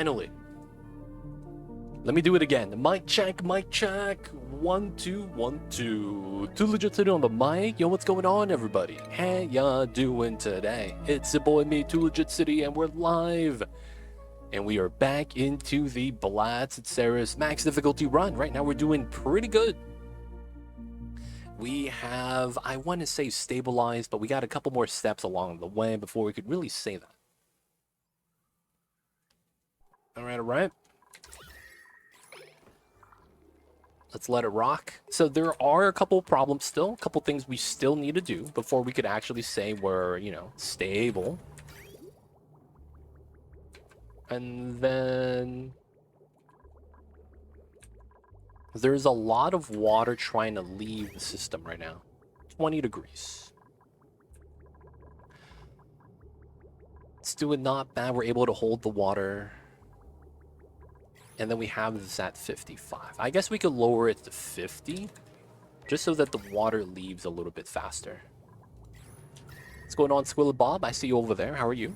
finally. Let me do it again. Mic check, mic check. 1, 2, 1, 2. Too legit to do on the mic. Yo, what's going on, everybody? How ya doing today? It's your boy, me, Too Legit City, and we're live. And we are back into the Blats at Ceres max difficulty run. Right now, we're doing pretty good. We have, I want to say stabilized, but we got a couple more steps along the way before we could really say that. All right. Let's let it rock. So there are a couple problems still, a couple things we still need to do before we could actually say we're, you know, stable. And then there's a lot of water trying to leave the system right now. 20 degrees. It's doing not bad. We're able to hold the water. And then we have this at 55. I guess we could lower it to 50. Just so that the water leaves a little bit faster. What's going on, Squilla Bob? I see you over there. How are you?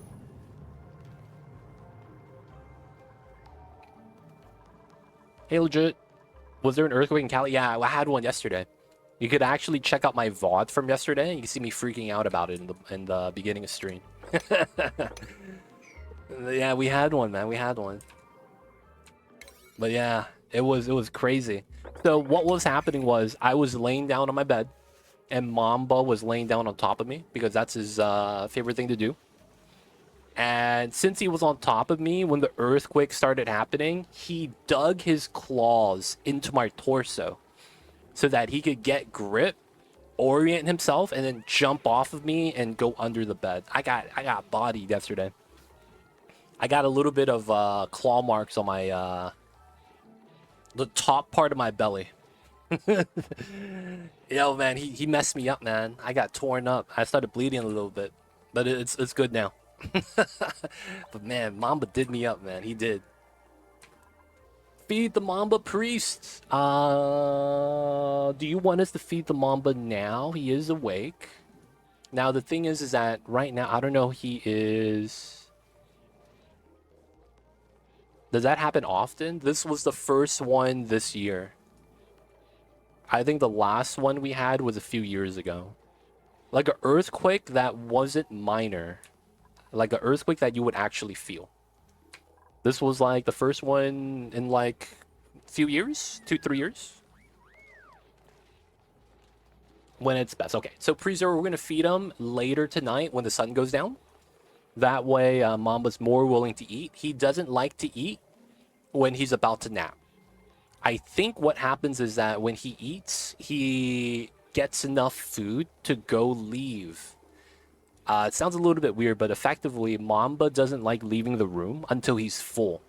Hey, legit. Was there an earthquake in Cali? Yeah, I had one yesterday. You could actually check out my VOD from yesterday. You can see me freaking out about it in the beginning of stream. Yeah, we had one, man. We had one. But yeah, it was crazy. So what was happening was I was laying down on my bed, and Mamba was laying down on top of me because that's his favorite thing to do. And since he was on top of me when the earthquake started happening, he dug his claws into my torso so that he could get grip, orient himself, and then jump off of me and go under the bed. I got bodied yesterday. I got a little bit of claw marks on my the top part of my belly. Yo, man, he messed me up, man. I got torn up. I started bleeding a little bit, but it's good now. But man, Mamba did me up, man. He did. Feed the Mamba priest. Do you want us to feed the Mamba now? He is awake. Now the thing is that right now I don't know. He is. Does that happen often? This was the first one this year. I think the last one we had was a few years ago. Like an earthquake that wasn't minor. Like an earthquake that you would actually feel. This was like the first one in like a few years? 2-3 years? When it's best. Okay, so Preserve, we're going to feed him later tonight when the sun goes down. That way, Mamba's more willing to eat. He doesn't like to eat when he's about to nap. I think what happens is that when he eats, he gets enough food to go leave. It sounds a little bit weird, but effectively, Mamba doesn't like leaving the room until he's full.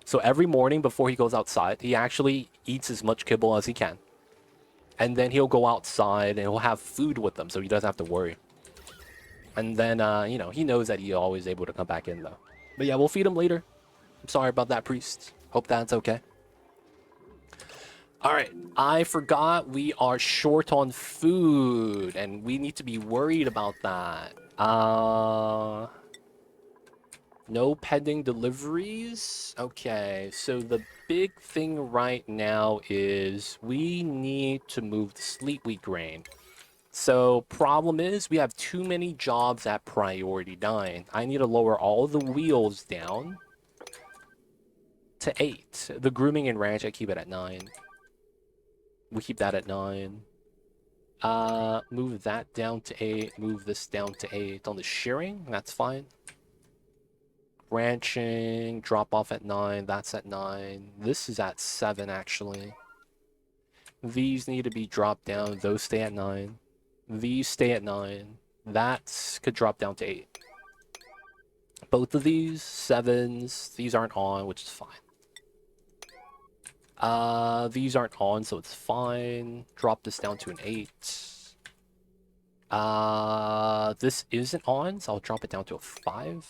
So every morning before he goes outside, he actually eats as much kibble as he can. And then he'll go outside and he'll have food with him, so he doesn't have to worry. And then, you know, he knows that he's always able to come back in, though. But yeah, we'll feed him later. I'm sorry about that, priest. Hope that's okay. All right, I forgot we are short on food, and we need to be worried about that. No pending deliveries? Okay, so the big thing right now is we need to move the sleep wheat grain. So problem is we have too many jobs at priority 9. I need to lower all the wheels down to 8. The grooming and ranch, I keep it at 9. We keep that at 9. Move that down to 8. Move this down to 8. On the shearing, that's fine. Ranching, drop off at 9. That's at 9. This is at 7, actually. These need to be dropped down. Those stay at 9. These stay at 9. That could drop down to 8. Both of these, 7s, these aren't on, which is fine. These aren't on, so it's fine. Drop this down to an 8. This isn't on, so I'll drop it down to a 5.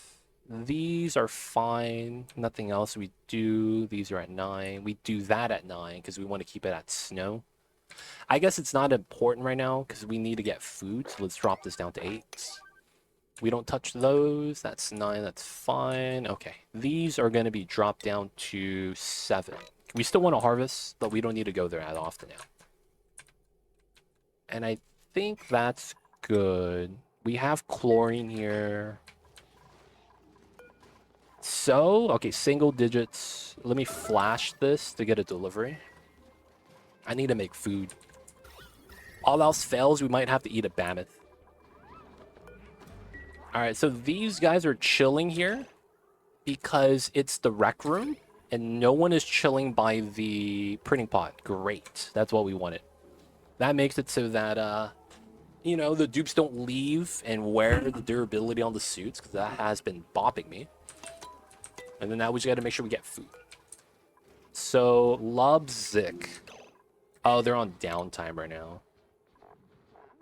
These are fine. Nothing else we do. These are at 9. We do that at 9 because we want to keep it at snow. I guess it's not important right now because we need to get food, so let's drop this down to 8. We don't touch those. That's 9. That's fine. Okay. These are going to be dropped down to 7. We still want to harvest, but we don't need to go there that often now. And I think that's good. We have chlorine here. So, okay, single digits. Let me flash this to get a delivery. I need to make food. All else fails, we might have to eat a mammoth. Alright, so these guys are chilling here because it's the rec room and no one is chilling by the printing pot. Great. That's what we wanted. That makes it so that, you know, the dupes don't leave and wear the durability on the suits because that has been bopping me. And then now we just got to make sure we get food. So, Lubzik. Oh, they're on downtime right now.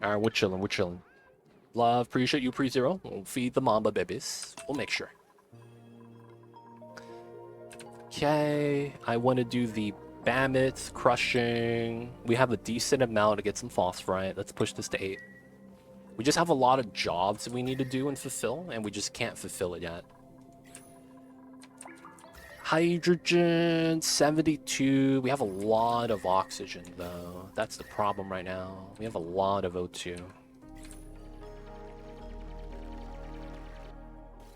Alright, we're chilling, we're chilling. Love, appreciate you, Pre-Zero. We'll feed the Mamba babies. We'll make sure. Okay, I want to do the Mammoth crushing. We have a decent amount to get some phosphorite. Let's push this to 8. We just have a lot of jobs that we need to do and fulfill, and we just can't fulfill it yet. Hydrogen, 72. We have a lot of oxygen, though. That's the problem right now. We have a lot of O2.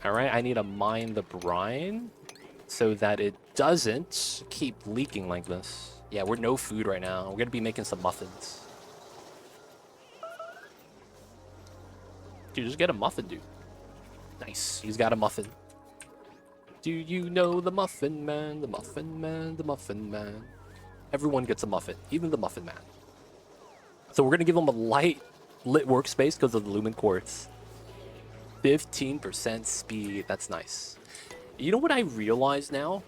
Alright, I need to mine the brine so that it doesn't keep leaking like this. Yeah, we're no food right now. We're going to be making some muffins. Dude, just get a muffin, dude. Nice. He's got a muffin. Do you know the Muffin Man? The Muffin Man, the Muffin Man. Everyone gets a muffin, even the Muffin Man. So we're going to give him a light lit workspace because of the lumen quartz. 15% speed. That's nice. You know what I realize now?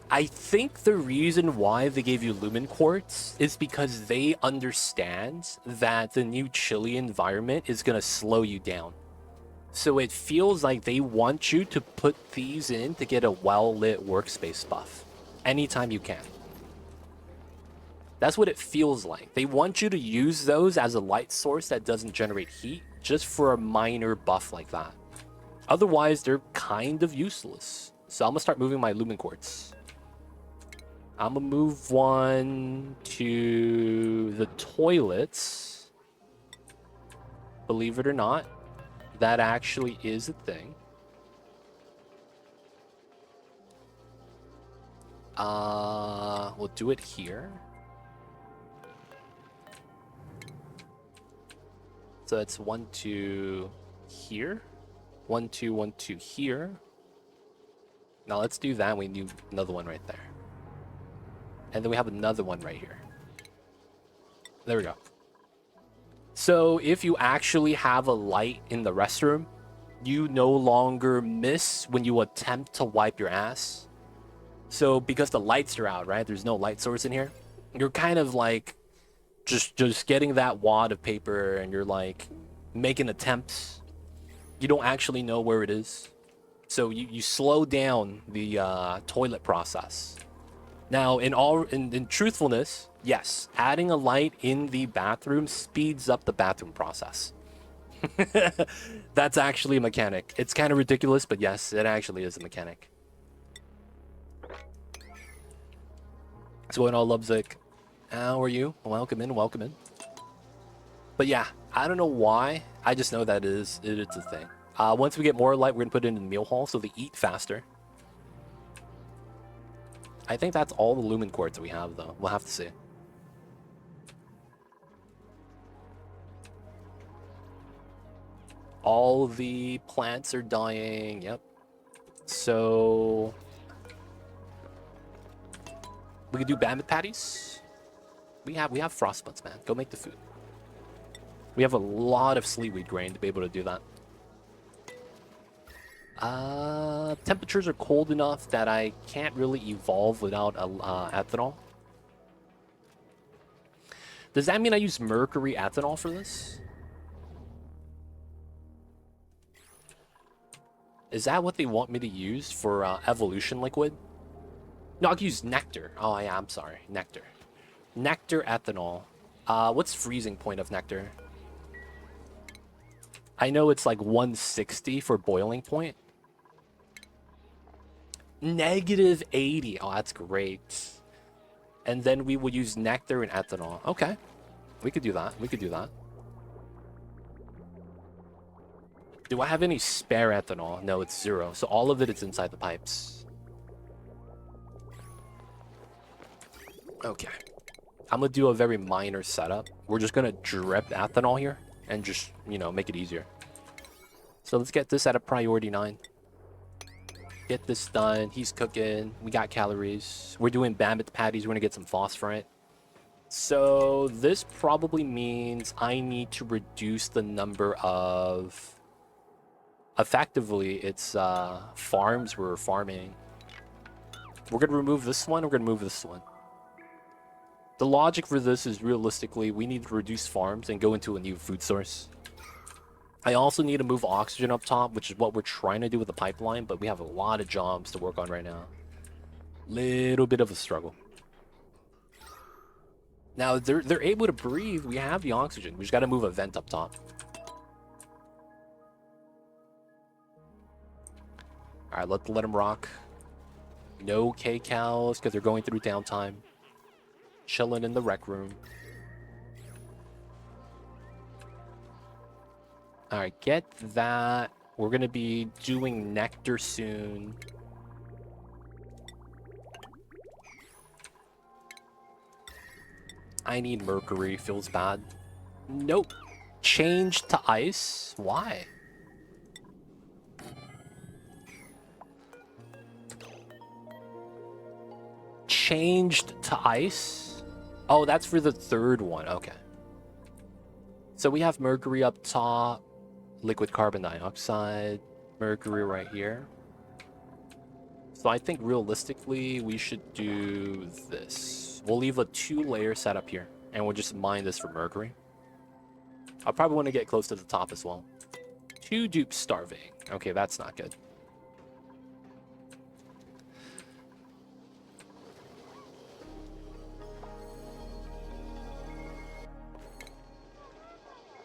I think the reason why they gave you lumen quartz is because they understand that the new chilly environment is going to slow you down. So it feels like they want you to put these in to get a well-lit workspace buff anytime you can. That's what it feels like. They want you to use those as a light source that doesn't generate heat just for a minor buff like that. Otherwise, they're kind of useless. So I'm going to start moving my lumen quartz. I'm going to move one to the toilets. Believe it or not, that actually is a thing. We'll do it here. So it's 1, 2 here. 1, 2, 1, 2 here. Now let's do that. We do another one right there. And then we have another one right here. There we go. So if you actually have a light in the restroom, you no longer miss when you attempt to wipe your ass. So because the lights are out, right? There's no light source in here. You're kind of like just getting that wad of paper and you're like making attempts. You don't actually know where it is. So you slow down the toilet process. Now, in truthfulness, yes, adding a light in the bathroom speeds up the bathroom process. That's actually a mechanic. It's kind of ridiculous, but yes, it actually is a mechanic. What's going on, Lubzik? How are you? Welcome in, welcome in. But yeah, I don't know why. I just know that it's a thing. Once we get more light, we're going to put it in the meal hall so they eat faster. I think that's all the lumen quartz that we have, though. We'll have to see. All the plants are dying. Yep. So we can do bandit patties. We have frost buns, man. Go make the food. We have a lot of sleetweed grain to be able to do that. Temperatures are cold enough that I can't really evolve without ethanol. Does that mean I use mercury ethanol for this? Is that what they want me to use for evolution liquid? No, I can use nectar. Oh, yeah, I'm sorry. Nectar. Nectar ethanol. What's freezing point of nectar? I know it's like 160 for boiling point. -80. Oh, that's great. And then we would use nectar and ethanol. Okay. We could do that. We could do that. Do I have any spare ethanol? No, it's 0. So all of it is inside the pipes. Okay. I'm going to do a very minor setup. We're just going to drip ethanol here and just, you know, make it easier. So let's get this at a priority 9. Get this done. He's cooking. We got calories. We're doing Bambit patties. We're going to get some phosphorant. So this probably means I need to reduce the number of... Effectively, it's farms we're farming. We're going to remove this one. We're going to move this one. The logic for this is realistically, we need to reduce farms and go into a new food source. I also need to move oxygen up top, which is what we're trying to do with the pipeline, but we have a lot of jobs to work on right now. Little bit of a struggle. Now, they're able to breathe. We have the oxygen. We just got to move a vent up top. All right, let them rock. No K-cows because they're going through downtime. Chilling in the rec room. All right, get that. We're going to be doing nectar soon. I need mercury. Feels bad. Nope. Change to ice. Why? Changed to ice? Oh, that's for the third one. Okay. So we have mercury up top. Liquid carbon dioxide, mercury right here. So I think realistically we should do this. We'll leave a 2-layer setup here and we'll just mine this for mercury. I'll probably want to get close to the top as well. 2 dupes starving. Okay, that's not good.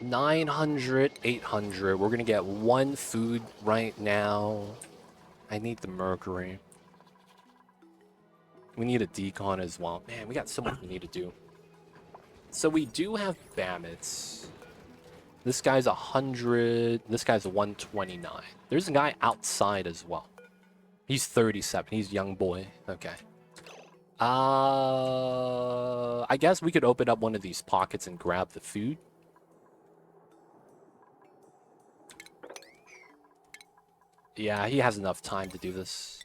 $900, $800. We're gonna get 1 food right now. I need the mercury. We need a decon as well. Man, we got so much we need to do. So we do have Bammits. This guy's 100. This guy's 129. There's a guy outside as well. He's 37. He's young boy. Okay. I guess we could open up one of these pockets and grab the food. Yeah, he has enough time to do this.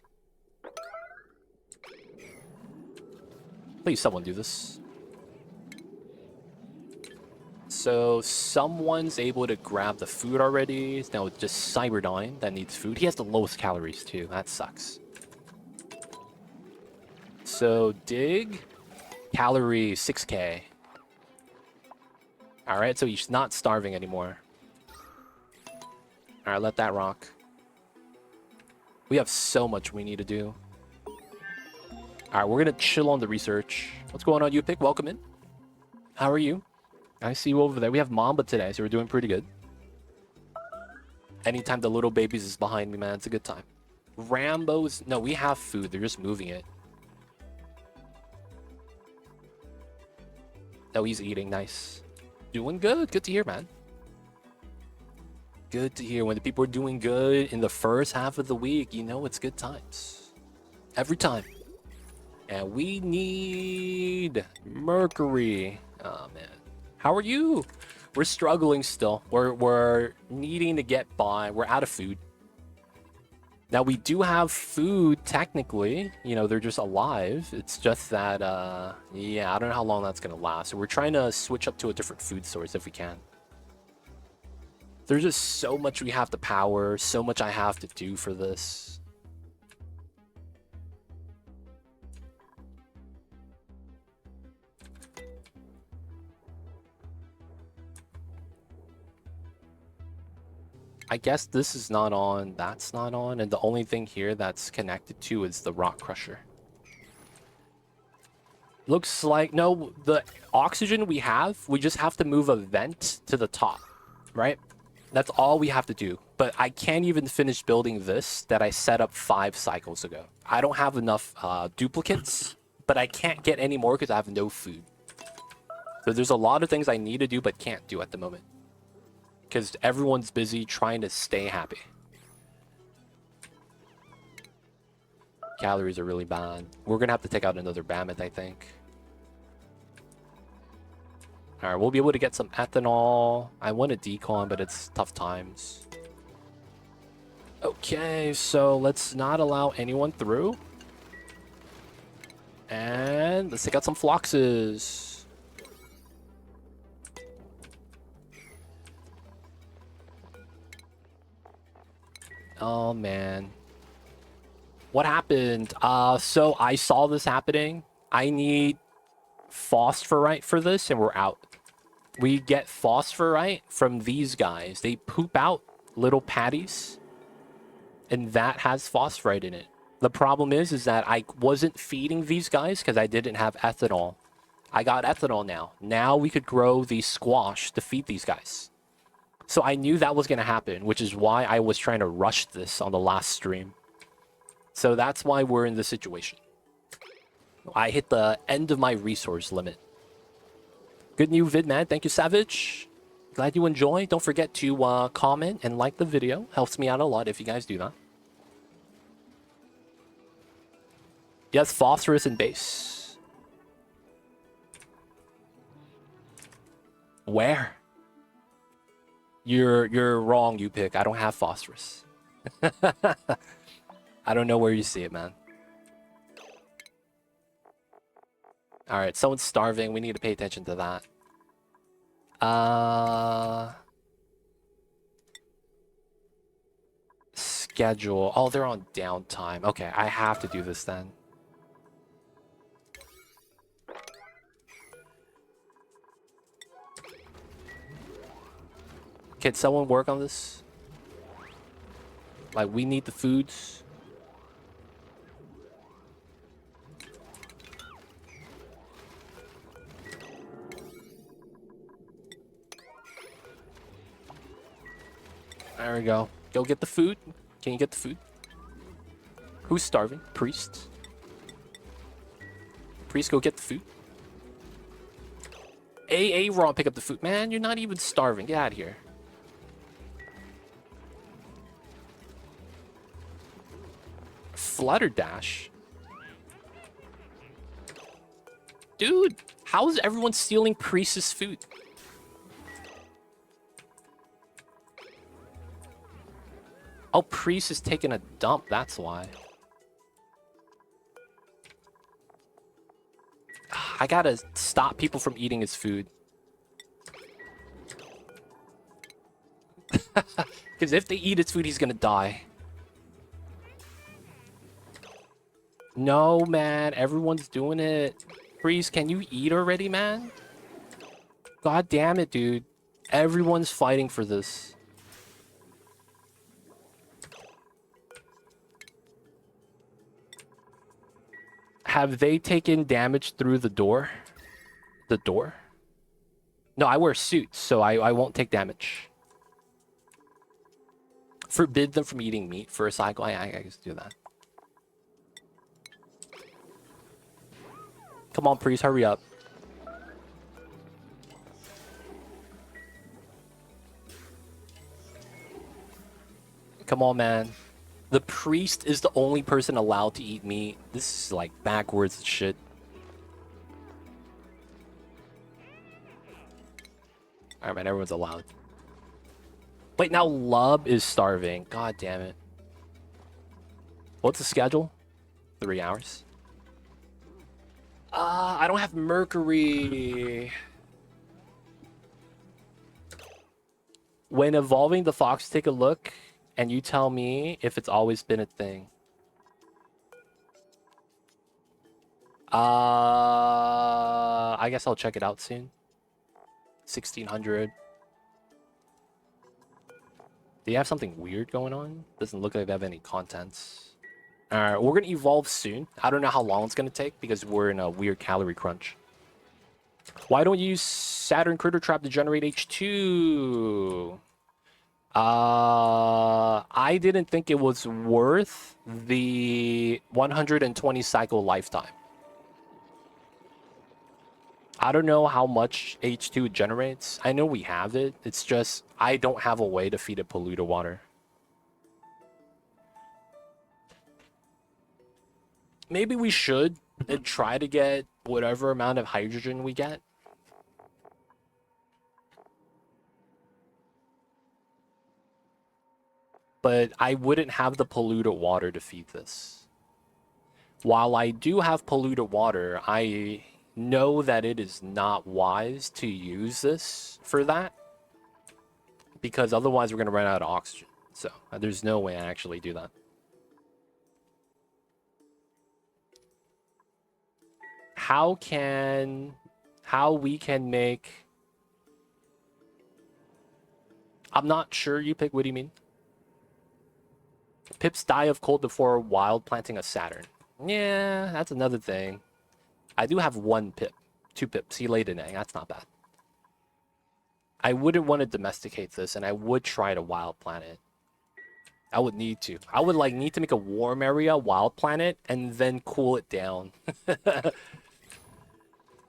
Please, someone do this. So, someone's able to grab the food already. Now it's just Cyberdyne that needs food. He has the lowest calories, too. That sucks. So, dig. Calorie 6k. Alright, so he's not starving anymore. Alright, let that rock. We have so much we need to do. Alright, we're gonna chill on the research. What's going on, Upick? Welcome in. How are you? I see you over there. We have Mamba today, so we're doing pretty good. Anytime the little babies is behind me, man, it's a good time. Rambo's... No, we have food. They're just moving it. No, he's eating. Nice. Doing good. Good to hear, man. Good to hear. When the people are doing good in the first half of the week, you know it's good times. Every time. And we need mercury. Oh, man. How are you? We're struggling still. We're needing to get by. We're out of food. Now, we do have food, technically. You know, they're just alive. It's just that, yeah, I don't know how long that's going to last. So we're trying to switch up to a different food source if we can. There's just so much we have to power, so much I have to do for this. I guess this is not on, that's not on, and the only thing here that's connected to is the rock crusher. Looks like, no, the oxygen we have, we just have to move a vent to the top, right? That's all we have to do. But I can't even finish building this that I set up 5 cycles ago. I don't have enough duplicates, but I can't get any more because I have no food. So there's a lot of things I need to do but can't do at the moment. Because everyone's busy trying to stay happy. Calories are really bad. We're going to have to take out another mammoth, I think. Alright, we'll be able to get some ethanol. I want a decon, but it's tough times. Okay, so let's not allow anyone through. And let's take out some floxes. Oh, man. What happened? So I saw this happening. I need phosphorite for this, and we're out. We get phosphorite from these guys. They poop out little patties, and that has phosphorite in it. The problem is that I wasn't feeding these guys because I didn't have ethanol. I got ethanol now. Now we could grow the squash to feed these guys. So I knew that was going to happen, which is why I was trying to rush this on the last stream. So that's why we're in this situation. I hit the end of my resource limit. Good new vid, man. Thank you, Savage. Glad you enjoy. Don't forget to comment and like the video. Helps me out a lot if you guys do that. Yes, phosphorus and base. Where? You're wrong, you pick. I don't have phosphorus. I don't know where you see it, man. Alright, someone's starving. We need to pay attention to that. Schedule. Oh, they're on downtime. Okay, I have to do this then. Can someone work on this? Like, we need the foods. There we go. Go get the food. Can you get the food? Who's starving? Priest. Priest, go get the food. Ron, pick up the food. Man, you're not even starving. Get out of here. Flutterdash. Dude, how is everyone stealing Priest's food? Oh, Priest is taking a dump, that's why. I gotta stop people from eating his food. Because if they eat his food, he's gonna die. No, man, everyone's doing it. Priest, can you eat already, man? God damn it, dude. Everyone's fighting for this. Have they taken damage through the door? The door? No, I wear suits, so I won't take damage. Forbid them from eating meat for a cycle. I just do that. Come on, Priest, hurry up. Come on, man. The Priest is the only person allowed to eat meat. This is like backwards shit. Alright, man, everyone's allowed. Wait, now Lub is starving. God damn it. What's the schedule? 3 hours. I don't have Mercury. When evolving the fox, take a look. And you tell me if it's always been a thing. I guess I'll check it out soon. 1600. Do you have something weird going on? Doesn't look like they have any contents. Alright, we're gonna evolve soon. I don't know how long it's gonna take because we're in a weird calorie crunch. Why don't you use Saturn Critter Trap to generate H2? I didn't think it was worth the 120 cycle lifetime. I don't know how much H2 it generates. I know we have it. It's just I don't have a way to feed it polluted water. Maybe we should and try to get whatever amount of hydrogen we get. But I wouldn't have the polluted water to feed this. While I do have polluted water, I know that it is not wise to use this for that. Because otherwise we're going to run out of oxygen. So there's no way I actually do that. How we can make... I'm not sure you pick. What do you mean? Pips die of cold before wild planting a Saturn. Yeah, that's another thing. I do have one pip. 2 pips. He laid an egg. That's not bad. I wouldn't want to domesticate this, and I would try to wild plant it. I would need to. I would need to make a warm area, wild plant it, and then cool it down.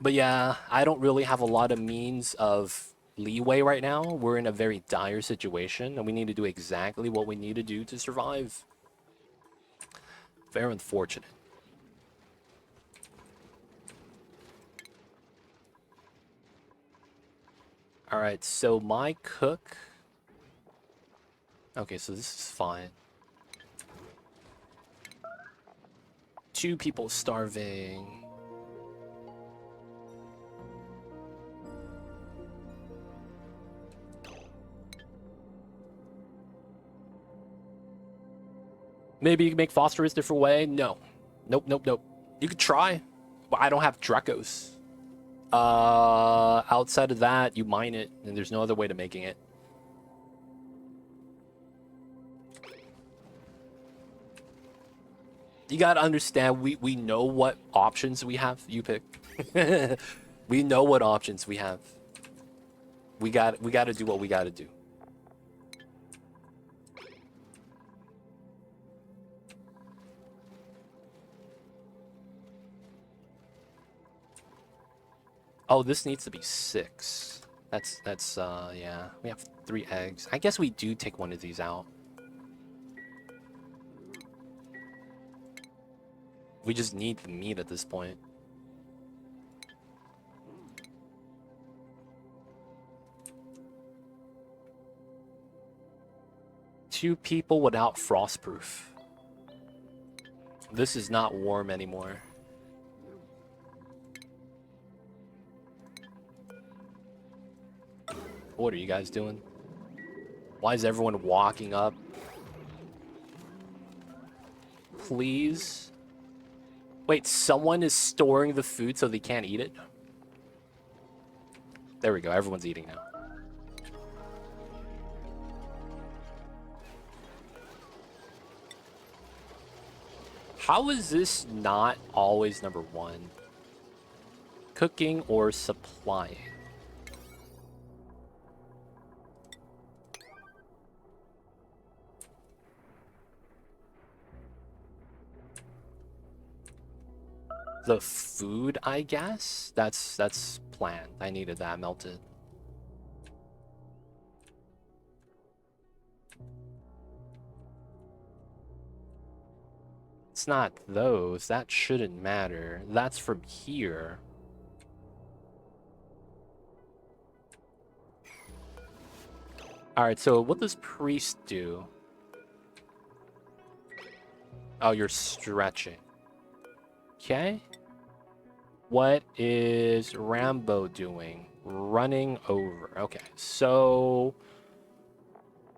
But yeah, I don't really have a lot of means of leeway right now. We're in a very dire situation, and we need to do exactly what we need to do to survive. Very unfortunate. Alright, so my cook... Okay, so this is fine. 2 people starving. Maybe you can make phosphorus a different way? No. Nope, nope, nope. You could try, but I don't have Dracos. Outside of that, you mine it, and there's no other way to making it. You gotta understand, we know what options we have. You pick. We know what options we have. We gotta do what we gotta do. Oh, this needs to be 6. That's yeah. We have 3 eggs. I guess we do take one of these out. We just need the meat at this point. Two people without frostproof. This is not warm anymore. What are you guys doing? Why is everyone walking up? Please? Wait, someone is storing the food so they can't eat it? There we go, everyone's eating now. How is this not always number 1? Cooking or supplying? The food, I guess? That's planned. I needed that melted. It's not those. That shouldn't matter. That's from here. Alright, so what does priest do? Oh, you're stretching. Okay. What is Rambo doing? Running over. Okay, so...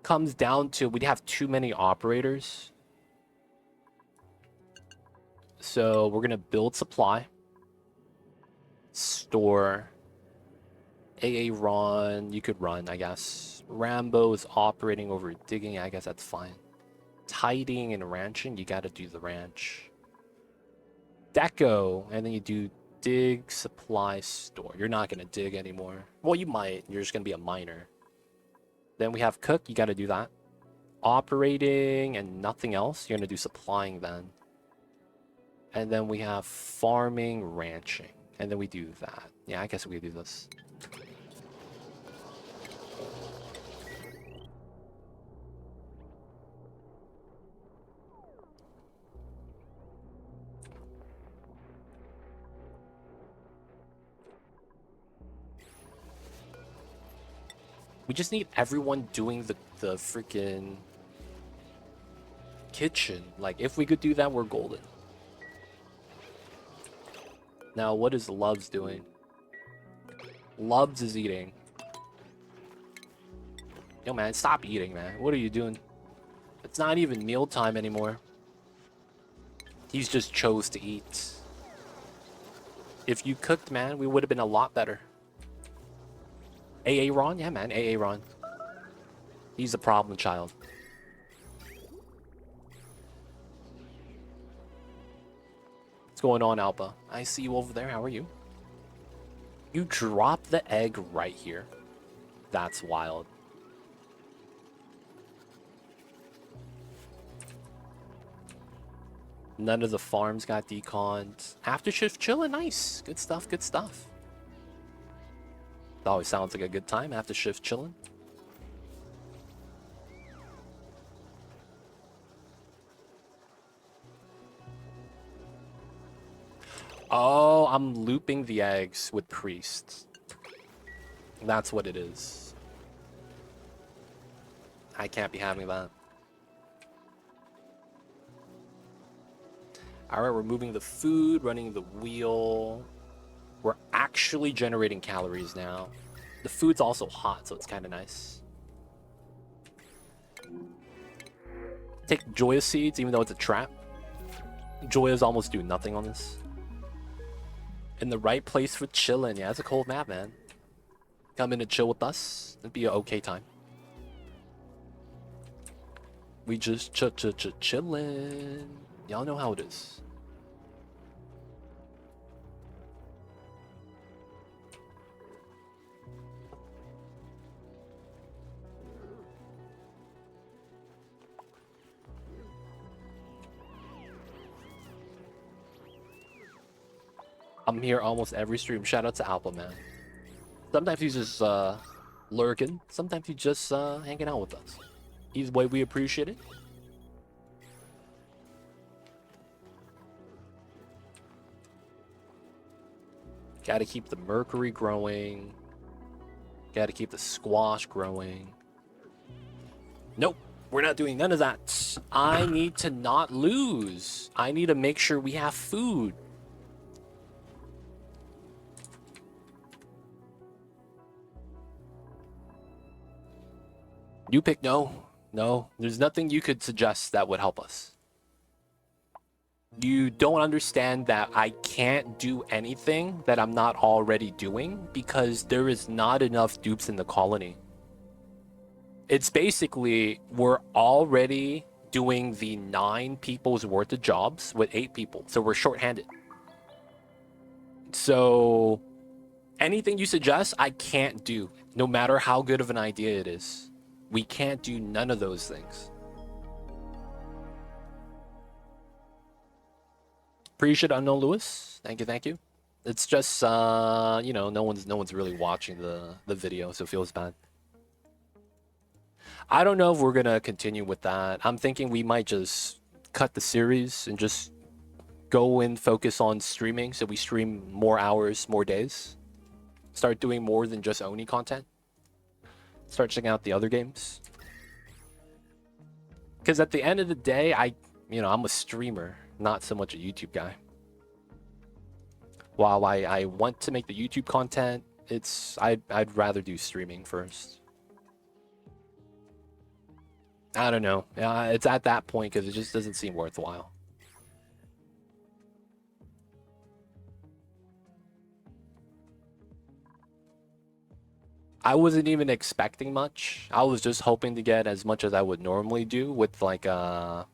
comes down to we have too many operators. So we're gonna build supply. Store. AA run. You could run, I guess. Rambo is operating over digging. I guess that's fine. Tiding and ranching. You gotta do the ranch. Deco. And then you do dig, supply, store. You're not gonna dig anymore. Well, you might. You're just gonna be a miner. Then we have cook, you gotta do that. Operating and nothing else, you're gonna do supplying then. And then we have farming, ranching. And then we do that. Yeah, I guess we do this. We just need everyone doing the freaking kitchen. Like, if we could do that, we're golden. Now, what is Loves doing? Loves is eating. Yo, man, stop eating, man. What are you doing? It's not even mealtime anymore. He's just chose to eat. If you cooked, man, we would have been a lot better. AA Ron? Yeah, man, AA Ron. He's a problem child. What's going on, Alpha? I see you over there. How are you? You drop the egg right here. That's wild. None of the farms got deconned. After shift chilling, nice. Good stuff, good stuff. That always sounds like a good time, after shift chilling. Oh, I'm looping the eggs with priests. That's what it is. I can't be having that. Alright, we're moving the food, running the wheel. We're actually generating calories now. The food's also hot, so it's kind of nice. Take Joya seeds, even though it's a trap. Joyas almost do nothing on this. In the right place for chilling. Yeah, it's a cold map, man. Come in and chill with us. It'd be an okay time. We just chillin'. Y'all know how it is. I'm here almost every stream. Shout out to Alpha, man. Sometimes he's just lurking. Sometimes he's just hanging out with us. Either way, we appreciate it. Gotta keep the mercury growing. Gotta keep the squash growing. Nope, we're not doing none of that. I need to not lose. I need to make sure we have food. You pick no. No, there's nothing you could suggest that would help us. You don't understand that I can't do anything that I'm not already doing because there is not enough dupes in the colony. It's basically we're already doing the 9 people's worth of jobs with 8 people, so we're shorthanded. So anything you suggest, I can't do, no matter how good of an idea it is. We can't do none of those things. Appreciate Unknown Lewis. Thank you, thank you. It's just you know, no one's really watching the video, so it feels bad. I don't know if we're gonna continue with that. I'm thinking we might just cut the series and just go and focus on streaming, so we stream more hours, more days. Start doing more than just Oni content. Start checking out the other games. Because at the end of the day, I'm a streamer, not so much a YouTube guy. While I want to make the YouTube content, I'd rather do streaming first. I don't know. It's at that point because it just doesn't seem worthwhile. I wasn't even expecting much. I was just hoping to get as much as I would normally do with like a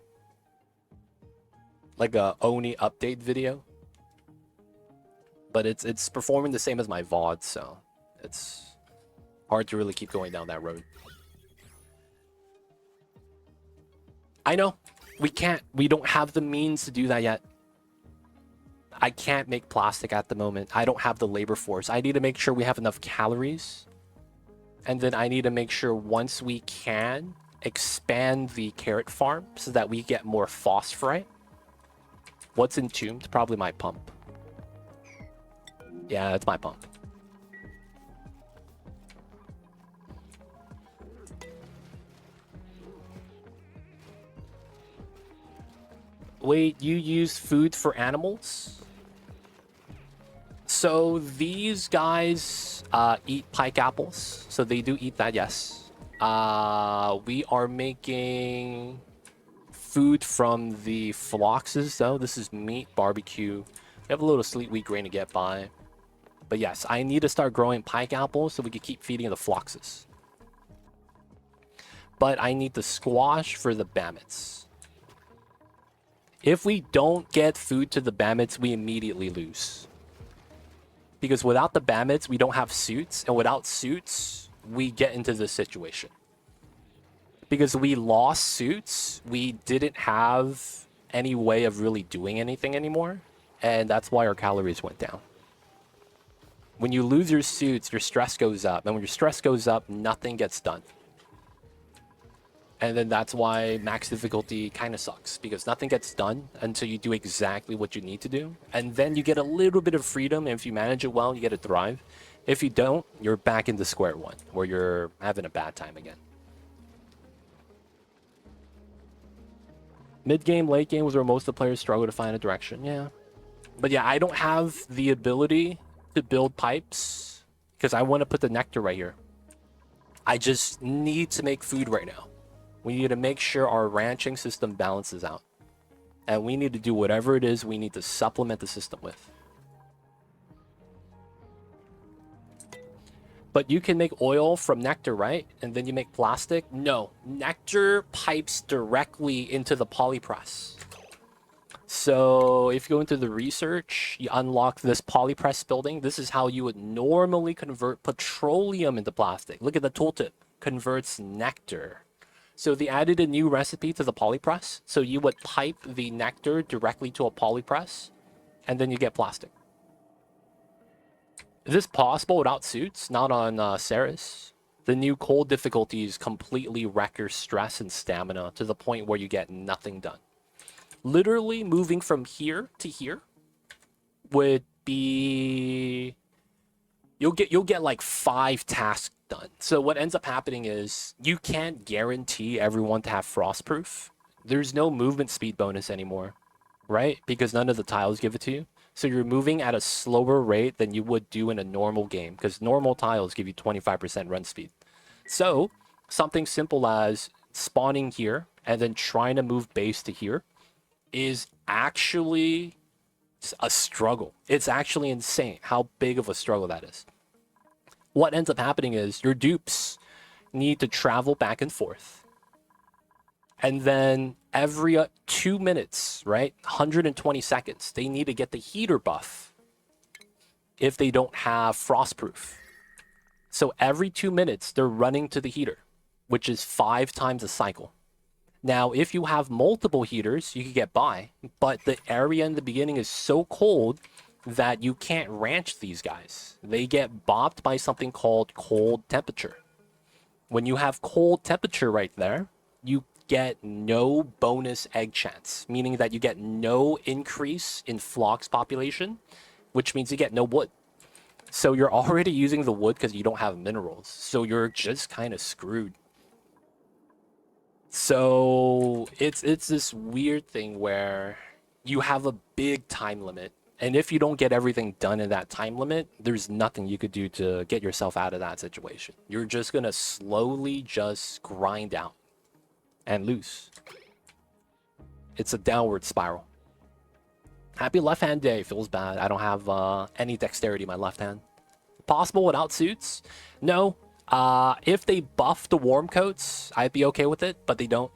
Oni update video. But it's performing the same as my VOD, so it's hard to really keep going down that road. I know. We can't. We don't have the means to do that yet. I can't make plastic at the moment. I don't have the labor force. I need to make sure we have enough calories. And then I need to make sure once we can expand the carrot farm so that we get more phosphorite. What's entombed? Probably my pump. Yeah, that's my pump. Wait, you use food for animals? So these guys eat pike apples. So they do eat that, yes. We are making food from the phloxes, though. This is meat, barbecue. We have a little sweet wheat grain to get by. But yes, I need to start growing pike apples so we can keep feeding the phloxes. But I need the squash for the bammets. If we don't get food to the bammets, we immediately lose. Because without the bammets, we don't have suits. And without suits, we get into this situation. Because we lost suits, we didn't have any way of really doing anything anymore. And that's why our calories went down. When you lose your suits, your stress goes up. And when your stress goes up, nothing gets done. And then that's why max difficulty kind of sucks, because nothing gets done until you do exactly what you need to do. And then you get a little bit of freedom. And if you manage it well, you get to thrive. If you don't, you're back into square one, where you're having a bad time again. Mid-game, late game was where most of the players struggle to find a direction. Yeah. But yeah, I don't have the ability to build pipes because I want to put the nectar right here. I just need to make food right now. We need to make sure our ranching system balances out. And we need to do whatever it is we need to supplement the system with. But you can make oil from nectar, right? And then you make plastic? No. Nectar pipes directly into the polypress. So if you go into the research, you unlock this polypress building. This is how you would normally convert petroleum into plastic. Look at the tooltip. Converts nectar. So they added a new recipe to the polypress. So you would pipe the nectar directly to a polypress, and then you get plastic. Is this possible without suits? Not on Ceres. The new cold difficulties completely wreck your stress and stamina to the point where you get nothing done. Literally moving from here to here would be... You'll get like 5 tasks done. So what ends up happening is you can't guarantee everyone to have frostproof. There's no movement speed bonus anymore, right? Because none of the tiles give it to you. So you're moving at a slower rate than you would do in a normal game, because normal tiles give you 25% run speed. So something simple as spawning here and then trying to move base to here is actually a struggle. It's actually insane how big of a struggle that is. What ends up happening is your dupes need to travel back and forth. And then every 2 minutes, right? 120 seconds, they need to get the heater buff if they don't have frostproof. So every 2 minutes, they're running to the heater, which is 5 times a cycle. Now, if you have multiple heaters, you can get by, but the area in the beginning is so cold that you can't ranch these guys. They get bopped by something called cold temperature. When you have cold temperature right there, you get no bonus egg chance, meaning that you get no increase in phlox population, which means you get no wood. So you're already using the wood because you don't have minerals. So you're just kind of screwed. So it's this weird thing where you have a big time limit. And if you don't get everything done in that time limit, there's nothing you could do to get yourself out of that situation. You're just going to slowly just grind out and lose. It's a downward spiral. Happy left hand day. Feels bad. I don't have any dexterity in my left hand. Possible without suits? No. If they buff the warm coats, I'd be okay with it, but they don't.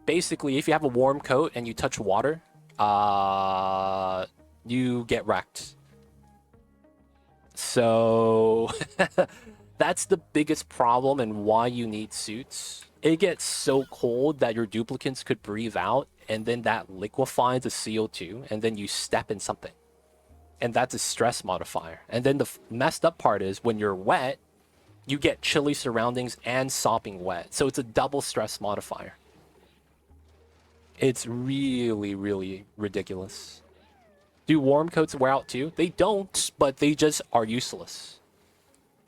Basically, if you have a warm coat and you touch water, you get wrecked. So that's the biggest problem and why you need suits. it gets so cold that your duplicates could breathe out, and then that liquefies the CO2, and then you step in something. And that's a stress modifier. And then the messed up part is when you're wet, you get chilly surroundings and sopping wet. So it's a double stress modifier. It's really, really ridiculous. Do warm coats wear out too? They don't, but they just are useless.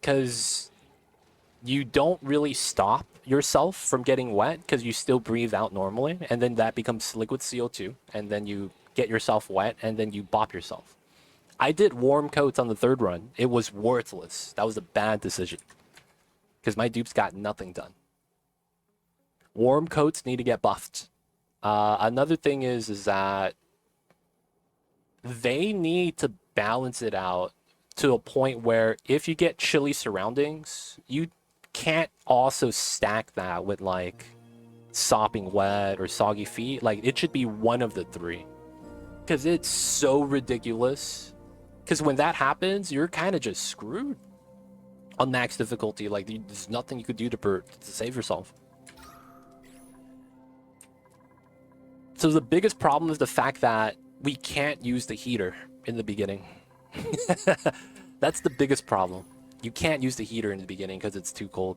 Because you don't really stop yourself from getting wet because you still breathe out normally. And then that becomes liquid CO2. And then you get yourself wet and then you bop yourself. I did warm coats on the third run. It was worthless. That was a bad decision. Because my dupes got nothing done. Warm coats need to get buffed. Another thing is that they need to balance it out to a point where if you get chilly surroundings, you can't also stack that with like sopping wet or soggy feet. Like it should be one of the three. Because it's so ridiculous. Because when that happens, you're kind of just screwed on max difficulty. Like there's nothing you could do to save yourself. So the biggest problem is the fact that we can't use the heater in the beginning. That's the biggest problem. You can't use the heater in the beginning because it's too cold.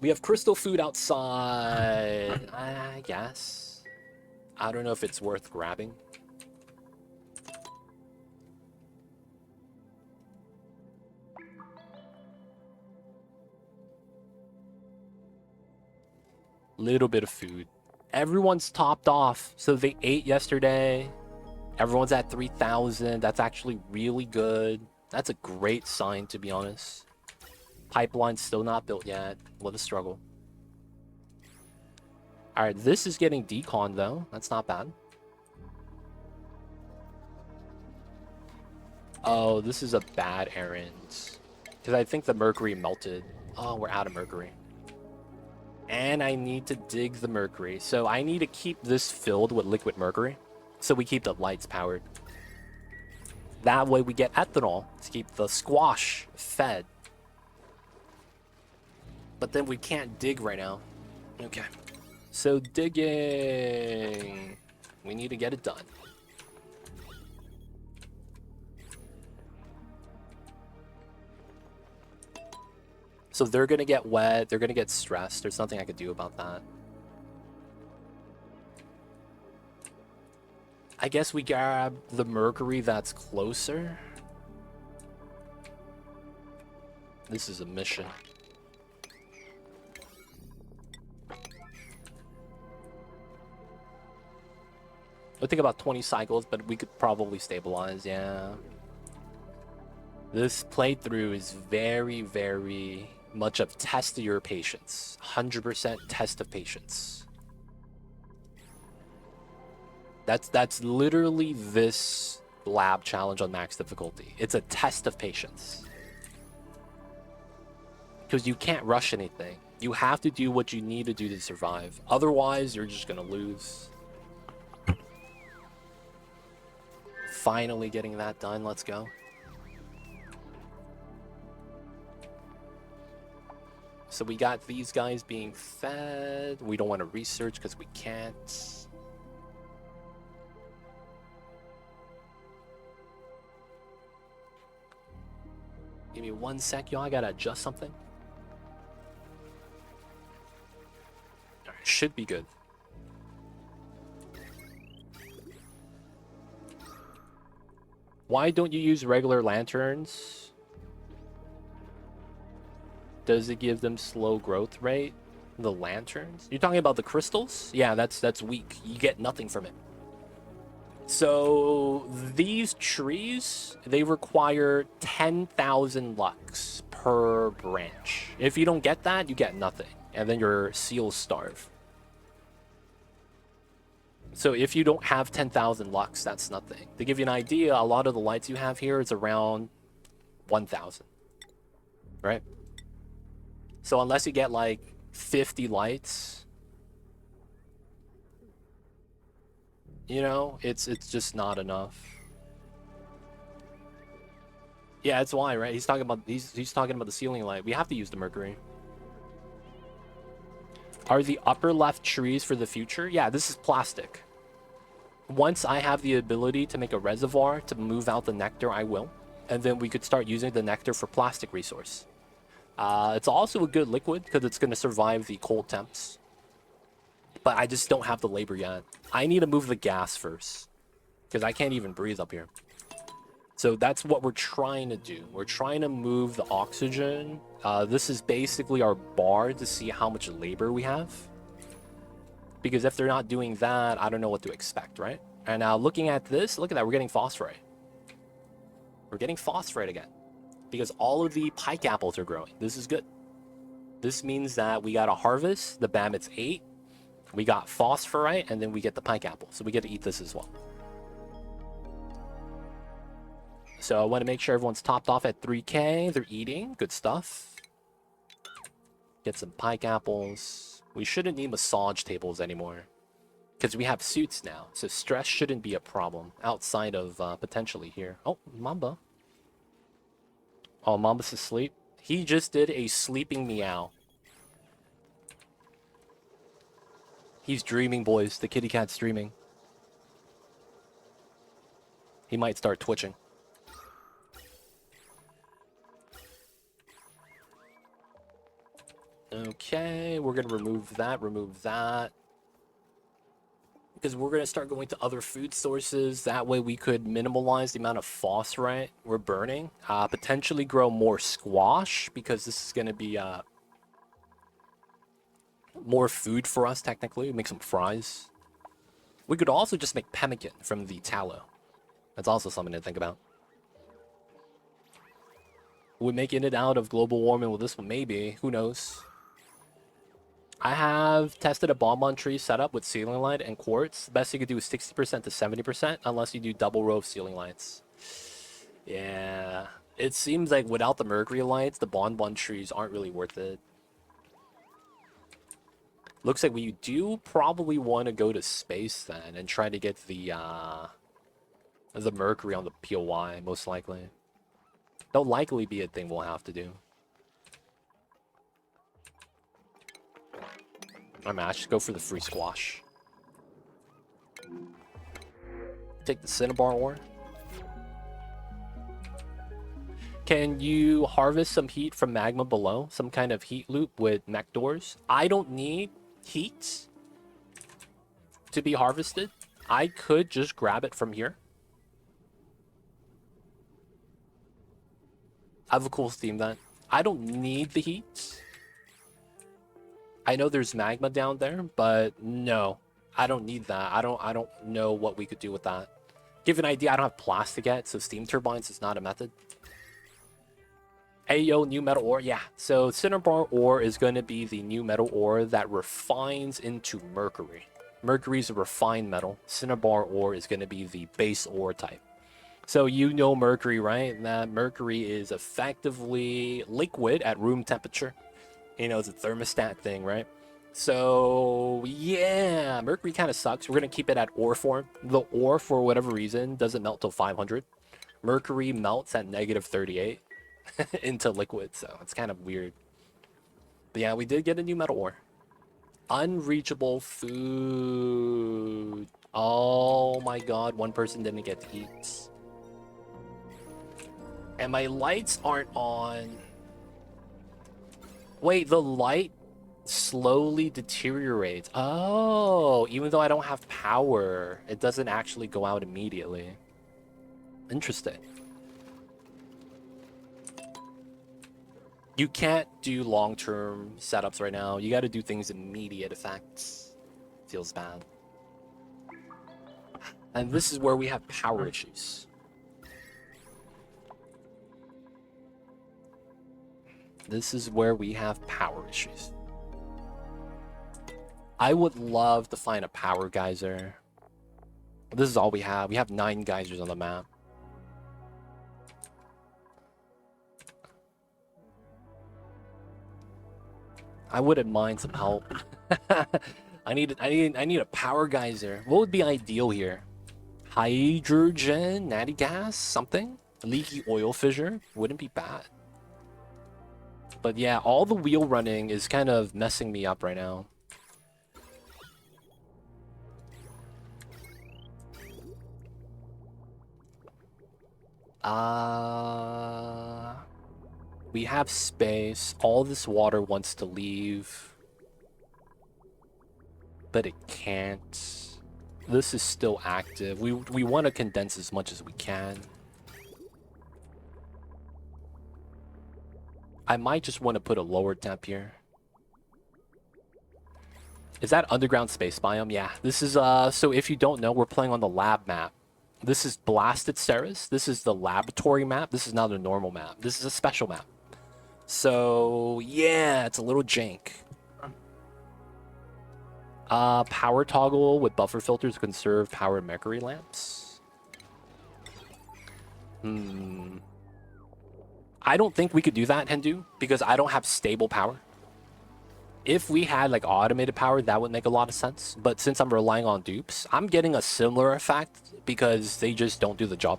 We have crystal food outside. I guess. I don't know if it's worth grabbing. Little bit of food. Everyone's topped off. So they ate yesterday. Everyone's at 3,000. That's actually really good. That's a great sign, to be honest. Pipeline's still not built yet. What a struggle. Alright, this is getting decon though. That's not bad. Oh, this is a bad errand. Because I think the mercury melted. Oh, we're out of mercury. And I need to dig the mercury. So I need to keep this filled with liquid mercury. So we keep the lights powered. That way we get ethanol to keep the squash fed. But then we can't dig right now. Okay. So digging. We need to get it done. So they're going to get wet. They're going to get stressed. There's nothing I could do about that. I guess we grab the mercury that's closer. This is a mission. I think about 20 cycles, but we could probably stabilize, yeah. This playthrough is very, very much of test of your patience. 100% test of patience. That's literally this lab challenge on max difficulty. It's a test of patience. Because you can't rush anything. You have to do what you need to do to survive. Otherwise, you're just gonna lose. Finally getting that done. Let's go. So we got these guys being fed. We don't want to research because we can't. Give me 1 sec, y'all. I gotta adjust something. Alright, should be good. Why don't you use regular lanterns? Does it give them slow growth rate? The lanterns? You're talking about the crystals? Yeah, that's weak. You get nothing from it. So these trees, they require 10,000 lux per branch. If you don't get that, you get nothing. And then your seals starve. So if you don't have 10,000 lux, that's nothing. To give you an idea, a lot of the lights you have here is around 1,000. Right? So unless you get like 50 lights, you know, it's just not enough. Yeah, that's why, right? He's talking about the ceiling light. We have to use the mercury. Are the upper left trees for the future? Yeah, this is plastic. Once I have the ability to make a reservoir to move out the nectar, I will. And then we could start using the nectar for plastic resource. It's also a good liquid because it's going to survive the cold temps. But I just don't have the labor yet. I need to move the gas first because I can't even breathe up here. So that's what we're trying to do. We're trying to move the oxygen. This is basically our bar to see how much labor we have. Because if they're not doing that, I don't know what to expect, right? And now looking at this, look at that, we're getting phosphorite. We're getting phosphorite again. Because all of the pike apples are growing. This is good. This means that we got a harvest, the Bamit's 8. We got phosphorite, and then we get the pike apple. So we get to eat this as well. So I want to make sure everyone's topped off at 3K. They're eating. Good stuff. Get some pike apples. We shouldn't need massage tables anymore. Because we have suits now. So stress shouldn't be a problem. Outside of potentially here. Oh, Mamba. Oh, Mamba's asleep. He just did a sleeping meow. He's dreaming, boys. The kitty cat's dreaming. He might start twitching. Okay, we're going to remove that. Because we're going to start going to other food sources. That way we could minimalize the amount of phosphorite we're burning. Potentially grow more squash, because this is going to be more food for us, technically. Make some fries. We could also just make pemmican from the tallow. That's also something to think about. We're making it out of global warming with this one, maybe. Who knows? I have tested a bonbon tree setup with ceiling light and quartz. The best you could do is 60% to 70%, unless you do double row of ceiling lights. Yeah, it seems like without the mercury lights, the bonbon trees aren't really worth it. Looks like we do probably want to go to space then and try to get the mercury on the POI, most likely. That'll likely be a thing we'll have to do. I might just go for the free squash. Take the cinnabar ore. Can you harvest some heat from magma below? Some kind of heat loop with mech doors? I don't need heat to be harvested. I could just grab it from here. I have a cool theme then. I don't need the heat. I know there's magma down there, but no, I don't need that. I don't know what we could do with that. Give an idea, I don't have plastic yet, so steam turbines is not a method. Ayo, new metal ore, yeah. So cinnabar ore is going to be the new metal ore that refines into mercury. Mercury is a refined metal. Cinnabar ore is going to be the base ore type. So you know mercury, right? That mercury is effectively liquid at room temperature. You know, it's a thermostat thing, right? So, yeah, mercury kind of sucks. We're going to keep it at ore form. The ore, for whatever reason, doesn't melt till 500. Mercury melts at negative 38 into liquid, so it's kind of weird. But yeah, we did get a new metal ore. Unreachable food. Oh my god, one person didn't get to eat. And my lights aren't on. Wait, the light slowly deteriorates. Oh, even though I don't have power, it doesn't actually go out immediately. Interesting. You can't do long-term setups right now. You got to do things immediate effects. Feels bad. And this is where we have power issues. This is where we have power issues. I would love to find a power geyser. This is all we have. We have 9 geysers on the map. I wouldn't mind some help. I need a power geyser. What would be ideal here? Hydrogen, natty gas, something? Leaky oil fissure wouldn't be bad. But yeah, all the wheel running is kind of messing me up right now. We have space. All this water wants to leave, but it can't. This is still active. We want to condense as much as we can. I might just want to put a lower temp here. Is that underground space biome? Yeah. This is so if you don't know, we're playing on the lab map. This is blasted Ceres. This is the laboratory map. This is not a normal map. This is a special map. So yeah, it's a little jank. Power toggle with buffer filters to conserve power mercury lamps. I don't think we could do that, Hindu, because I don't have stable power. If we had like automated power, that would make a lot of sense. But since I'm relying on dupes, I'm getting a similar effect because they just don't do the job.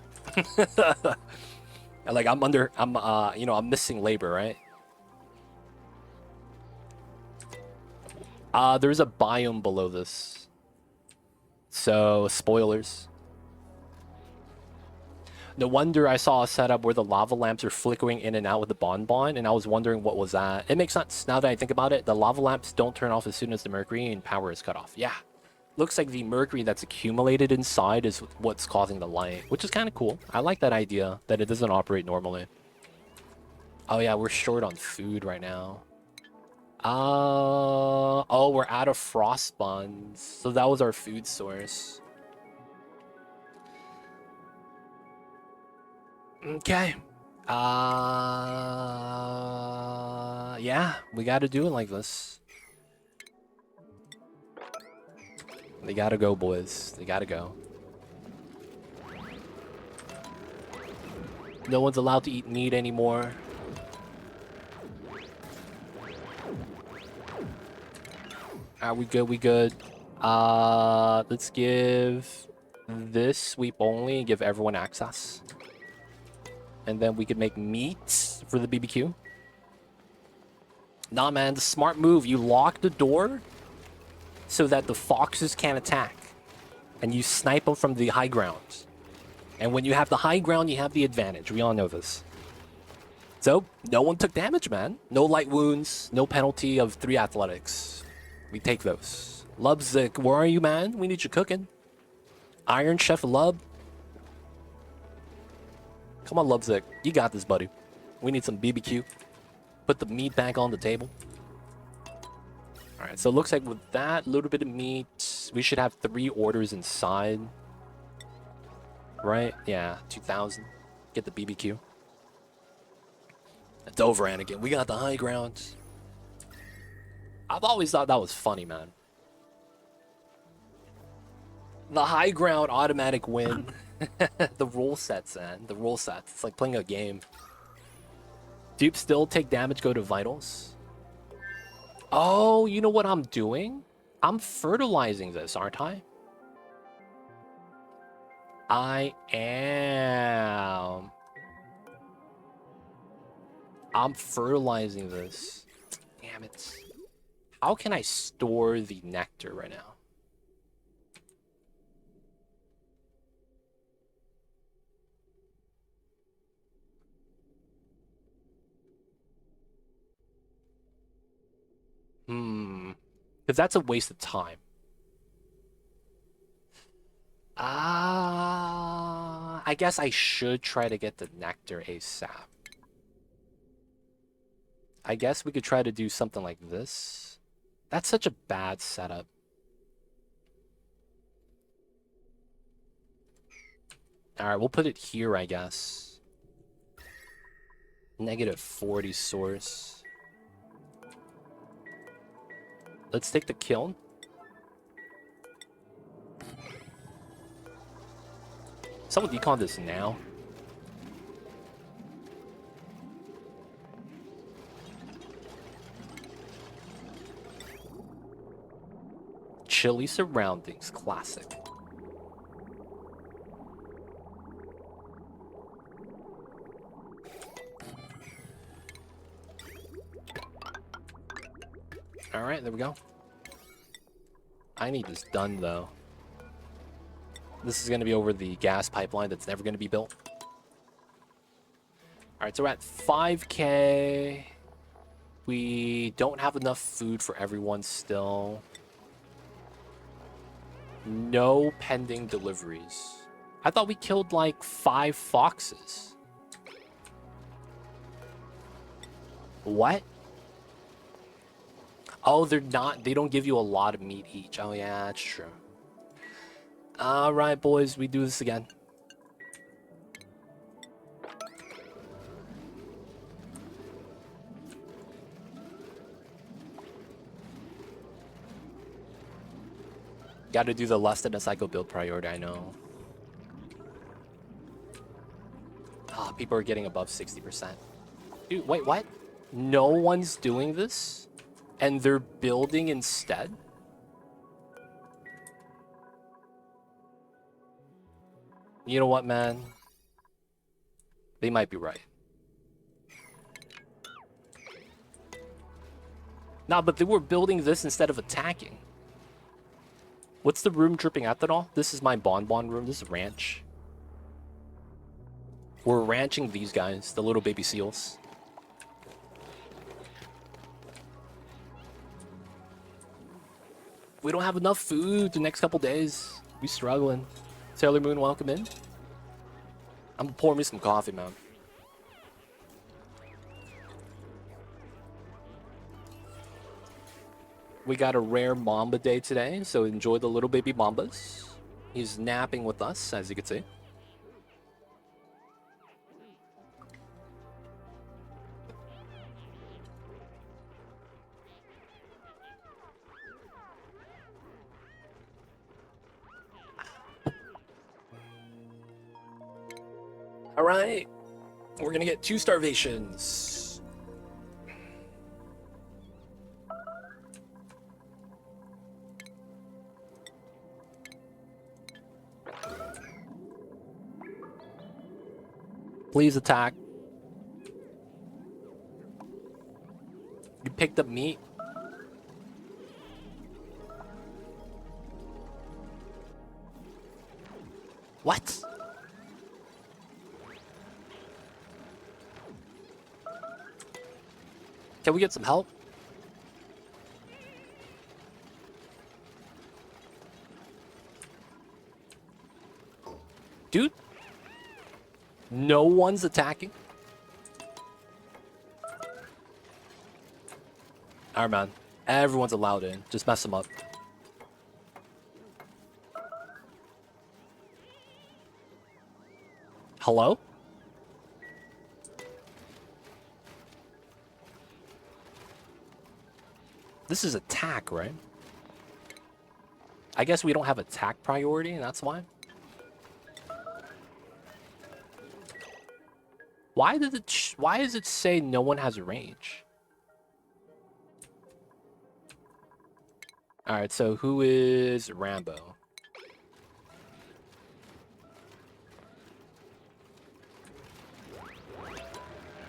Like I'm missing labor, right? There's a biome below this. So, spoilers. No wonder I saw a setup where the lava lamps are flickering in and out with the bonbon, and I was wondering what was that. It makes sense now that I think about it. The lava lamps don't turn off as soon as the mercury and power is cut off. Yeah. Looks like the mercury that's accumulated inside is what's causing the light, which is kind of cool. I like that idea, that it doesn't operate normally. Oh yeah, we're short on food right now. Oh, we're out of frost buns. So that was our food source. Okay. Yeah, we gotta do it like this. They gotta go, boys. They gotta go. No one's allowed to eat meat anymore. We good, we good. Let's give this sweep only and give everyone access. And then we could make meat for the BBQ. Nah, man, the smart move. You lock the door so that the foxes can't attack. And you snipe them from the high ground. And when you have the high ground, you have the advantage. We all know this. So, no one took damage, man. No light wounds, no penalty of 3 athletics. We take those. Lubzik, where are you, man? We need you cooking. Iron Chef Lub. Come on, Lubzik. You got this, buddy. We need some BBQ. Put the meat back on the table. Alright, so it looks like with that little bit of meat, we should have 3 orders inside. Right? Yeah, 2,000. Get the BBQ. It's over, Anakin. We got the high ground. I've always thought that was funny, man. The high ground automatic win. The rule sets, man. The rule sets. It's like playing a game. Dupe still take damage, go to vitals. Oh, you know what I'm doing? I'm fertilizing this, aren't I? I am. I'm fertilizing this. Damn it. How can I store the nectar right now? Because that's a waste of time. I guess I should try to get the nectar ASAP. I guess we could try to do something like this. That's such a bad setup. Alright, we'll put it here, I guess. -40 source. Let's take the kiln. Someone decon this now. Chilly surroundings, classic. Alright, there we go. I need this done, though. This is going to be over the gas pipeline that's never going to be built. Alright, so we're at 5k. We don't have enough food for everyone still. No pending deliveries. I thought we killed like 5 foxes. What? Oh, they don't give you a lot of meat each. Oh yeah, that's true. Alright, boys, we do this again. Gotta do the less than a cycle build priority, I know. Ah, people are getting above 60%. Dude, wait, what? No one's doing this? And they're building instead? You know what, man? They might be right. Nah, but they were building this instead of attacking. What's the room dripping ethanol? This is my bonbon room. This is ranch. We're ranching these guys, the little baby seals. We don't have enough food the next couple days. We struggling. Sailor Moon, welcome in. I'm gonna pour me some coffee, man. We got a rare Mamba day today, so enjoy the little baby Mambas. He's napping with us, as you can see. All right, we're gonna get 2 starvations. Please attack. You picked up meat. What? Can we get some help? Dude? No one's attacking? Alright, man. Everyone's allowed in. Just mess them up. Hello? This is attack, right? I guess we don't have attack priority, and that's why. Why does it say no one has a range? All right, so who is Rambo?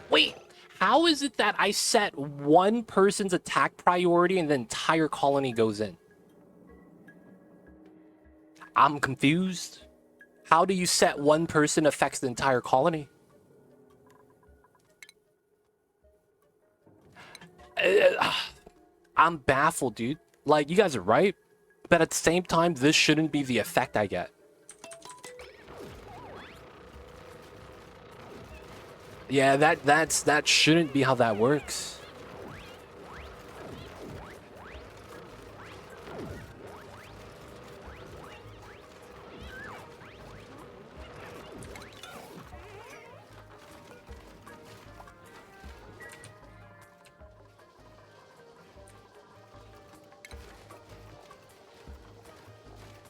Wait, how is it that I set one person's attack priority and the entire colony goes in? I'm confused. How do you set one person affects the entire colony? I'm baffled, dude. Like, you guys are right, but at the same time, this shouldn't be the effect I get. Yeah, that shouldn't be how that works.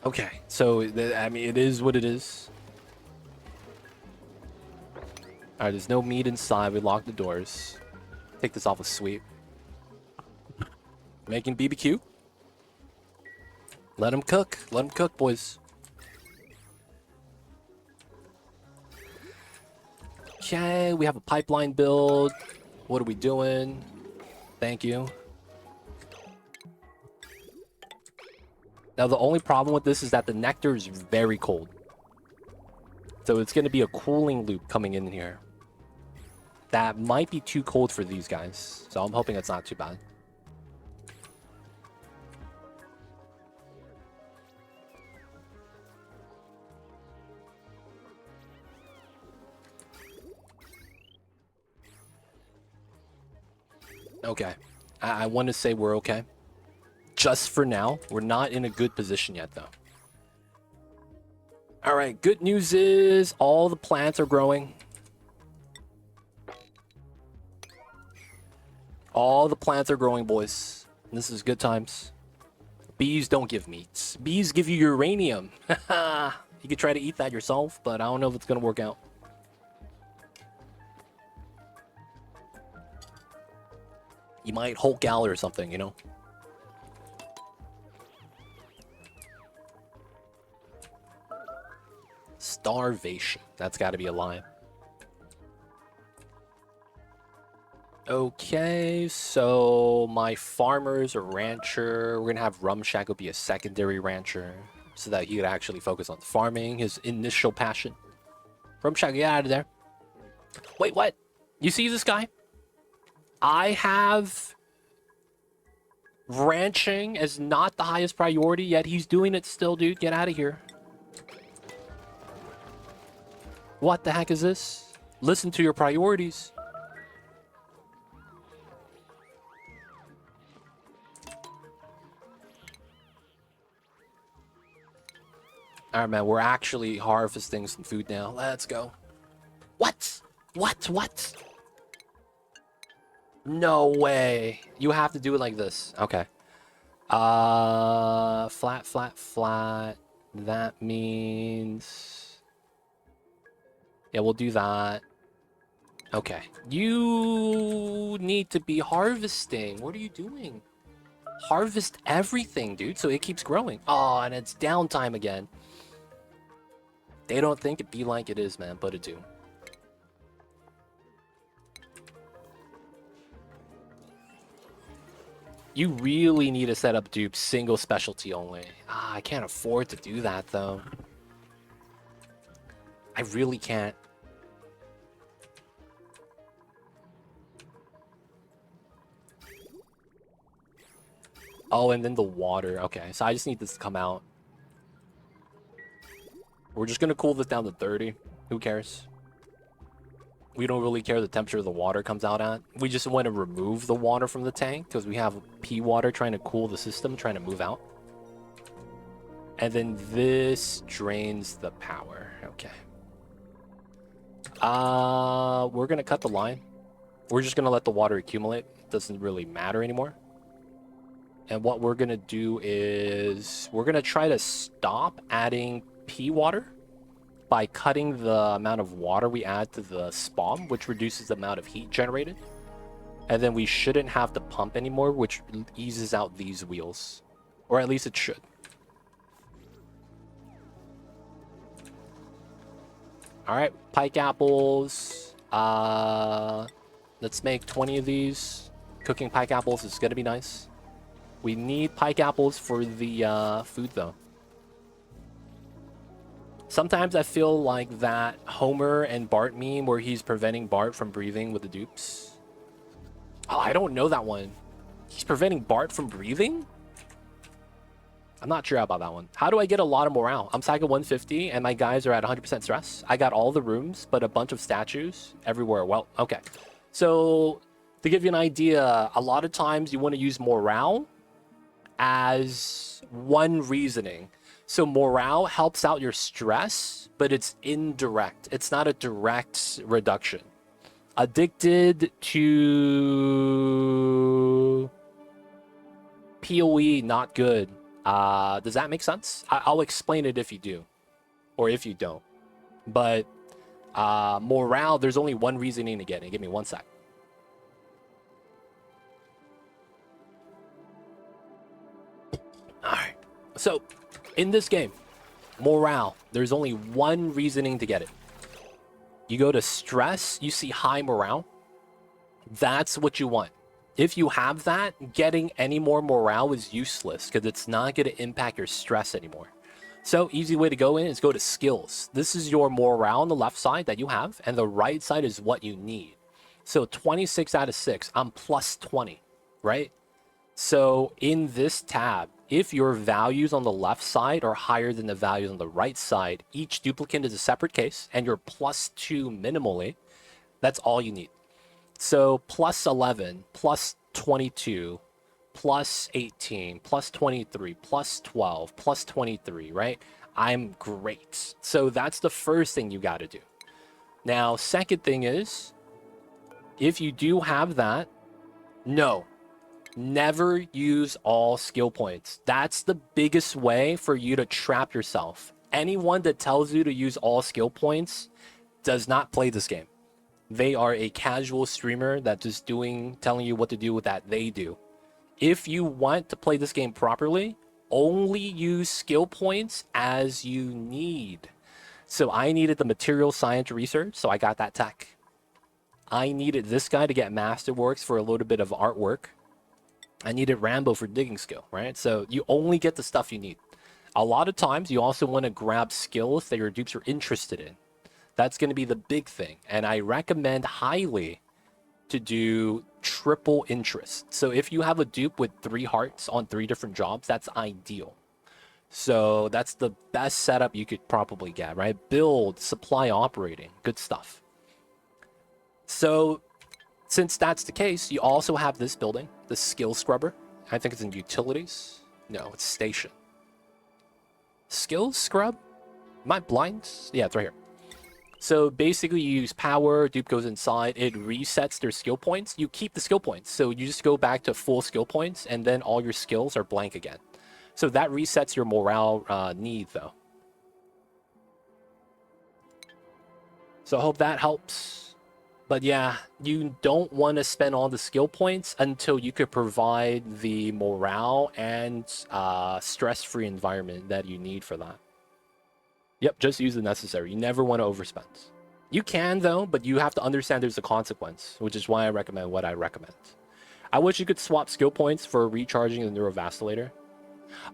Okay, so I mean, it is what it is. All right, there's no meat inside. We locked the doors. Take this off with sweep. Making BBQ. Let them cook. Let them cook, boys. Okay, we have a pipeline build. What are we doing? Thank you. Now, the only problem with this is that the nectar is very cold. So it's going to be a cooling loop coming in here. That might be too cold for these guys, so I'm hoping it's not too bad. Okay. I want to say we're okay. Just for now. We're not in a good position yet, though. All right. Good news is all the plants are growing. All the plants are growing, boys. This is good times. Bees don't give meats. Bees give you uranium. You could try to eat that yourself, but I don't know if it's going to work out. You might Hulk out or something, you know? Starvation. That's got to be a lie. Okay, so my farmer's a rancher. We're going to have Rum Shack be a secondary rancher so that he could actually focus on farming, his initial passion. Rum Shack, get out of there. Wait, what? You see this guy? I have ranching as not the highest priority, yet he's doing it still, dude. Get out of here. What the heck is this? Listen to your priorities. Alright, man, we're actually harvesting some food now. Let's go. What? What? No way. You have to do it like this. Okay. Flat. That means... Yeah, we'll do that. Okay. You need to be harvesting. What are you doing? Harvest everything, dude, so it keeps growing. Oh, and it's downtime again. They don't think it be like it is, man, but it do. You really need to set up dupe single specialty only. I can't afford to do that, though. I really can't. Oh, and then the water. Okay, so I just need this to come out. We're just going to cool this down to 30. Who cares? We don't really care the temperature the water comes out at. We just want to remove the water from the tank because we have pea water trying to cool the system, trying to move out. And then this drains the power. Okay. We're going to cut the line. We're just going to let the water accumulate. It doesn't really matter anymore. And what we're going to do is we're going to try to stop adding pea water by cutting the amount of water we add to the spawn, which reduces the amount of heat generated. And then we shouldn't have to pump anymore, which eases out these wheels. Or at least it should. Alright, pike apples. Let's make 20 of these. Cooking pike apples is going to be nice. We need pike apples for the food, though. Sometimes I feel like that Homer and Bart meme where he's preventing Bart from breathing with the dupes. Oh, I don't know that one. He's preventing Bart from breathing? I'm not sure about that one. How do I get a lot of morale? I'm Psycho 150 and my guys are at 100% stress. I got all the rooms, but a bunch of statues everywhere. Well, okay. So to give you an idea, a lot of times you want to use morale as one reasoning. So morale helps out your stress, but it's indirect. It's not a direct reduction. Addicted to PoE, not good. Does that make sense? I'll explain it if you do, or if you don't. But morale, there's only one reasoning to get it. Give me one sec. All right. So in this game, morale, there's only one reasoning to get it. You go to stress, you see high morale. That's what you want. If you have that, getting any more morale is useless because it's not going to impact your stress anymore. So easy way to go in is go to skills. This is your morale on the left side that you have, and the right side is what you need. So 26 out of 6, I'm plus 20, right? So in this tab, if your values on the left side are higher than the values on the right side, each duplicate is a separate case, and you're plus 2 minimally, that's all you need. So plus 11, plus 22, plus 18, plus 23, plus 12, plus 23, right? I'm great. So that's the first thing you got to do. Now, second thing is, if you do have that, no, never use all skill points. That's the biggest way for you to trap yourself. Anyone that tells you to use all skill points does not play this game. They are a casual streamer that just telling you what to do with that they do. If you want to play this game properly, only use skill points as you need. So I needed the material science research, so I got that tech. I needed this guy to get Masterworks for a little bit of artwork. I needed Rambo for digging skill, right? So you only get the stuff you need. A lot of times you also want to grab skills that your dupes are interested in. That's going to be the big thing. And I recommend highly to do triple interest. So if you have a dupe with 3 hearts on 3 different jobs, that's ideal. So that's the best setup you could probably get, right? Build, supply, operating, good stuff. So since that's the case, you also have this building, the skill scrubber. I think it's in utilities. No, it's station. Skill scrub? Am I blind? Yeah, it's right here. So basically you use power, dupe goes inside, it resets their skill points. You keep the skill points. So you just go back to full skill points and then all your skills are blank again. So that resets your morale need though. So I hope that helps. But yeah, you don't want to spend all the skill points until you could provide the morale and stress-free environment that you need for that. Yep, just use the necessary. You never want to overspend. You can, though, but you have to understand there's a consequence, which is why I recommend what I recommend. I wish you could swap skill points for recharging the Neurovacillator.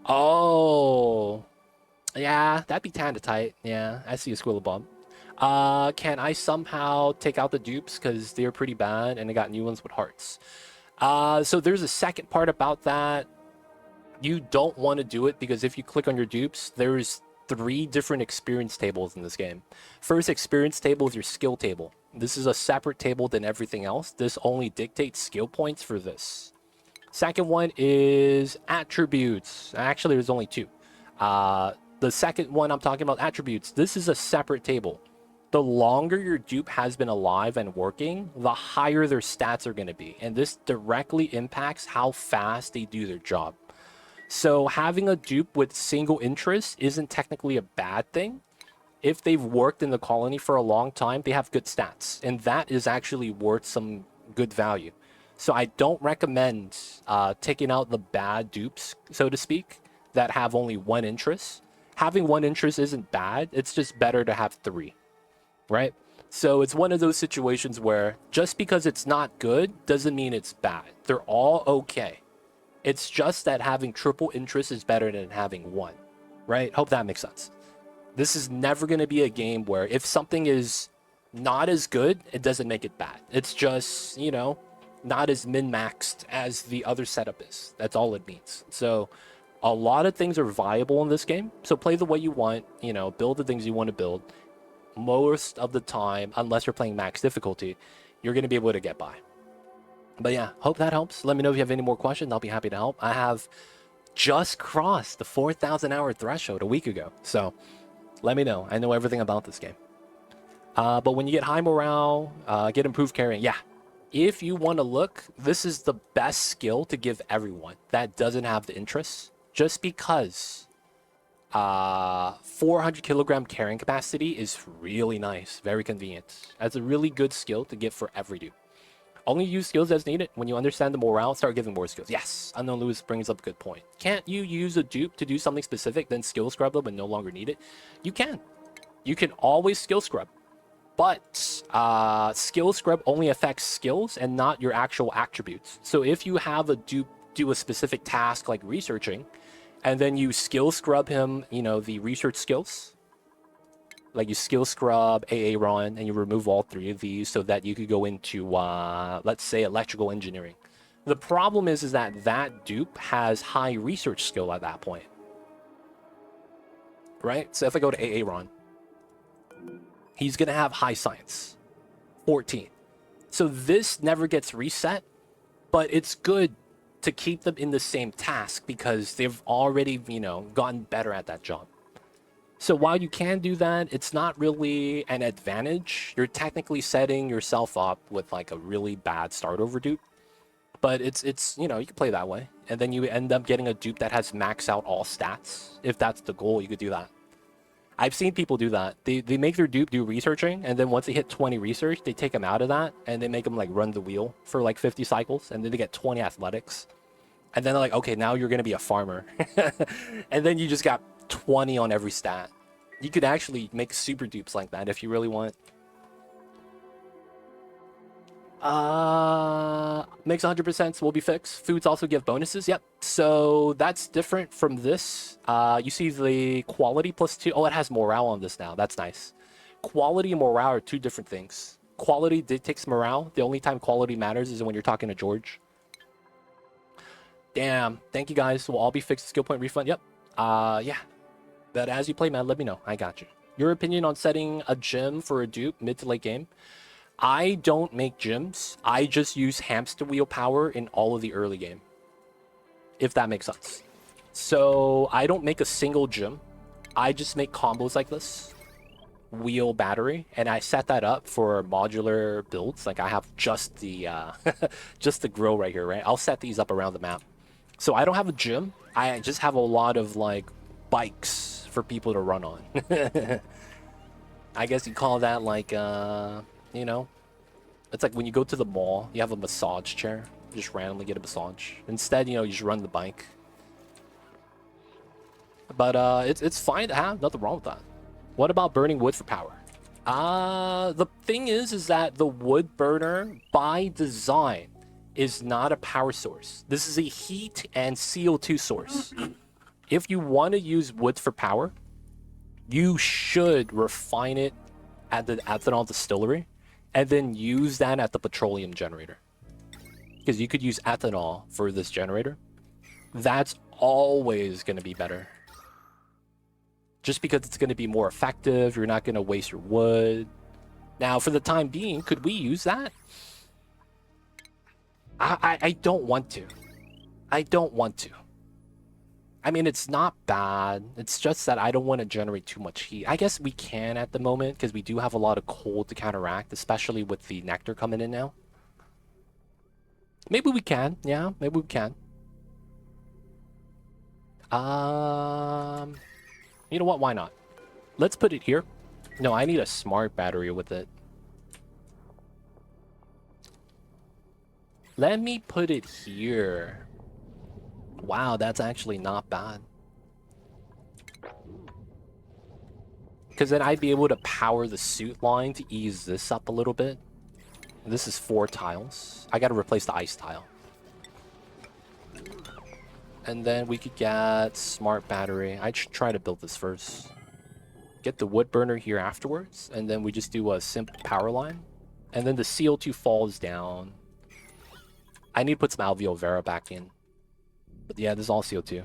Oh, yeah, that'd be kinda tight. Yeah, I see a squirrel bump. Can I somehow take out the dupes because they're pretty bad and I got new ones with hearts? So there's a second part about that. You don't want to do it because if you click on your dupes, there's 3 different experience tables in this game. First experience table is your skill table. This is a separate table than everything else. This only dictates skill points for this. Second one is attributes. Actually, there's only 2. The second one I'm talking about, attributes. This is a separate table. The longer your dupe has been alive and working, the higher their stats are going to be. And this directly impacts how fast they do their job. So having a dupe with single interest isn't technically a bad thing. If they've worked in the colony for a long time, they have good stats. And that is actually worth some good value. So I don't recommend taking out the bad dupes, so to speak, that have only 1 interest. Having 1 interest isn't bad. It's just better to have 3, right? So it's one of those situations where just because it's not good doesn't mean it's bad. They're all okay. It's just that having triple interest is better than having 1, right? Hope that makes sense. This is never going to be a game where if something is not as good, it doesn't make it bad. It's just, you know, not as min-maxed as the other setup is. That's all it means. So a lot of things are viable in this game. So play the way you want, you know, build the things you want to build. Most of the time, unless you're playing max difficulty, you're going to be able to get by. But yeah, hope that helps. Let me know if you have any more questions. I'll be happy to help. I have just crossed the 4,000 hour threshold a week ago. So let me know. I know everything about this game. But when you get high morale, get improved carrying. Yeah, if you want to look, this is the best skill to give everyone that doesn't have the interest. Just because 400 kilogram carrying capacity is really nice. Very convenient. That's a really good skill to give for every dude. Only use skills as needed. When you understand the morale, start giving more skills. Yes, Unknown Lewis brings up a good point. Can't you use a dupe to do something specific, then skill scrub them and no longer need it? You can. You can always skill scrub. But skill scrub only affects skills and not your actual attributes. So if you have a dupe do a specific task like researching, and then you skill scrub him, you know, the research skills, Like you skill scrub, AA run, and you remove all 3 of these so that you could go into, let's say, electrical engineering. The problem is that that dupe has high research skill at that point. Right? So if I go to AA run, he's going to have high science, 14. So this never gets reset, but it's good to keep them in the same task because they've already, gotten better at that job. So while you can do that, it's not really an advantage. You're technically setting yourself up with like a really bad start over dupe. But it's you can play that way. And then you end up getting a dupe that has max out all stats. If that's the goal, you could do that. I've seen people do that. They make their dupe do researching, and then once they hit 20 research, they take them out of that, and they make them like run the wheel for like 50 cycles, and then they get 20 athletics. And then they're like, okay, now you're going to be a farmer. And then you just got 20 on every stat. You could actually make super dupes like that if you really want. Makes 100% will be fixed. Foods also give bonuses. Yep. So that's different from this. You see the quality +2. Oh, it has morale on this now. That's nice. Quality and morale are 2 different things. Quality dictates morale. The only time quality matters is when you're talking to George. Damn. Thank you guys. Will all be fixed. Skill point refund. Yep. Yeah. But as you play, man, let me know. I got you. Your opinion on setting a gym for a dupe mid to late game? I don't make gyms. I just use hamster wheel power in all of the early game, if that makes sense. So I don't make a single gym. I just make combos like this, wheel battery, and I set that up for modular builds. Like I have just the just the grill right here, right? I'll set these up around the map. So I don't have a gym. I just have a lot of like bikes for people to run on. I guess you call that like it's like when you go to the mall, you have a massage chair. You just randomly get a massage. Instead, you just run the bike. But it's fine to have. Nothing wrong with that. What about burning wood for power? The thing is that the wood burner, by design, is not a power source. This is a heat and CO2 source. If you want to use wood for power, you should refine it at the ethanol distillery and then use that at the petroleum generator. Because you could use ethanol for this generator. That's always going to be better. Just because it's going to be more effective, you're not going to waste your wood. Now, for the time being, could we use that? I don't want to. I don't want to. I mean, it's not bad. It's just that I don't want to generate too much heat. I guess we can at the moment because we do have a lot of cold to counteract, especially with the nectar coming in now. Maybe we can. Yeah, maybe we can. You know what? Why not? Let's put it here. No, I need a smart battery with it. Let me put it here. Wow, that's actually not bad. Because then I'd be able to power the suit line to ease this up a little bit. This is 4 tiles. I gotta replace the ice tile. And then we could get smart battery. I should try to build this first. Get the wood burner here afterwards. And then we just do a simple power line. And then the CO2 falls down. I need to put some alveol vera back in. But yeah, this is all CO2.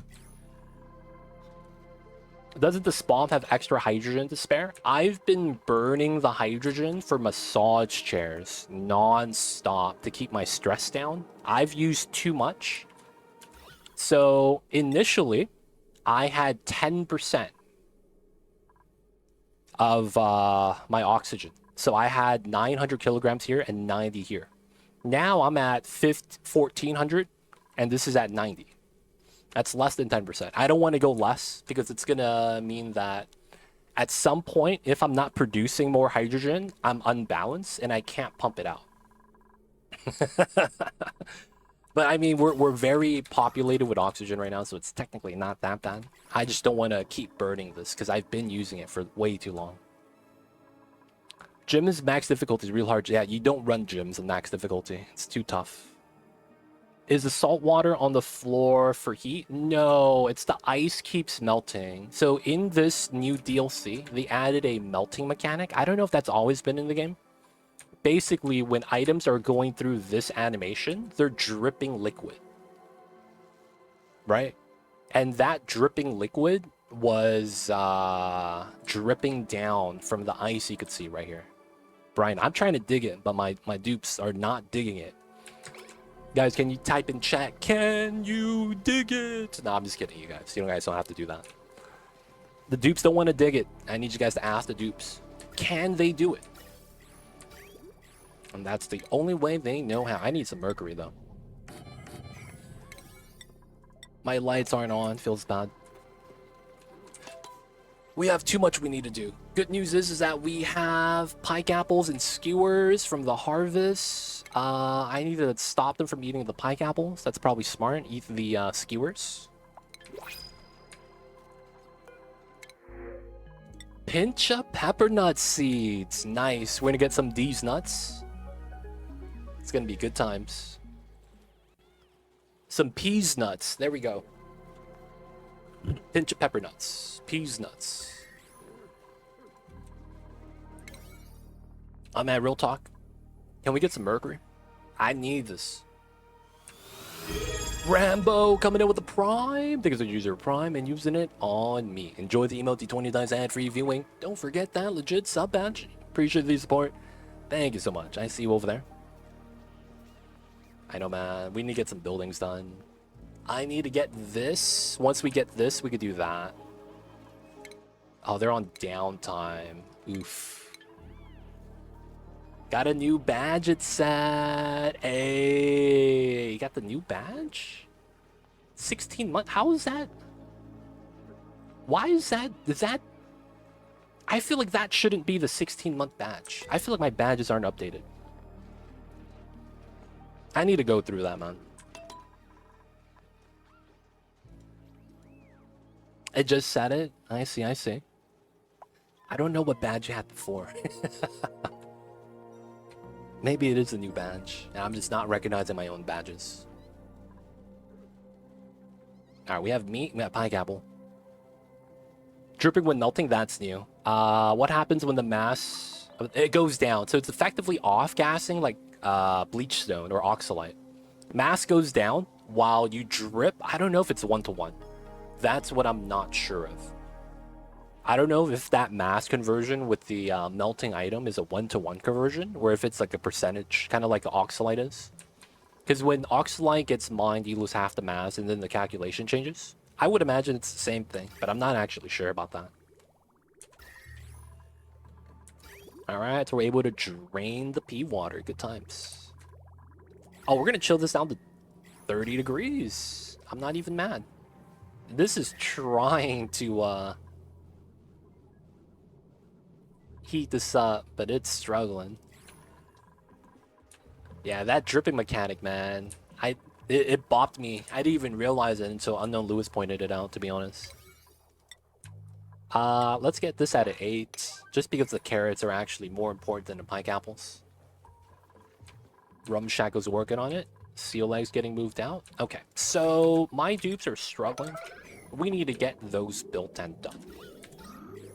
Doesn't the spawn have extra hydrogen to spare? I've been burning the hydrogen for massage chairs non-stop to keep my stress down. I've used too much. So initially, I had 10% of my oxygen. So I had 900 kilograms here and 90 here. Now I'm at 1,400 and this is at 90. That's less than 10%. I don't want to go less because it's going to mean that at some point, if I'm not producing more hydrogen, I'm unbalanced and I can't pump it out. But I mean, we're very populated with oxygen right now, so it's technically not that bad. I just don't want to keep burning this because I've been using it for way too long. Gym is max difficulty is real hard. Yeah, you don't run gyms in max difficulty. It's too tough. Is the salt water on the floor for heat? No, it's the ice keeps melting. So in this new DLC, they added a melting mechanic. I don't know if that's always been in the game. Basically, when items are going through this animation, they're dripping liquid. Right? And that dripping liquid was dripping down from the ice you could see right here. Brian, I'm trying to dig it, but my dupes are not digging it. Guys, can you type in chat, can you dig it? No, I'm just kidding, you guys. You guys don't have to do that. The dupes don't want to dig it. I need you guys to ask the dupes, can they do it? And that's the only way they know how. I need some mercury, though. My lights aren't on. Feels bad. We have too much we need to do. Good news is that we have pike apples and skewers from the harvest. I need to stop them from eating the pike apples. That's probably smart. Eat the skewers. Pinch of peppernut seeds. Nice. We're gonna get some of these nuts. It's gonna be good times. Some peas nuts. There we go. Pinch of pepper nuts. Peas nuts. I'm at real talk. Can we get some mercury? I need this. Rambo coming in with the Prime. Thanks for user Prime and using it on me. Enjoy the emote D20 ad-free viewing. Don't forget that legit sub badge. Appreciate the support. Thank you so much. I see you over there. I know, man. We need to get some buildings done. I need to get this. Once we get this, we could do that. Oh, they're on downtime. Oof. Got a new badge, it said. Hey, you got the new badge? 16 months? How is that? Why is that? Is that? I feel like that shouldn't be the 16-month badge. I feel like my badges aren't updated. I need to go through that, man. It just said it. I see, I see. I don't know what badge you had before. Maybe it is a new badge, and I'm just not recognizing my own badges. Alright, we have meat, we have pike apple. Dripping when melting, that's new. What happens when the mass... It goes down, so it's effectively off-gassing like bleach stone or oxalite. Mass goes down while you drip. I don't know if it's 1-to-1. That's what I'm not sure of. I don't know if that mass conversion with the melting item is a 1-to-1 conversion, or if it's like a percentage, kind of like the oxalite is. Because when oxalite gets mined, you lose half the mass, and then the calculation changes. I would imagine it's the same thing, but I'm not actually sure about that. Alright, so we're able to drain the pea water. Good times. Oh, we're going to chill this down to 30 degrees. I'm not even mad. This is trying to heat this up, but it's struggling. Yeah, that dripping mechanic, man. It bopped me. I didn't even realize it until Unknown Lewis pointed it out, to be honest. Let's get this at an 8, just because the carrots are actually more important than the pike apples. Rumshackle's working on it. Seal legs getting moved out. Okay, so my dupes are struggling. We need to get those built and done.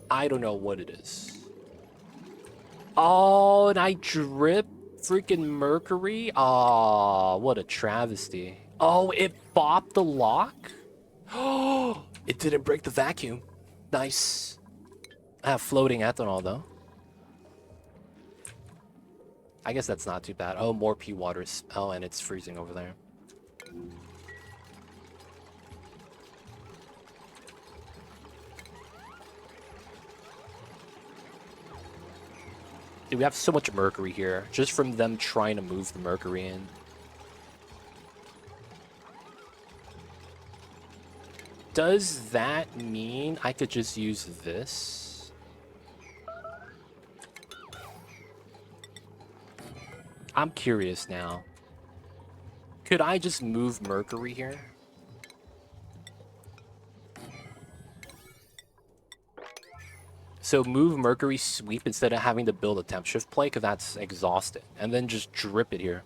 I don't know what it is. Oh, and I drip freaking mercury? Oh, what a travesty. Oh, it bopped the lock? Oh, it didn't break the vacuum. Nice. I have floating ethanol, though. I guess that's not too bad. Oh, more pea waters. Oh, and it's freezing over there. Dude, we have so much mercury here, just from them trying to move the mercury in. Does that mean I could just use this? I'm curious now. Could I just move mercury here? So move mercury sweep instead of having to build a temp shift plate, because that's exhausting. And then just drip it here.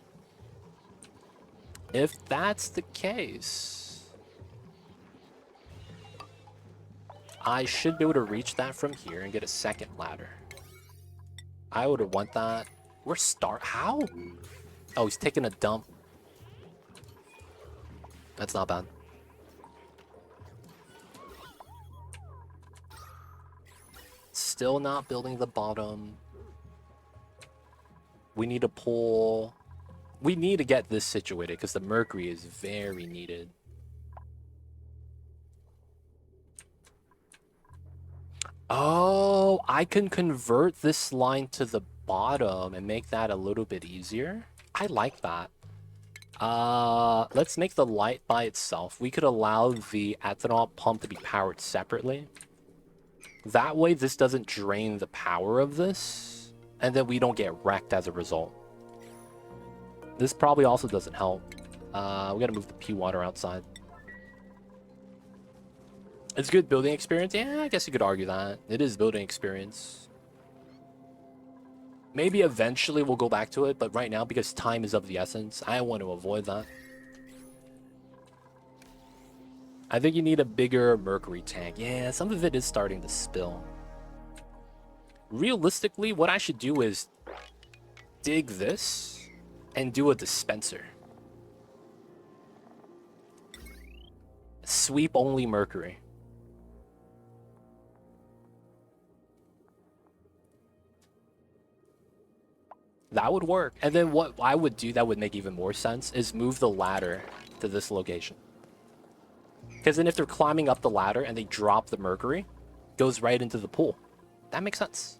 If that's the case, I should be able to reach that from here and get a second ladder. I would want that. We're how? Oh, he's taking a dump. That's not bad. Still not building the bottom. We need to pull... We need to get this situated because the mercury is very needed. Oh, I can convert this line to the bottom and make that a little bit easier. I like that. Let's make the light by itself. We could allow the ethanol pump to be powered separately. That way, this doesn't drain the power of this, and then we don't get wrecked as a result. This probably also doesn't help. We gotta move the pea water outside. It's good building experience? Yeah, I guess you could argue that. It is building experience. Maybe eventually we'll go back to it, but right now, because time is of the essence, I want to avoid that. I think you need a bigger mercury tank. Yeah, some of it is starting to spill. Realistically, what I should do is dig this and do a dispenser. Sweep only mercury. That would work. And then what I would do that would make even more sense is move the ladder to this location. Because then if they're climbing up the ladder and they drop the mercury, it goes right into the pool. That makes sense.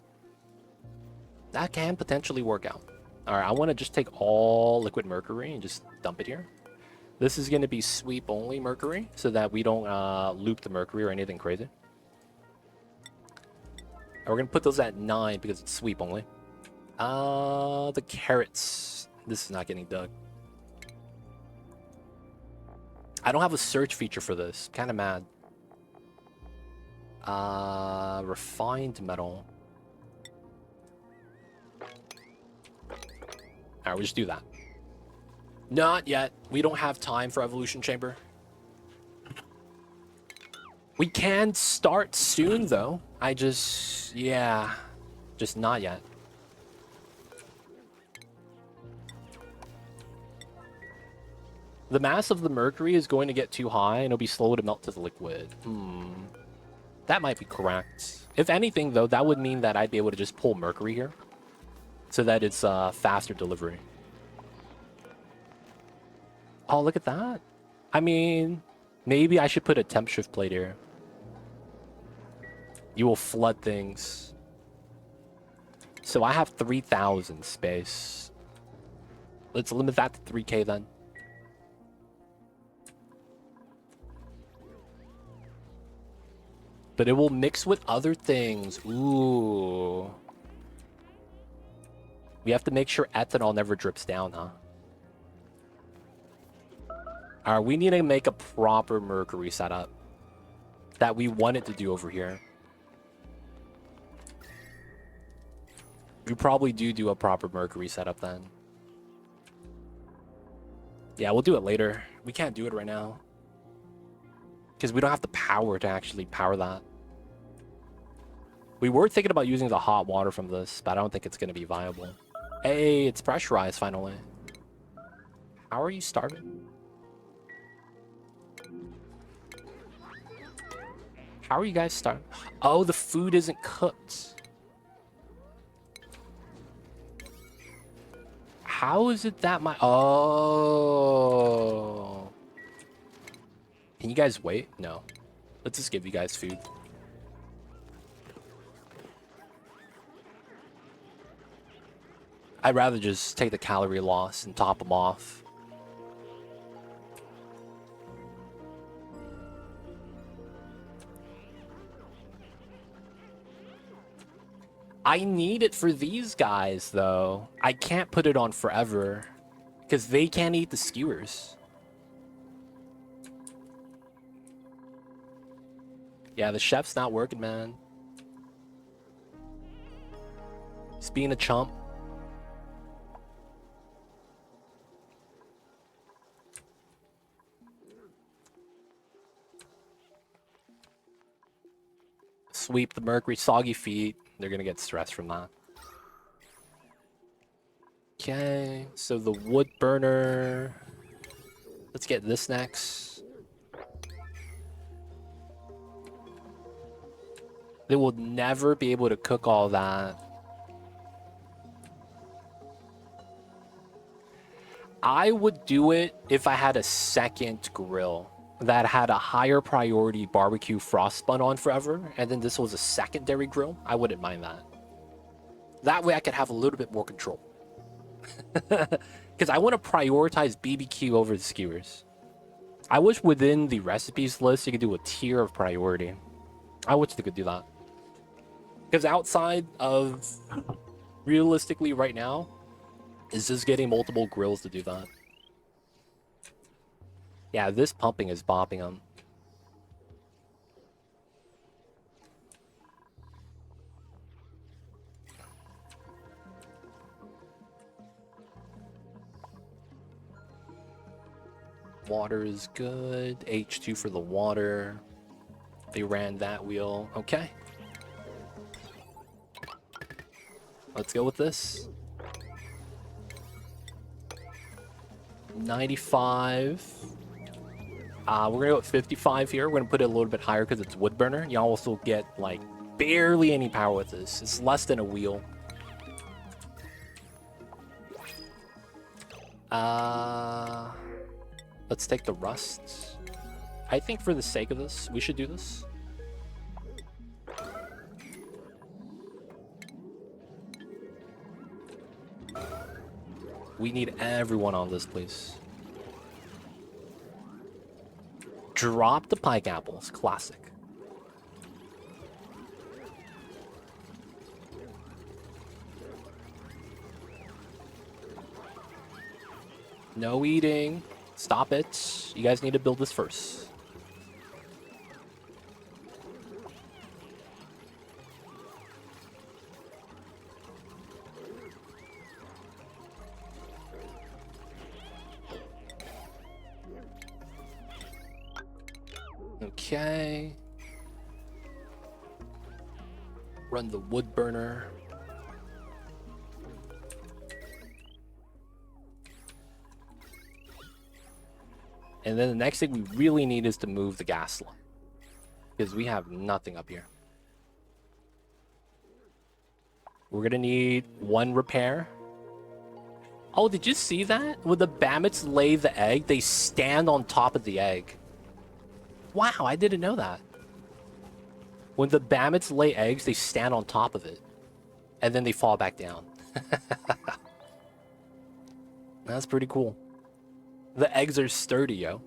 That can potentially work out. All right, I want to just take all liquid mercury and just dump it here. This is going to be sweep only mercury so that we don't loop the mercury or anything crazy. And we're going to put those at 9 because it's sweep only. The carrots. This is not getting dug. I don't have a search feature for this. Kind of mad. Refined metal. Alright, we'll just do that. Not yet. We don't have time for evolution chamber. We can start soon, though. Yeah. Just not yet. The mass of the mercury is going to get too high, and it'll be slow to melt to the liquid. That might be correct. If anything, though, that would mean that I'd be able to just pull mercury here, so that it's faster delivery. Oh, look at that. I mean, maybe I should put a temp shift plate here. You will flood things. So I have 3,000 space. Let's limit that to 3K then. But it will mix with other things. Ooh. We have to make sure ethanol never drips down, huh? Alright, we need to make a proper mercury setup that we wanted to do over here. We probably do a proper mercury setup then. Yeah, we'll do it later. We can't do it right now, because we don't have the power to actually power that. We were thinking about using the hot water from this, but I don't think it's going to be viable. Hey, it's pressurized finally. How are you starving? How are you guys starving? Oh, the food isn't cooked. How is it that my... Oh. Can you guys wait? No. Let's just give you guys food. I'd rather just take the calorie loss and top them off. I need it for these guys, though. I can't put it on forever, because they can't eat the skewers. Yeah, the chef's not working, man. He's being a chump. sweep the Mercury soggy feet. They're gonna get stressed from that. Okay, so the wood burner. Let's get this next. They will never be able to cook all that. I would do it if I had a second grill that had a higher priority barbecue frost bun on forever, and then this was a secondary grill. I wouldn't mind that. That way I could have a little bit more control. Because I want to prioritize BBQ over the skewers. I wish within the recipes list you could do a tier of priority. I wish they could do that. Because outside of, realistically right now, is just getting multiple grills to do that. Yeah, this pumping is bopping them. Water is good. H2 for the water. They ran that wheel. Okay. Let's go with this. 95. We're gonna go with 55 here. We're gonna put it a little bit higher because it's wood burner. You also get like barely any power with this. It's less than a wheel. Let's take the rust. I think for the sake of this, we should do this. We need everyone on this, please. Drop the pike apples. Classic. No eating. Stop it. You guys need to build this first. Okay. Run the wood burner. And then the next thing we really need is to move the gas line. Because we have nothing up here. We're gonna need one repair. Oh, did you see that? When the Bammets lay the egg, they stand on top of the egg. Wow, I didn't know that. When the Bammets lay eggs, they stand on top of it. And then they fall back down. That's pretty cool. The eggs are sturdy, yo.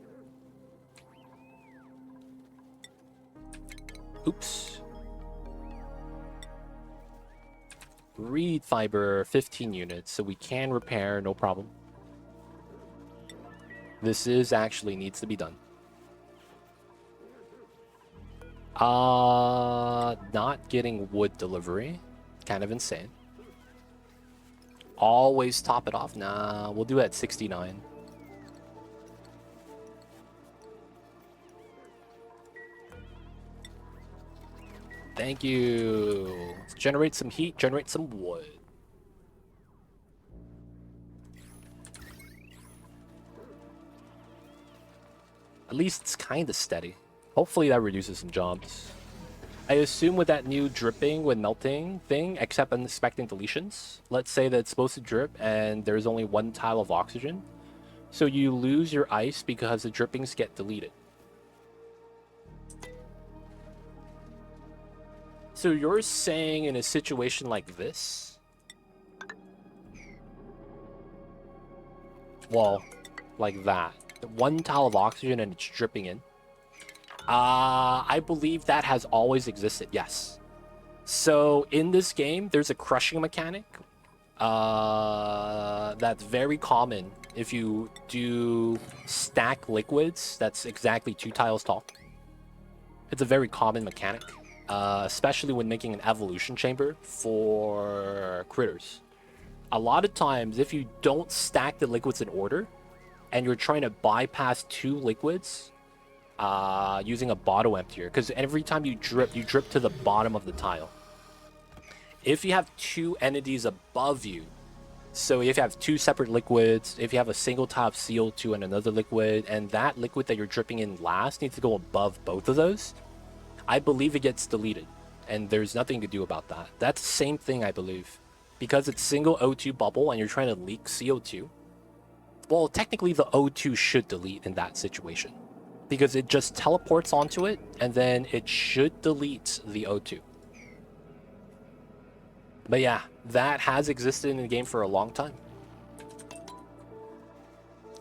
Oops. Reed fiber, 15 units, so we can repair, no problem. This is actually needs to be done. Not getting wood delivery. Kind of insane. Always top it off. Nah, we'll do it at 69. Thank you. Let's generate some heat, generate some wood. At least it's kind of steady. Hopefully that reduces some jobs. I assume with that new dripping with melting thing, except unexpected deletions, let's say that it's supposed to drip and there's only one tile of oxygen. So you lose your ice because the drippings get deleted. So you're saying in a situation like this? Well, like that. One tile of oxygen and it's dripping in. I believe that has always existed, yes. So in this game, there's a crushing mechanic. That's very common if you do stack liquids. That's exactly 2 tiles tall. It's a very common mechanic. Especially when making an evolution chamber for critters. A lot of times, if you don't stack the liquids in order, and you're trying to bypass 2 liquids, using a bottle emptier, because every time you drip to the bottom of the tile. If you have two entities above you, so if you have two separate liquids, if you have a single tile of CO2 and another liquid, and that liquid that you're dripping in last needs to go above both of those, I believe it gets deleted, and there's nothing to do about that. That's the same thing, I believe. Because it's single O2 bubble and you're trying to leak CO2, well, technically the O2 should delete in that situation. Because it just teleports onto it, and then it should delete the O2. But yeah, that has existed in the game for a long time.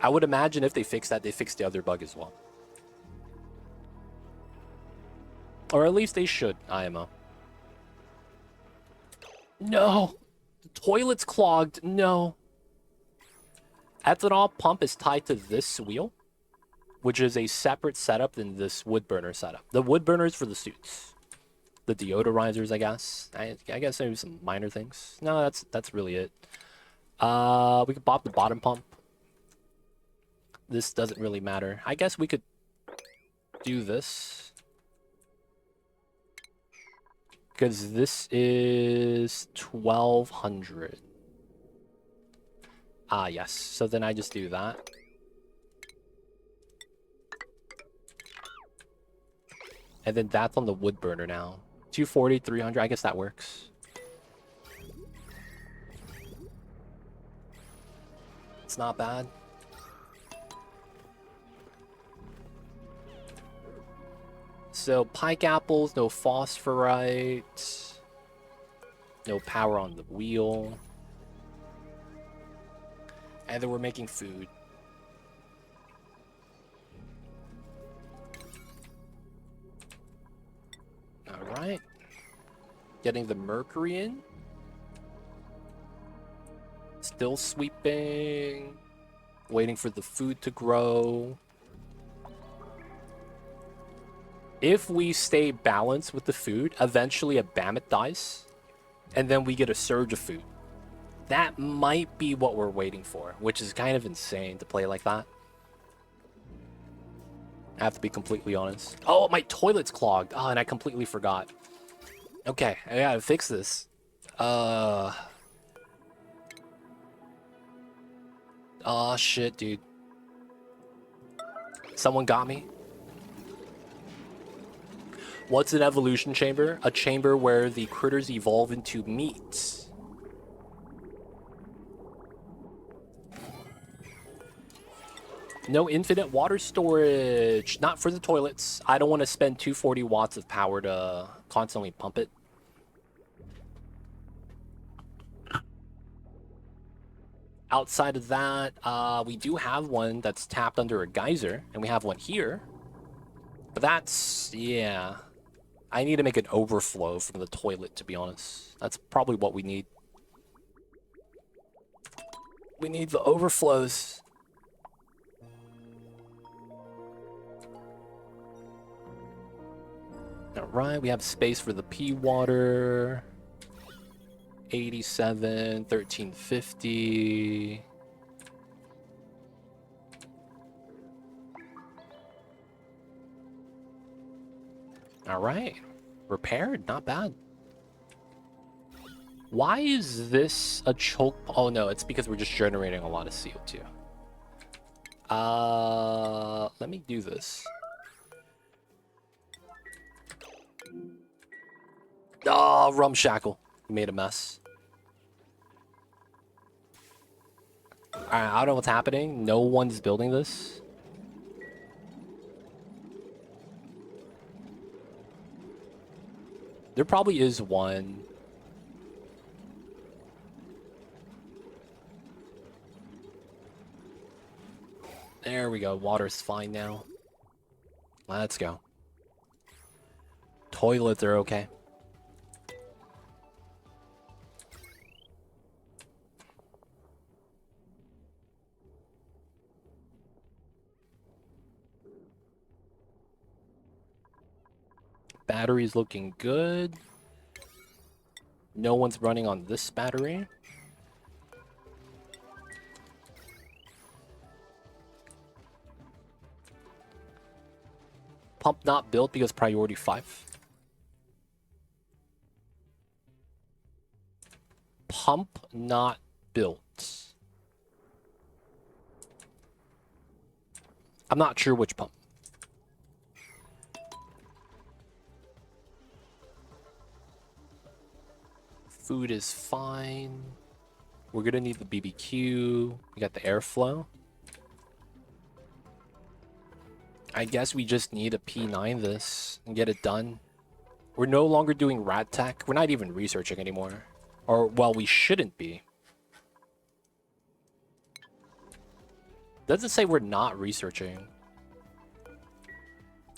I would imagine if they fix that, they fix the other bug as well. Or at least they should, IMO. No! The toilet's clogged. No. Ethanol pump is tied to this wheel, which is a separate setup than this wood burner setup. The wood burner is for the suits. The deodorizers, I guess. I guess maybe some minor things. No, that's really it. We could pop the bottom pump. This doesn't really matter. I guess we could do this. Because this is 1200. Ah, yes. So then I just do that. And then that's on the wood burner now. 240, 300. I guess that works. It's not bad. So, pike apples, no phosphorite. No power on the wheel. And then we're making food. Alright. Getting the mercury in. Still sweeping. Waiting for the food to grow. If we stay balanced with the food, eventually a Mammoth dies. And then we get a surge of food. That might be what we're waiting for, which is kind of insane to play like that. I have to be completely honest. Oh, my toilet's clogged. Oh, and I completely forgot. Okay, I gotta fix this. Oh, shit, dude. Someone got me. What's an evolution chamber? A chamber where the critters evolve into meat. No infinite water storage. Not for the toilets. I don't want to spend 240 watts of power to constantly pump it. Outside of that, we do have one that's tapped under a geyser, and we have one here. But that's, yeah. I need to make an overflow from the toilet, to be honest. That's probably what we need. We need the overflows. Alright, we have space for the pea water. 87, 1350. Alright. Repaired, not bad. Why is this a choke? Oh no, it's because we're just generating a lot of CO2. Let me do this. Oh, rum shackle. We made a mess. Alright, I don't know what's happening. No one's building this. There probably is one. There we go. Water's fine now. Let's go. Toilets are okay. Battery's looking good. No one's running on this battery. Pump not built because priority 5. Pump not built. I'm not sure which pump. Food is fine. We're gonna need the BBQ. We got the airflow. I guess we just need a P9 this and get it done. We're no longer doing rad tech. We're not even researching anymore. Or, well, we shouldn't be. Doesn't say we're not researching.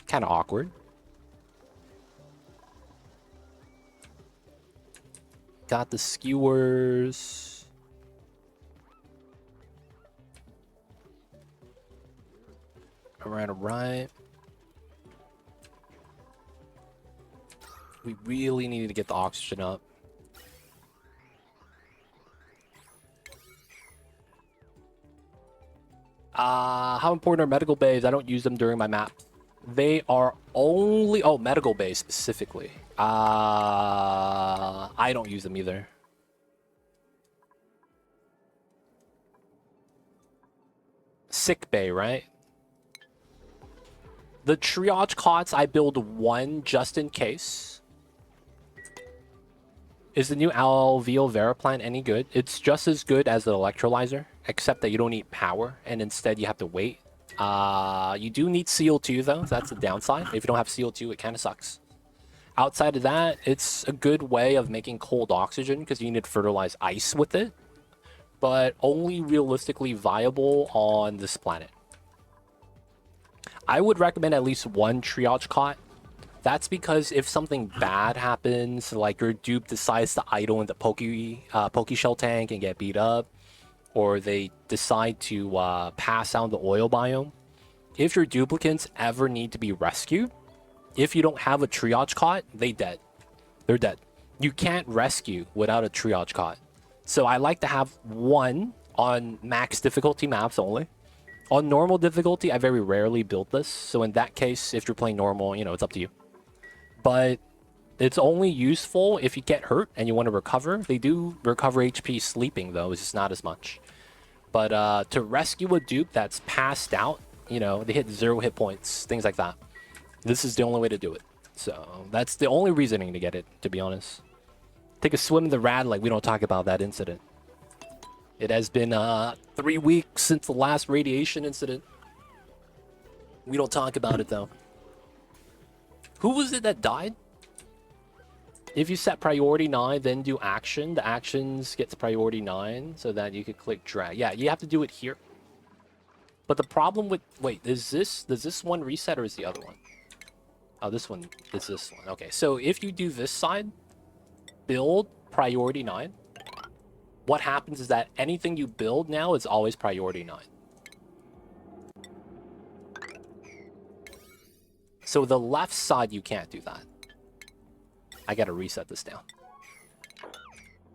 Kind of awkward. Got the skewers. Alright. We really need to get the oxygen up. How important are medical bays? I don't use them during my map. They are only... Oh, medical bays specifically. I don't use them either. Sick bay, right? The triage cots, I build one just in case. Is the new Alveol Vera plant any good? It's just as good as the electrolyzer, except that you don't need power, and instead you have to wait. You do need CO2 though, that's the downside. If you don't have CO2, it kind of sucks. Outside of that, it's a good way of making cold oxygen because you need to fertilize ice with it, but only realistically viable on this planet. I would recommend at least one triage cot. That's because if something bad happens, like your dupe decides to idle in the Poke Shell tank and get beat up, or they decide to pass out the oil biome, if your duplicates ever need to be rescued, if you don't have a triage cot, they're dead. You can't rescue without a triage cot. So I like to have one on max difficulty maps only. On normal difficulty, I very rarely build this. So in that case, if you're playing normal, you know, it's up to you. But it's only useful if you get hurt and you want to recover. They do recover HP sleeping, though. It's just not as much. But to rescue a dupe that's passed out, you know, they hit 0 hit points, things like that. This is the only way to do it. So that's the only reasoning to get it, to be honest. Take a swim in the rad like we don't talk about that incident. It has been 3 weeks since the last radiation incident. We don't talk about it, though. Who was it that died? If you set priority 9, then do action, the actions gets priority 9 so that you could click drag. Yeah, you have to do it here. But the problem with... Wait, does this one reset or is the other one? Oh, this one is this one. Okay, so if you do this side, build priority 9, what happens is that anything you build now is always priority 9. So the left side, you can't do that. I gotta reset this down.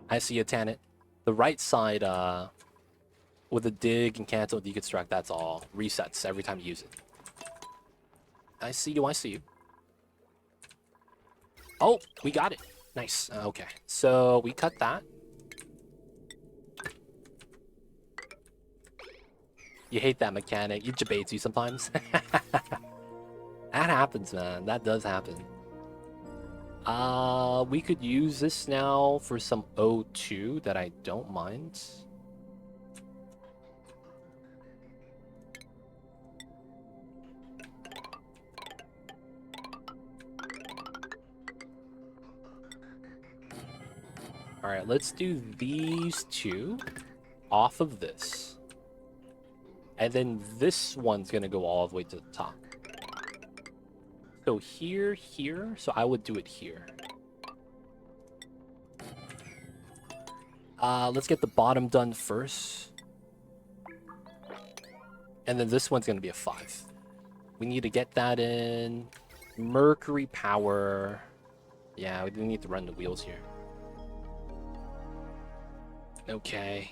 I see you, Tanit. The right side, with the dig and cancel, deconstruct, that's all resets every time you use it. I see you. Oh, we got it. Nice. Okay, so we cut that. You hate that mechanic. You debates you sometimes. That happens, man. That does happen. We could use this now for some O2 that I don't mind. Alright, let's do these two off of this. And then this one's gonna go all the way to the top. So here, so I would do it here. Let's get the bottom done first. And then this one's gonna be a 5. We need to get that in. Mercury power. Yeah, we need to run the wheels here. Okay.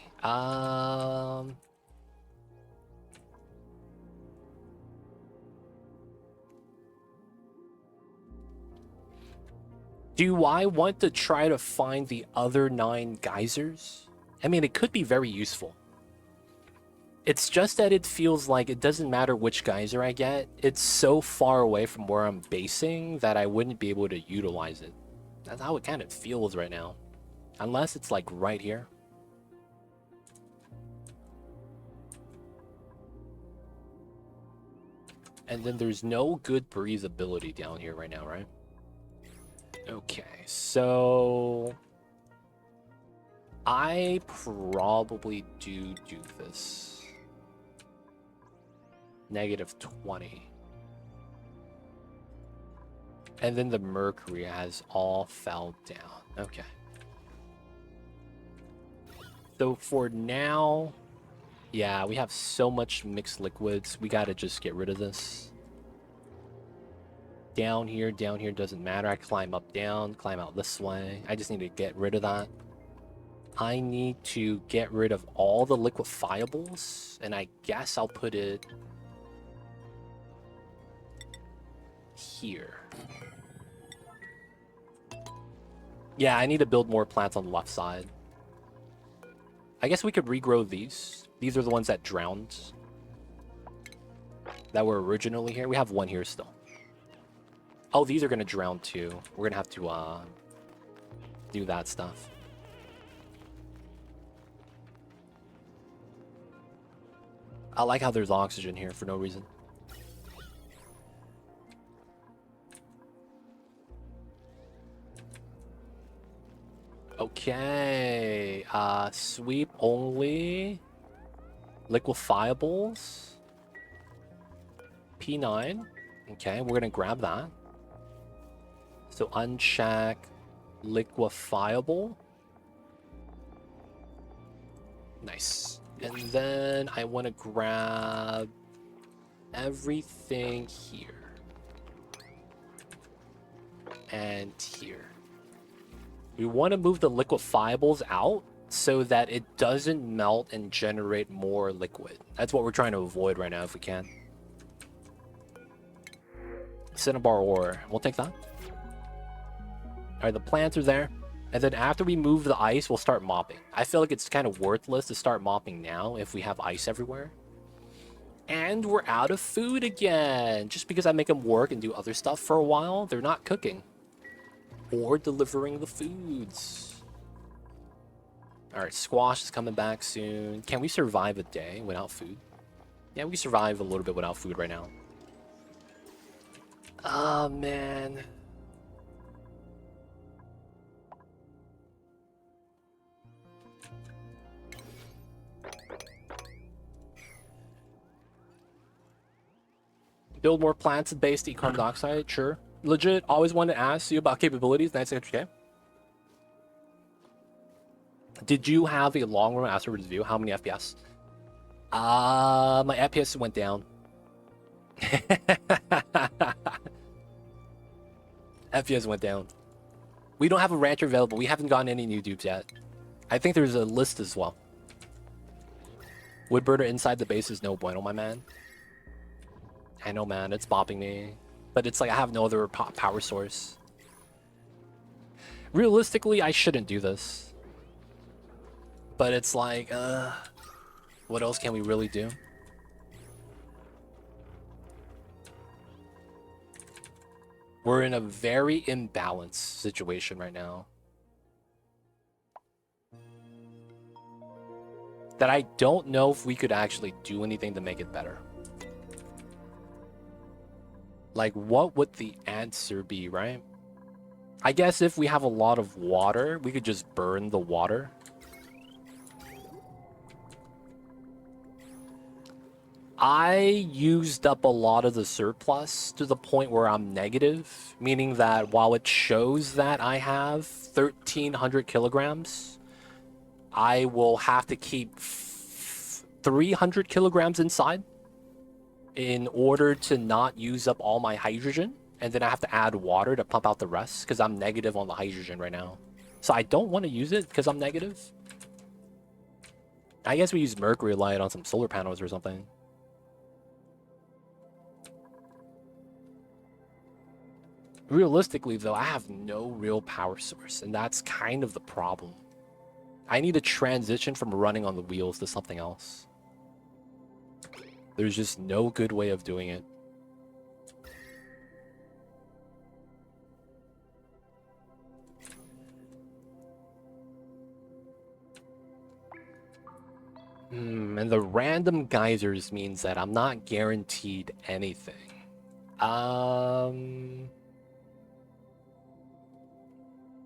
Do I want to try to find the other 9 geysers? I mean, it could be very useful. It's just that it feels like it doesn't matter which geyser I get. It's so far away from where I'm basing that I wouldn't be able to utilize it. That's how it kind of feels right now. Unless it's like right here. And then there's no good breathability down here right now, right? Okay, so I probably do this. -20. And then the mercury has all fell down. Okay. So for now, yeah, we have so much mixed liquids. We gotta just get rid of this. Down here doesn't matter. I climb up, down, climb out this way. I just need to get rid of that. I need to get rid of all the liquefiables, and I guess I'll put it here. Yeah, I need to build more plants on the left side. I guess we could regrow these. These are the ones that drowned. That were originally here. We have one here still. Oh, these are going to drown too. We're going to have to do that stuff. I like how there's oxygen here for no reason. Okay. Sweep only. Liquefiables. P9. Okay, we're going to grab that. So uncheck liquefiable. Nice. And then I want to grab everything here. And here. We want to move the liquefiables out so that it doesn't melt and generate more liquid. That's what we're trying to avoid right now if we can. Cinnabar ore. We'll take that. Alright, the plants are there. And then after we move the ice, we'll start mopping. I feel like it's kind of worthless to start mopping now if we have ice everywhere. And we're out of food again. Just because I make them work and do other stuff for a while, they're not cooking. Or delivering the foods. Alright, squash is coming back soon. Can we survive a day without food? Yeah, we can survive a little bit without food right now. Oh, man. Build more plants based to eat carbon dioxide, sure. Legit, always wanted to ask you about capabilities, 9600K. Did you have a long run afterwards review? How many FPS? My FPS went down. FPS went down. We don't have a rancher available. We haven't gotten any new dupes yet. I think there's a list as well. Woodburner inside the base is no bueno, my man. I know, man. It's bopping me. But it's like I have no other power source. Realistically, I shouldn't do this. But it's like, what else can we really do? We're in a very imbalanced situation right now. That I don't know if we could actually do anything to make it better. Like, what would the answer be, right? I guess if we have a lot of water, we could just burn the water. I used up a lot of the surplus to the point where I'm negative, meaning that while it shows that I have 1,300 kilograms, I will have to keep 300 kilograms inside in order to not use up all my hydrogen, and then I have to add water to pump out the rest because I'm negative on the hydrogen right now. So I don't want to use it because I'm negative. I guess we use mercury light on some solar panels or something. Realistically, though, I have no real power source, and that's kind of the problem. I need to transition from running on the wheels to something else. There's just no good way of doing it. And the random geysers means that I'm not guaranteed anything.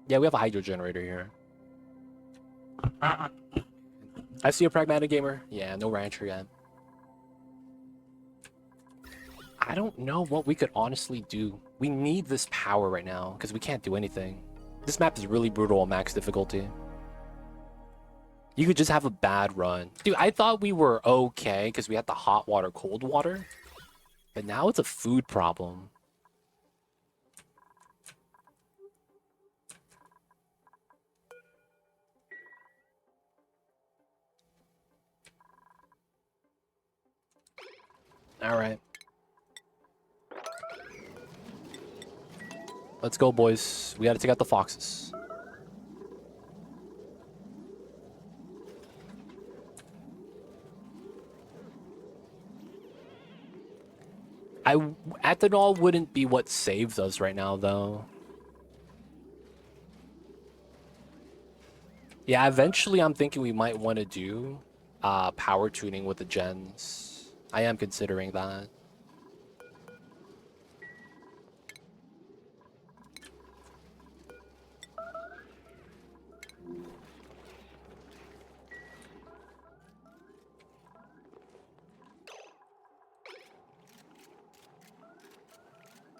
Yeah, we have a hydro generator here. I see a pragmatic gamer. Yeah, no rancher yet. I don't know what we could honestly do. We need this power right now because we can't do anything. This map is really brutal on max difficulty. You could just have a bad run. Dude, I thought we were okay because we had the hot water, cold water. But now it's a food problem. All right. Let's go, boys. We got to take out the foxes. Ethanol wouldn't be what saves us right now, though. Yeah, eventually I'm thinking we might want to do power tuning with the gens. I am considering that.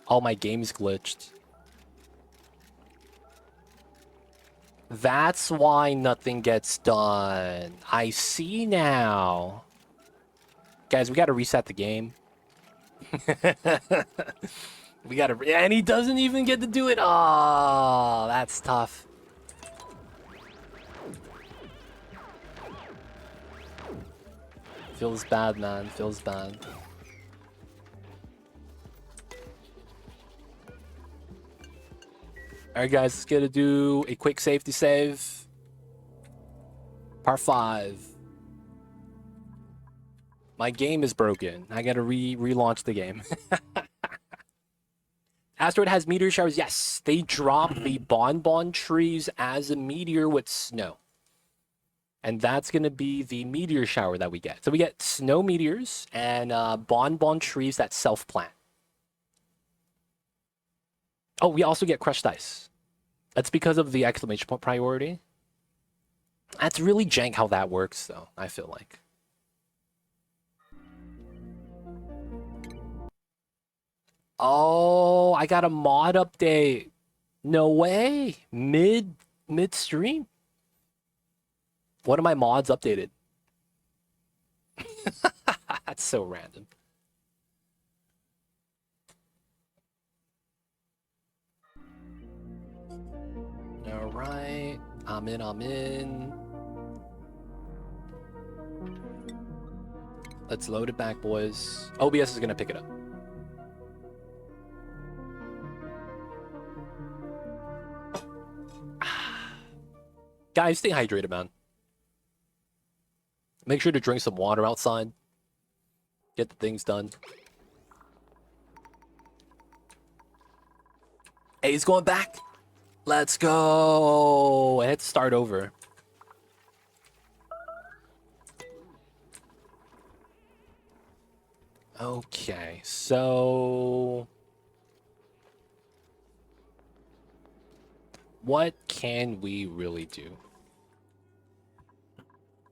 Oh, my game's glitched. That's why nothing gets done. I see now. Guys, we gotta reset the game. We gotta... And he doesn't even get to do it. Oh, that's tough. Feels bad, man. Feels bad. Alright, guys, let's get to do a quick safety save. Part 5. My game is broken. I gotta relaunch the game. Asteroid has meteor showers. Yes, they drop the bonbon trees as a meteor with snow. And that's gonna be the meteor shower that we get. So we get snow meteors and bonbon trees that self-plant. Oh, we also get crushed ice. That's because of the exclamation point priority. That's really jank how that works, though, I feel like. Oh, I got a mod update. No way. Midstream? One of my mods updated. That's so random. All right. I'm in. Let's load it back, boys. OBS is going to pick it up. Guys, stay hydrated, man. Make sure to drink some water outside. Get the things done. Hey, he's going back. Let's go. I had to start over. Okay, so... what can we really do?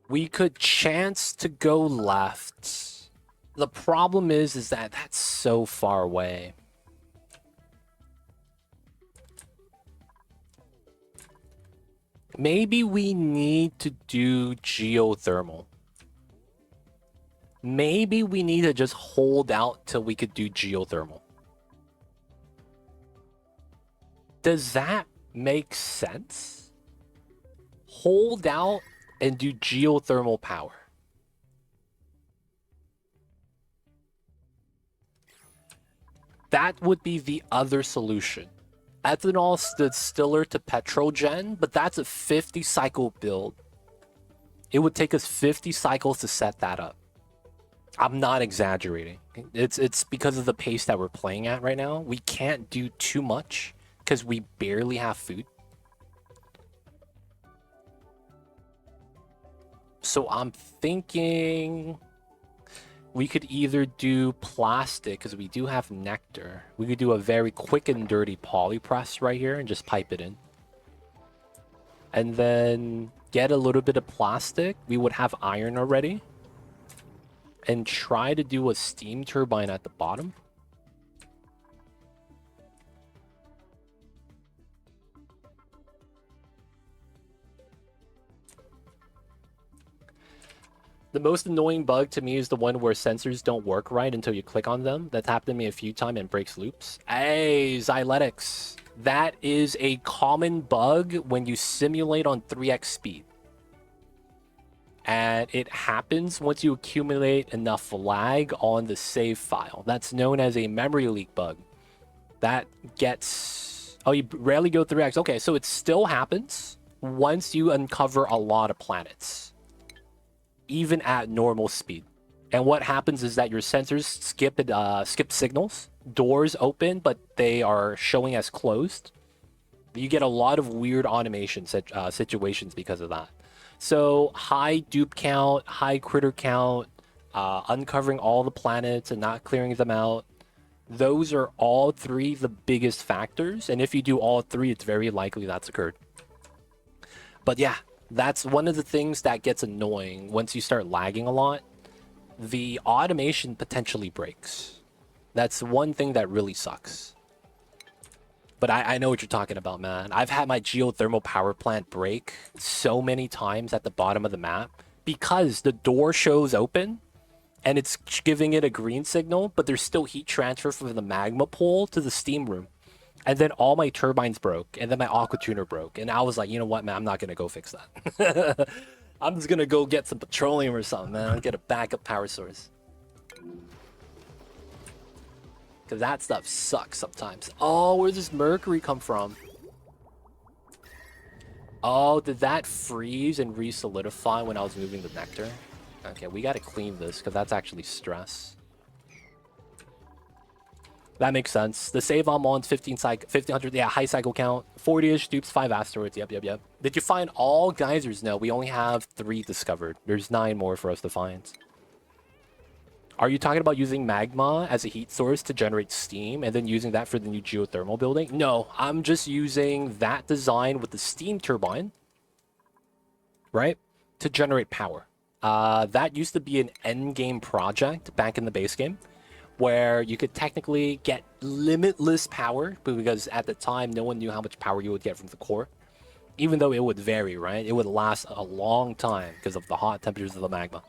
We could chance to go left. The problem is that that's so far away. Maybe we need to do geothermal. Maybe we need to just hold out till we could do geothermal. Does that make sense? Hold out and do geothermal power. That would be the other solution. ethanol distiller to petrogen, but that's a 50 cycle build. It would take us 50 cycles to set that up. I'm not exaggerating. It's because of the pace that we're playing at right now. We can't do too much because we barely have food. So I'm thinking we could either do plastic, because we do have nectar. We could do a very quick and dirty polypress right here and just pipe it in. And then get a little bit of plastic. We would have iron already. And try to do a steam turbine at the bottom. The most annoying bug to me is the one where sensors don't work right until you click on them. That's happened to me a few times and breaks loops. Hey, Xyletics. That is a common bug when you simulate on 3x speed. And it happens once you accumulate enough lag on the save file. That's known as a memory leak bug. That gets... Oh, you rarely go 3x. Okay, so it still happens once you uncover a lot of planets, even at normal speed. And what happens is that your sensors skip signals. Doors open, but they are showing as closed. You get a lot of weird automation situations because of that. So high dupe count, high critter count, uncovering all the planets and not clearing them out. Those are all three the biggest factors. And if you do all three, it's very likely that's occurred. But yeah, that's one of the things that gets annoying once you start lagging a lot. The automation potentially breaks. That's one thing that really sucks. But I know what you're talking about, man. I've had my geothermal power plant break so many times at the bottom of the map because the door shows open and it's giving it a green signal, but there's still heat transfer from the magma pool to the steam room. And then all my turbines broke, and then my aqua tuner broke. And I was like, you know what, man, I'm not going to go fix that. I'm just going to go get some petroleum or something, man. Get a backup power source. Because that stuff sucks sometimes. Oh, where does this mercury come from? Oh, did that freeze and re-solidify when I was moving the nectar? Okay, we got to clean this because that's actually stress. That makes sense. The save I'm on 1500, yeah, high cycle count. 40-ish dupes, 5 asteroids. Yep. Did you find all geysers? No, we only have 3 discovered. There's 9 more for us to find. Are you talking about using magma as a heat source to generate steam and then using that for the new geothermal building? No, I'm just using that design with the steam turbine, right, to generate power. That used to be an endgame project back in the base game where you could technically get limitless power because at the time, no one knew how much power you would get from the core. Even though it would vary, right? It would last a long time because of the hot temperatures of the magma.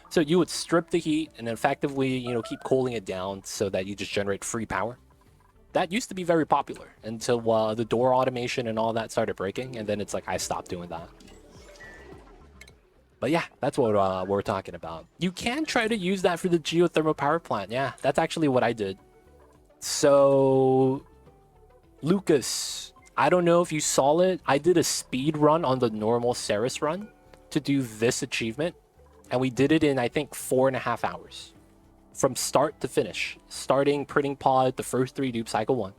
So you would strip the heat and effectively, keep cooling it down so that you just generate free power. That used to be very popular until the door automation and all that started breaking, and then it's like I stopped doing that. But yeah, that's what we're talking about. You can try to use that for the geothermal power plant. Yeah, that's actually what I did. So, Lucas, I don't know if you saw it. I did a speed run on the normal Ceres run to do this achievement. And we did it in, I think, 4.5 hours. From start to finish. Starting printing pod, the first 3 dupes, cycle 1.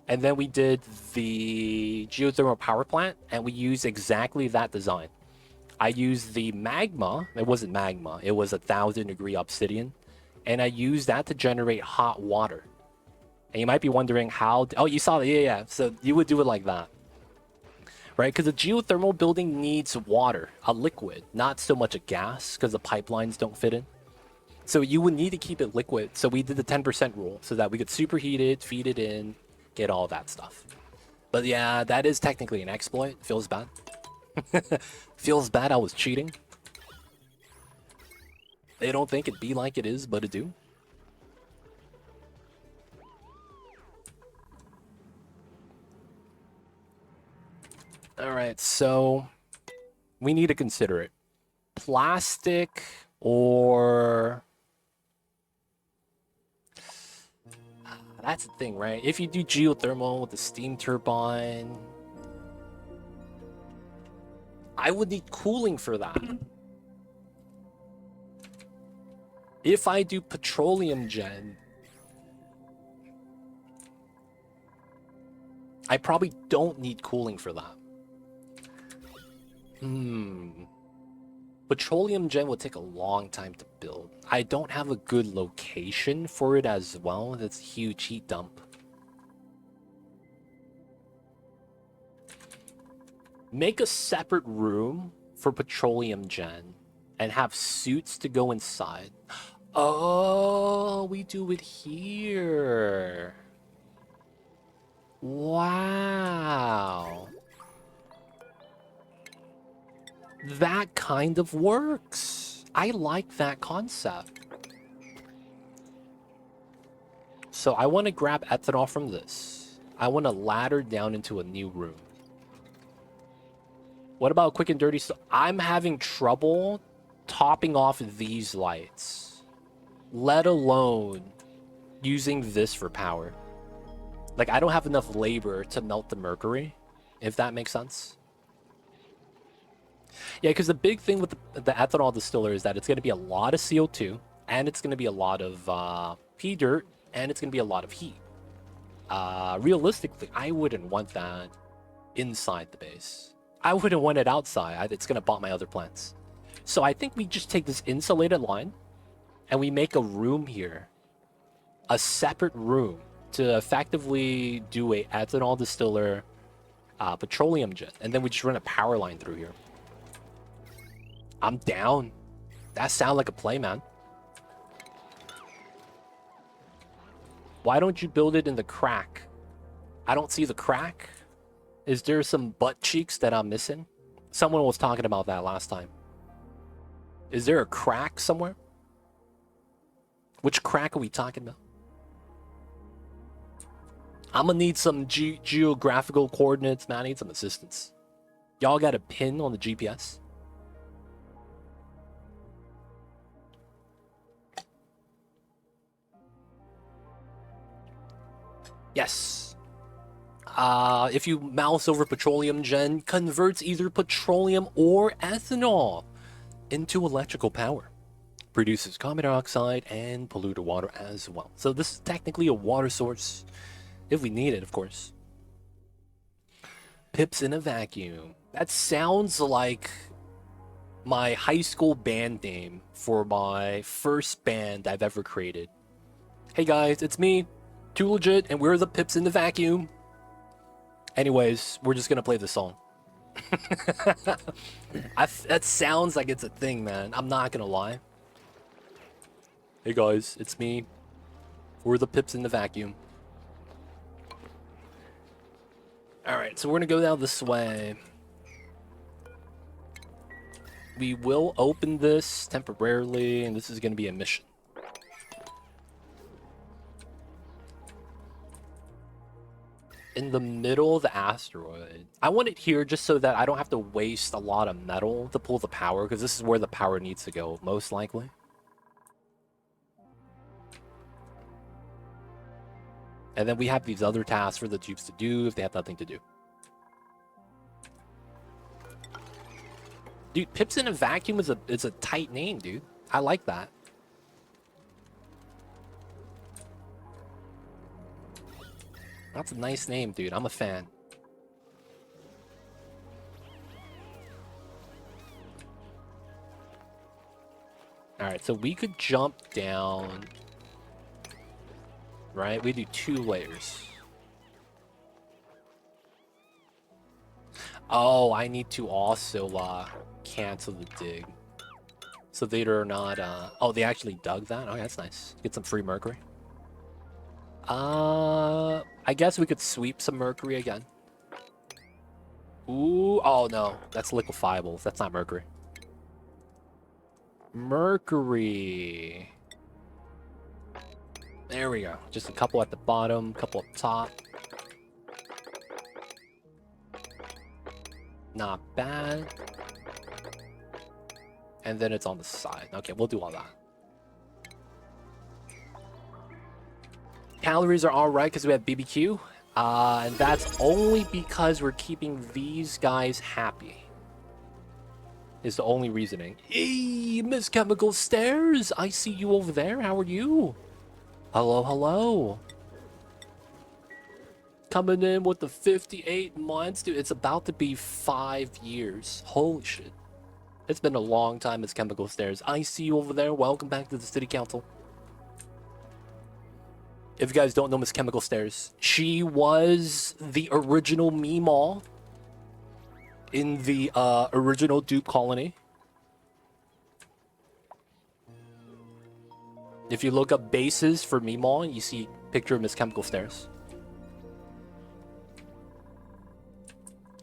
And then we did the geothermal power plant, and we used exactly that design. I used the magma. It wasn't magma. It was 1,000-degree obsidian. And I used that to generate hot water. And you might be wondering how... Oh, you saw that? Yeah. So you would do it like that. Right, because a geothermal building needs water, a liquid, not so much a gas, because the pipelines don't fit in. So you would need to keep it liquid. So we did the 10% rule so that we could superheat it, feed it in, get all that stuff. But yeah, that is technically an exploit. Feels bad. Feels bad I was cheating. They don't think it be like it is, but it do. Alright, so we need to consider it. Plastic or... That's the thing, right? If you do geothermal with the steam turbine, I would need cooling for that. If I do petroleum gen, I probably don't need cooling for that. Petroleum gen would take a long time to build. I don't have a good location for it as well. That's a huge heat dump. Make a separate room for petroleum gen and have suits to go inside. Oh, we do it here. Wow. That kind of works. I like that concept. So I want to grab ethanol from this. I want to ladder down into a new room. What about quick and dirty stuff? I'm having trouble topping off these lights, let alone using this for power. Like, I don't have enough labor to melt the mercury, if that makes sense. Yeah, because the big thing with the ethanol distiller is that it's going to be a lot of CO2, and it's going to be a lot of pea dirt, and it's going to be a lot of heat. Realistically, I wouldn't want that inside the base. I wouldn't want it outside. It's going to bot my other plants. So I think we just take this insulated line, and we make a room here. A separate room to effectively do a ethanol distiller, petroleum jet, and then we just run a power line through here. I'm down. That sounds like a play, man. Why don't you build it in the crack? I don't see the crack. Is there some butt cheeks that I'm missing? Someone was talking about that last time. Is there a crack somewhere? Which crack are we talking about? I'm gonna need some geographical coordinates, man. I need some assistance. Y'all got a pin on the GPS? Yes. If you mouse over petroleum gen, converts either petroleum or ethanol into electrical power. Produces carbon dioxide and polluted water as well. So this is technically a water source, if we need it, of course. Pips in a vacuum. That sounds like my high school band name for my first band I've ever created. Hey guys, it's me, Too Legit, and we're the Pips in the Vacuum. Anyways, we're just gonna play the song. That sounds like it's a thing, man. I'm not gonna lie. Hey guys, it's me. We're the Pips in the Vacuum. Alright, so we're gonna go down this way. We will open this temporarily, and this is gonna be a mission. In the middle of the asteroid. I want it here just so that I don't have to waste a lot of metal to pull the power, because this is where the power needs to go, most likely. And then we have these other tasks for the dupes to do if they have nothing to do. Dude, Pips in a Vacuum is a tight name, dude. I like that. That's a nice name, dude. I'm a fan. Alright, so we could jump down. Right? We do 2 layers. Oh, I need to also cancel the dig. So they are not oh, they actually dug that? Okay, that's nice. Get some free mercury. I guess we could sweep some mercury again. Ooh, oh no, that's liquefiable. That's not mercury. Mercury. There we go. Just a couple at the bottom, couple up top. Not bad. And then it's on the side. Okay, we'll do all that. Calories are alright because we have BBQ. And that's only because we're keeping these guys happy. Is the only reasoning. Hey, Miss Chemical Stairs! I see you over there. How are you? Hello, hello. Coming in with the 58 months. Dude, it's about to be 5 years. Holy shit. It's been a long time, Miss Chemical Stairs. I see you over there. Welcome back to the City Council. If you guys don't know Miss Chemical Stairs, she was the original Meemaw in the original dupe colony. If you look up bases for Meemaw, you see a picture of Miss Chemical Stairs.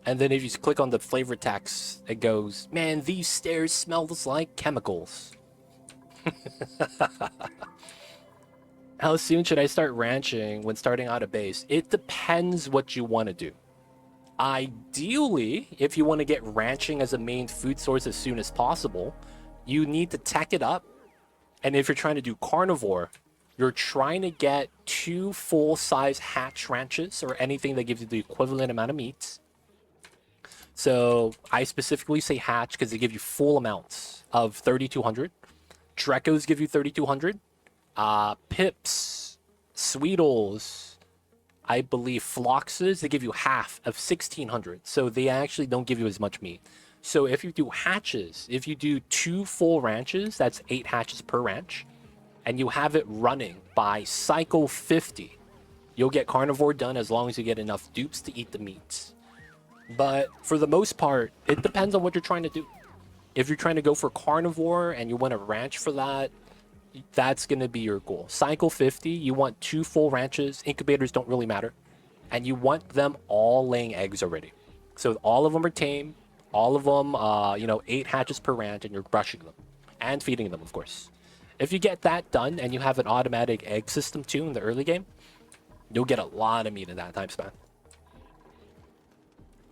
And then if you click on the flavor text, it goes, man, these stairs smell like chemicals. How soon should I start ranching when starting out a base? It depends what you want to do. Ideally, if you want to get ranching as a main food source as soon as possible, you need to tech it up. And if you're trying to do carnivore, you're trying to get 2 full-size hatch ranches or anything that gives you the equivalent amount of meat. So I specifically say hatch because they give you full amounts of 3,200. Drekos give you 3,200. Pips, Sweetles, I believe Floxes, they give you half of 1,600. So they actually don't give you as much meat. So if you do hatches, if you do 2 full ranches, that's 8 hatches per ranch, and you have it running by cycle 50, you'll get carnivore done as long as you get enough dupes to eat the meats. But for the most part, it depends on what you're trying to do. If you're trying to go for carnivore and you want a ranch for that, that's going to be your goal. Cycle 50, you want 2 full ranches. Incubators don't really matter. And you want them all laying eggs already. So all of them are tame. All of them, 8 hatches per ranch, and you're brushing them. And feeding them, of course. If you get that done and you have an automatic egg system too in the early game, you'll get a lot of meat in that time span.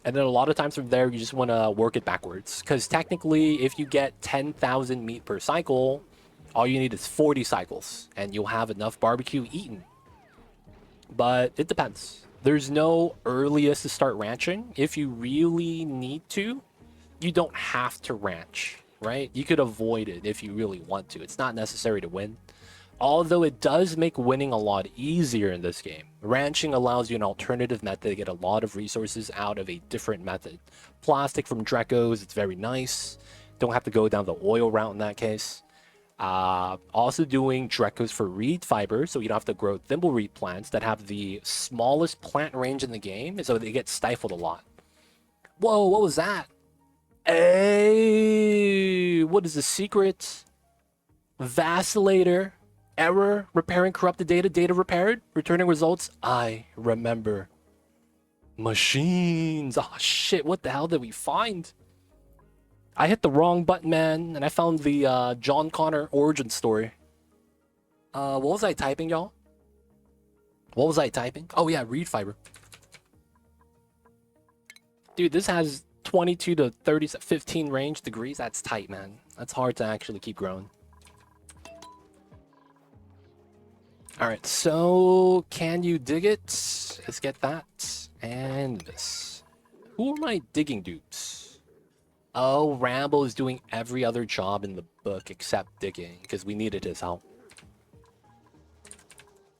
And then a lot of times from there, you just want to work it backwards. Because technically, if you get 10,000 meat per cycle, all you need is 40 cycles. And you'll have enough barbecue eaten. But it depends. There's no earliest to start ranching. If you really need to, you don't have to ranch, right? You could avoid it if you really want to. It's not necessary to win. Although it does make winning a lot easier in this game. Ranching allows you an alternative method to get a lot of resources out of a different method. Plastic from Drekos, it's very nice. Don't have to go down the oil route in that case. Also doing Drekos for reed fiber, so you don't have to grow thimbleweed plants that have the smallest plant range in the game, so they get stifled a lot. Whoa, what was that? Hey, what is the secret? Vacillator. Error, repairing corrupted data, data repaired, returning results, I remember. Machines, oh shit, what the hell did we find? I hit the wrong button, man, and I found the John Connor origin story. What was I typing, y'all? What was I typing? Oh yeah, reed fiber. Dude, this has 22 to 30, 15 range degrees, that's tight, man. That's hard to actually keep growing. Alright, so can you dig it? Let's get that. And this. Who are my digging dupes? Oh, Rambo is doing every other job in the book except digging, because we needed his help.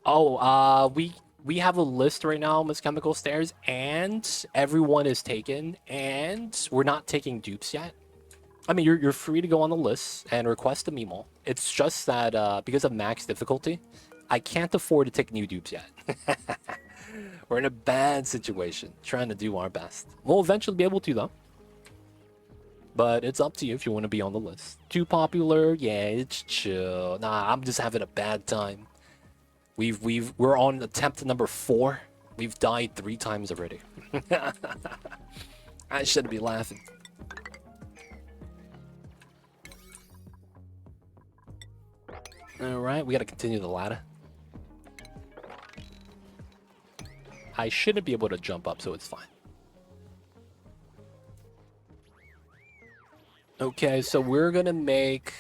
Oh, we have a list right now, Miss Chemical Stairs, and everyone is taken, and we're not taking dupes yet. I mean, you're free to go on the list and request a Meemaw. It's just that because of max difficulty, I can't afford to take new dupes yet. We're in a bad situation, trying to do our best. We'll eventually be able to, though. But it's up to you if you want to be on the list. Too popular? Yeah, it's chill. Nah, I'm just having a bad time. We're on attempt number 4. We've died 3 times already. I shouldn't be laughing. Alright, we gotta continue the ladder. I shouldn't be able to jump up, so it's fine. Okay, so we're gonna make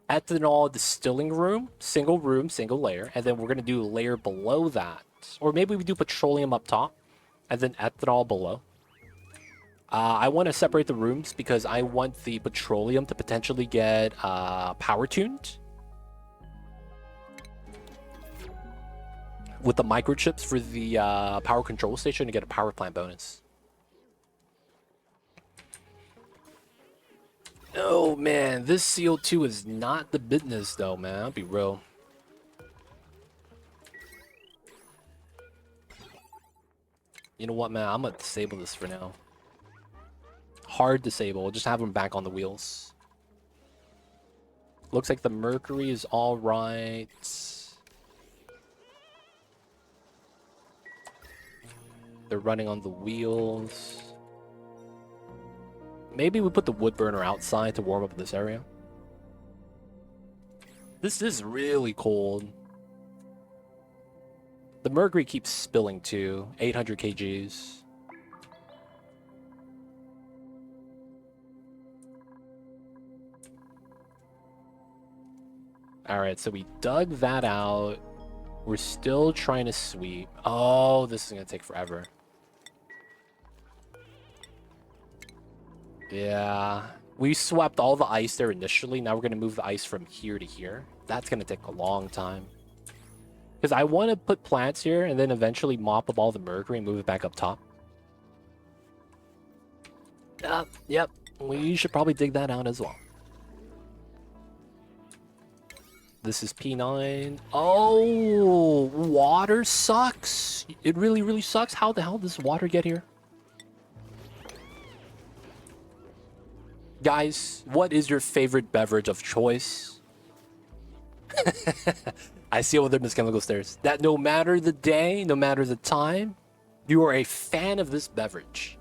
ethanol distilling room, single layer, and then we're gonna do a layer below that. Or maybe we do petroleum up top, and then ethanol below. I want to separate the rooms because I want the petroleum to potentially get power tuned with the microchips for the power control station to get a power plant bonus. Oh man, this CO2 is not the business though, man. I'll be real. You know what, man? I'm gonna disable this for now. Hard disable. We'll just have them back on the wheels. Looks like the mercury is all right. They're running on the wheels. Maybe we put the wood burner outside to warm up this area. This is really cold. The mercury keeps spilling too. 800 kgs. Alright, so we dug that out. We're still trying to sweep. Oh, this is going to take forever. Yeah. We swept all the ice there initially. Now we're going to move the ice from here to here. That's going to take a long time. Because I want to put plants here and then eventually mop up all the mercury and move it back up top. Yep. We should probably dig that out as well. This is P9. Oh, water sucks. It really, really sucks. How the hell does water get here? Guys, what is your favorite beverage of choice? I see over there, Miss Chemical Stairs. That no matter the day, no matter the time, you are a fan of this beverage.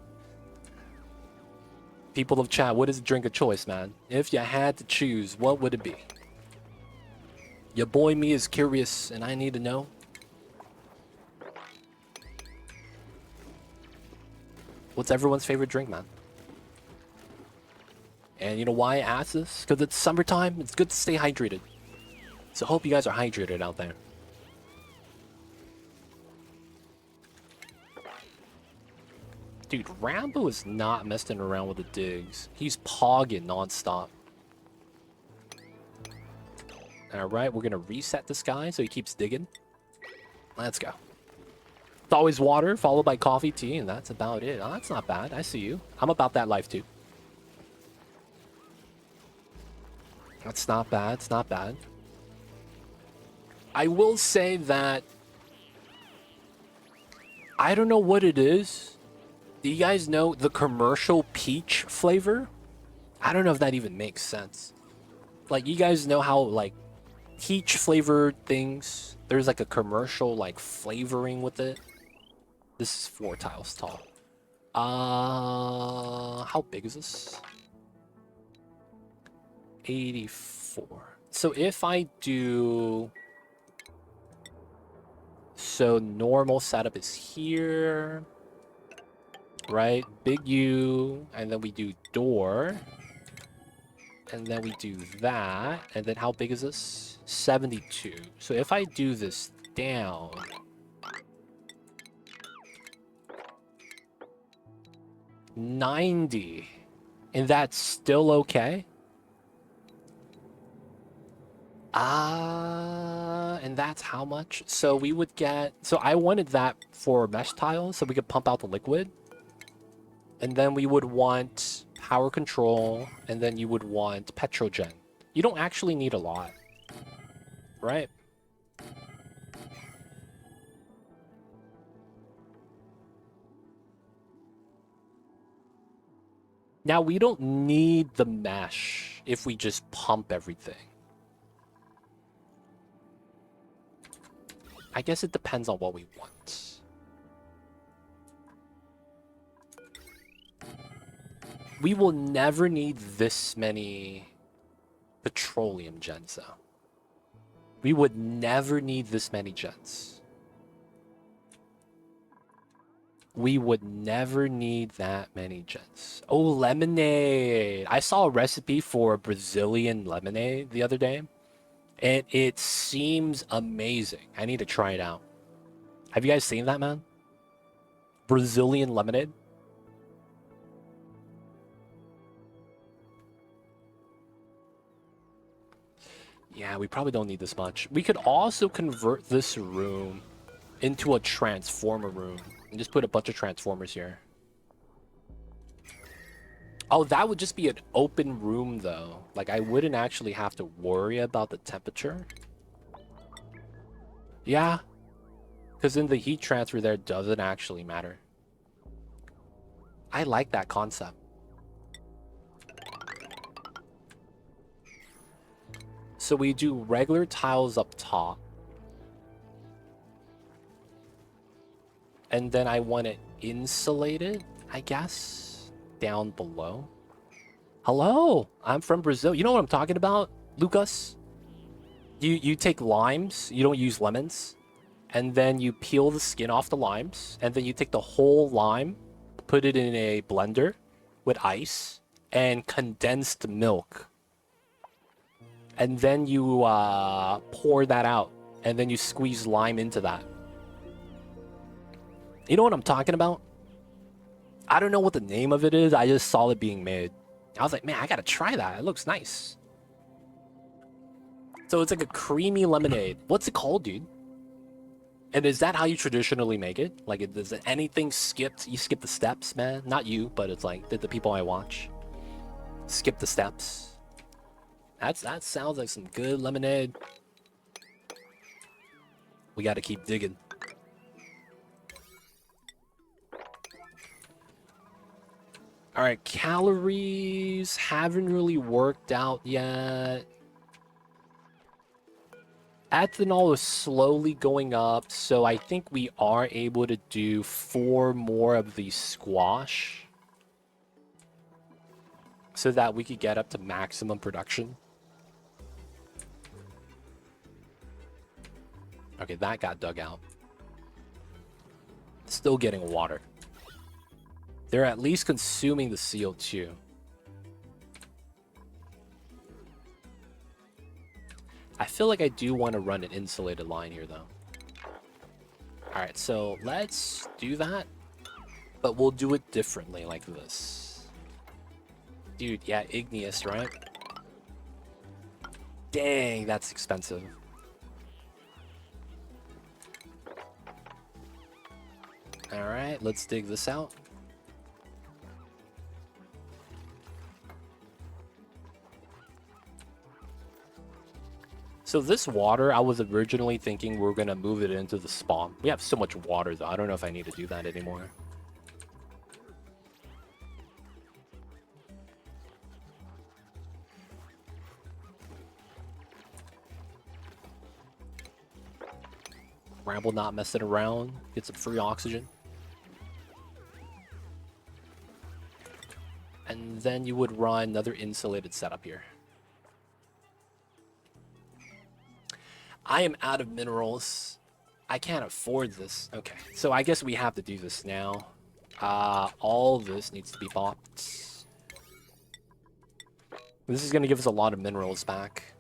People of chat, what is a drink of choice, man? If you had to choose, what would it be? Your boy me is curious, and I need to know. What's everyone's favorite drink, man? And you know why I ask this? Because it's summertime. It's good to stay hydrated. So hope you guys are hydrated out there. Dude, Rambo is not messing around with the digs. He's pogging nonstop. Alright, we're gonna reset this guy so he keeps digging. Let's go. It's always water, followed by coffee, tea, and that's about it. Oh, that's not bad. I see you. I'm about that life too. That's not bad. It's not bad. I will say that I don't know what it is. Do you guys know the commercial peach flavor? I don't know if that even makes sense. Like, you guys know how, like, peach flavored things, there's like a commercial like flavoring with it. This is 4 tiles tall. How big is this? 84. So if I do, so normal setup is here, right? Big U, and then we do door. And then we do that. And then how big is this? 72. So if I do this down, $90. And that's still okay? And that's how much? So we would get, so I wanted that for mesh tiles so we could pump out the liquid. And then we would want power control, and then you would want petrogen. You don't actually need a lot, right? Now, we don't need the mesh if we just pump everything. I guess it depends on what we want. We will never need this many petroleum gens, though. We would never need this many gens. We would never need that many gens. Oh, lemonade. I saw a recipe for Brazilian lemonade the other day, and it seems amazing. I need to try it out. Have you guys seen that, man? Brazilian lemonade? Yeah, we probably don't need this much. We could also convert this room into a transformer room and just put a bunch of transformers here. Oh, that would just be an open room, though. Like, I wouldn't actually have to worry about the temperature. Yeah, because then the heat transfer there doesn't actually matter. I like that concept. So we do regular tiles up top. And then I want it insulated, I guess, down below. Hello, I'm from Brazil. You know what I'm talking about, Lucas? You take limes, you don't use lemons, and then you peel the skin off the limes, and then you take the whole lime, put it in a blender with ice and condensed milk. And then you pour that out, and then you squeeze lime into that. You know what I'm talking about? I don't know what the name of it is. I just saw it being made. I was like, man, I gotta try that. It looks nice. So it's like a creamy lemonade. What's it called, dude? And is that how you traditionally make it? Like, is anything skipped? You skip the steps, man? Not you, but it's like the people I watch. Skip the steps. That sounds like some good lemonade. We gotta keep digging. Alright, calories haven't really worked out yet. Ethanol is slowly going up, so I think we are able to do 4 more of the squash. So that we could get up to maximum production. Okay, that got dug out. Still getting water. They're at least consuming the CO2. I feel like I do want to run an insulated line here, though. Alright, so let's do that. But we'll do it differently, like this. Dude, yeah, igneous, right? Dang, that's expensive. Alright, let's dig this out. So this water, I was originally thinking we were going to move it into the spawn. We have so much water, though. I don't know if I need to do that anymore. Ramble not messing around. Get some free oxygen. And then you would run another insulated setup here. I am out of minerals. I can't afford this. Okay, so I guess we have to do this now. All this needs to be bought. This is going to give us a lot of minerals back.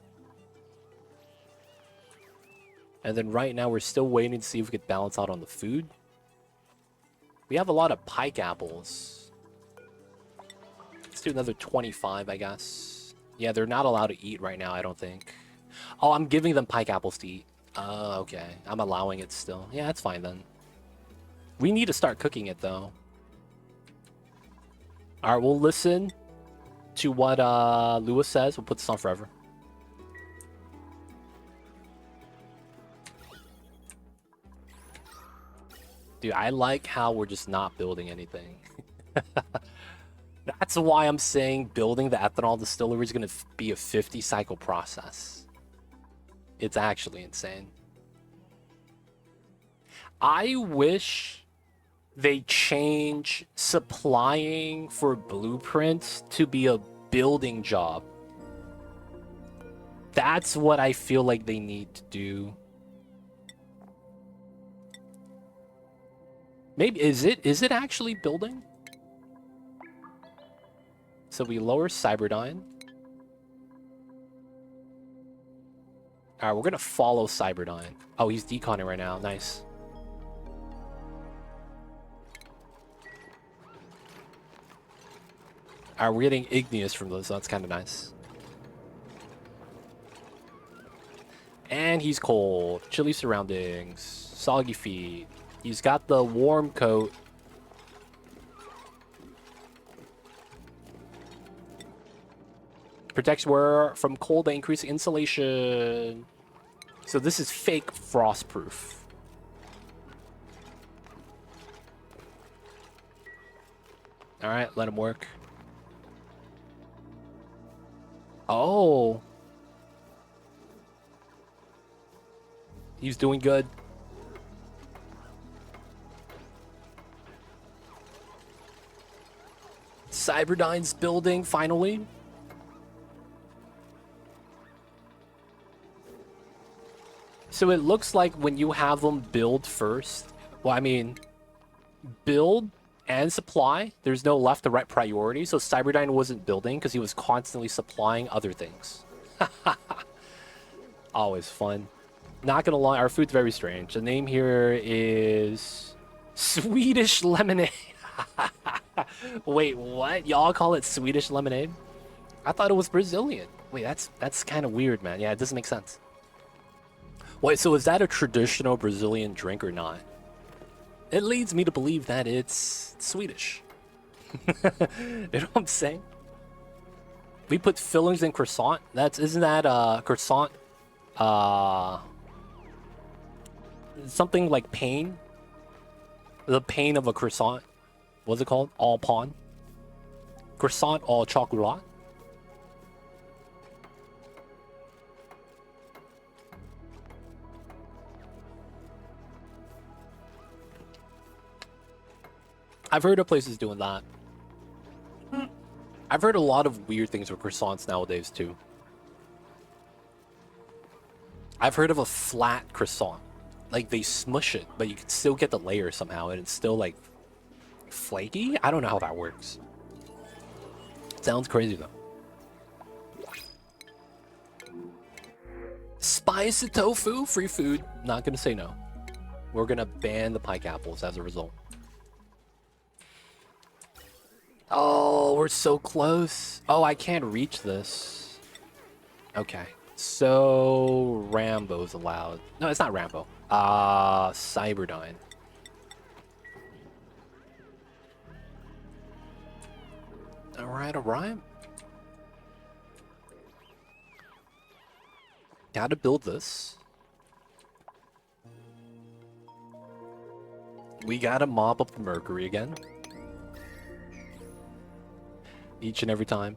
And then right now we're still waiting to see if we could balance out on the food. We have a lot of pike apples. Let's do another 25, I guess. Yeah, they're not allowed to eat right now, I don't think. Oh, I'm giving them pike apples to eat. Oh, okay. I'm allowing it still. Yeah, that's fine then. We need to start cooking it, though. Alright, we'll listen to what Lewis says. We'll put this on forever. Dude, I like how we're just not building anything. That's why I'm saying building the ethanol distillery is going to be a 50-cycle process. It's actually insane. I wish they change supplying for blueprints to be a building job. That's what I feel like they need to do. Maybe, is it actually building? So we lower Cyberdyne. Alright, we're gonna follow Cyberdyne. Oh, he's deconning right now. Nice. Alright, we're getting igneous from those, so that's kind of nice. And he's cold. Chilly surroundings. Soggy feet. He's got the warm coat. Protects wearer from cold by increasing insulation. So this is fake frostproof. Alright, let him work. Oh. He's doing good. Cyberdyne's building, finally. So it looks like when you have them build first, well, I mean, build and supply, there's no left to right priority. So Cyberdyne wasn't building because he was constantly supplying other things. Always fun. Not gonna lie, our food's very strange. The name here is Swedish lemonade. Wait, what? Y'all call it Swedish lemonade? I thought it was Brazilian. Wait, that's kind of weird, man. Yeah, it doesn't make sense. Wait, so is that a traditional Brazilian drink or not? It leads me to believe that it's Swedish. You know what I'm saying? We put fillings in croissant. Isn't that croissant? Something like pain. The pain of a croissant. What's it called? All pawn. Croissant au chocolat. I've heard of places doing that. I've heard a lot of weird things with croissants nowadays, too. I've heard of a flat croissant. Like, they smush it, but you can still get the layer somehow, and it's still, like, flaky? I don't know how that works. Sounds crazy, though. Spicy tofu, free food. Not gonna say no. We're gonna ban the pike apples as a result. Oh, we're so close. Oh, I can't reach this. Okay. So, Rambo's allowed. No, it's not Rambo. Cyberdyne. Alright, alright. Gotta build this. We gotta mop up the mercury again. Each and every time.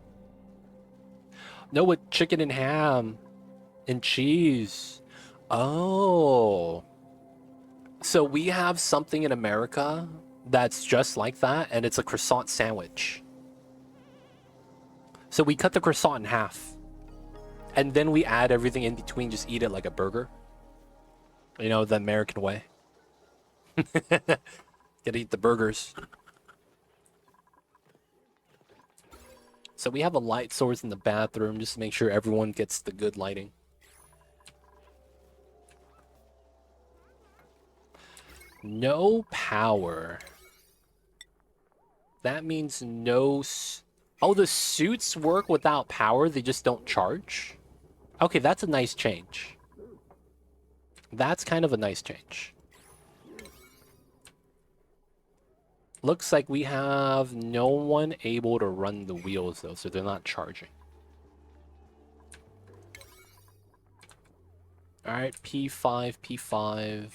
No, with chicken and ham and cheese. Oh. So we have something in America that's just like that, and it's a croissant sandwich. So we cut the croissant in half. And then we add everything in between, just eat it like a burger. You know, the American way. Gotta eat the burgers. So we have a light source in the bathroom just to make sure everyone gets the good lighting. No power. That means no... Oh, the suits work without power, they just don't charge? Okay, that's a nice change. That's kind of a nice change. Looks like we have no one able to run the wheels, though, so they're not charging. Alright, P5, P5.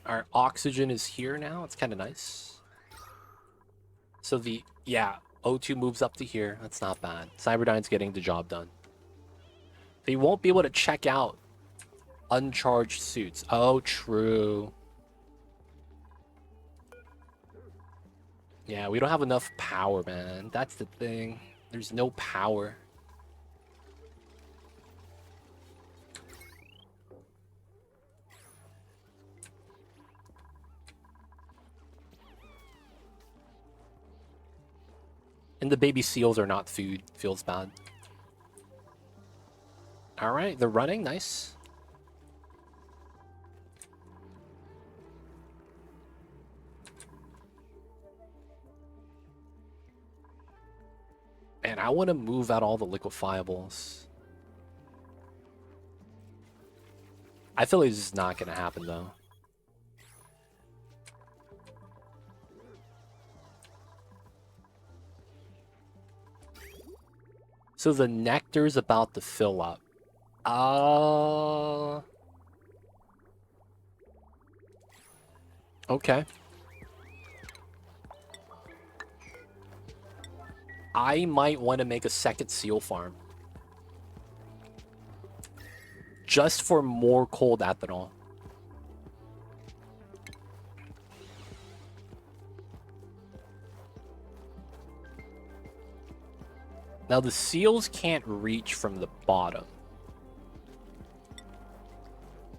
Our oxygen is here now. It's kind of nice. So yeah, O2 moves up to here. That's not bad. Cyberdyne's getting the job done. They won't be able to check out uncharged suits. Oh, true. Yeah, we don't have enough power, man. That's the thing. There's no power. And the baby seals are not food. Feels bad. Alright, they're running. Nice. Man, I want to move out all the liquefiables. I feel like this is not going to happen, though. So the nectar's about to fill up. Okay. I might want to make a second seal farm. Just for more cold ethanol. Now the seals can't reach from the bottom.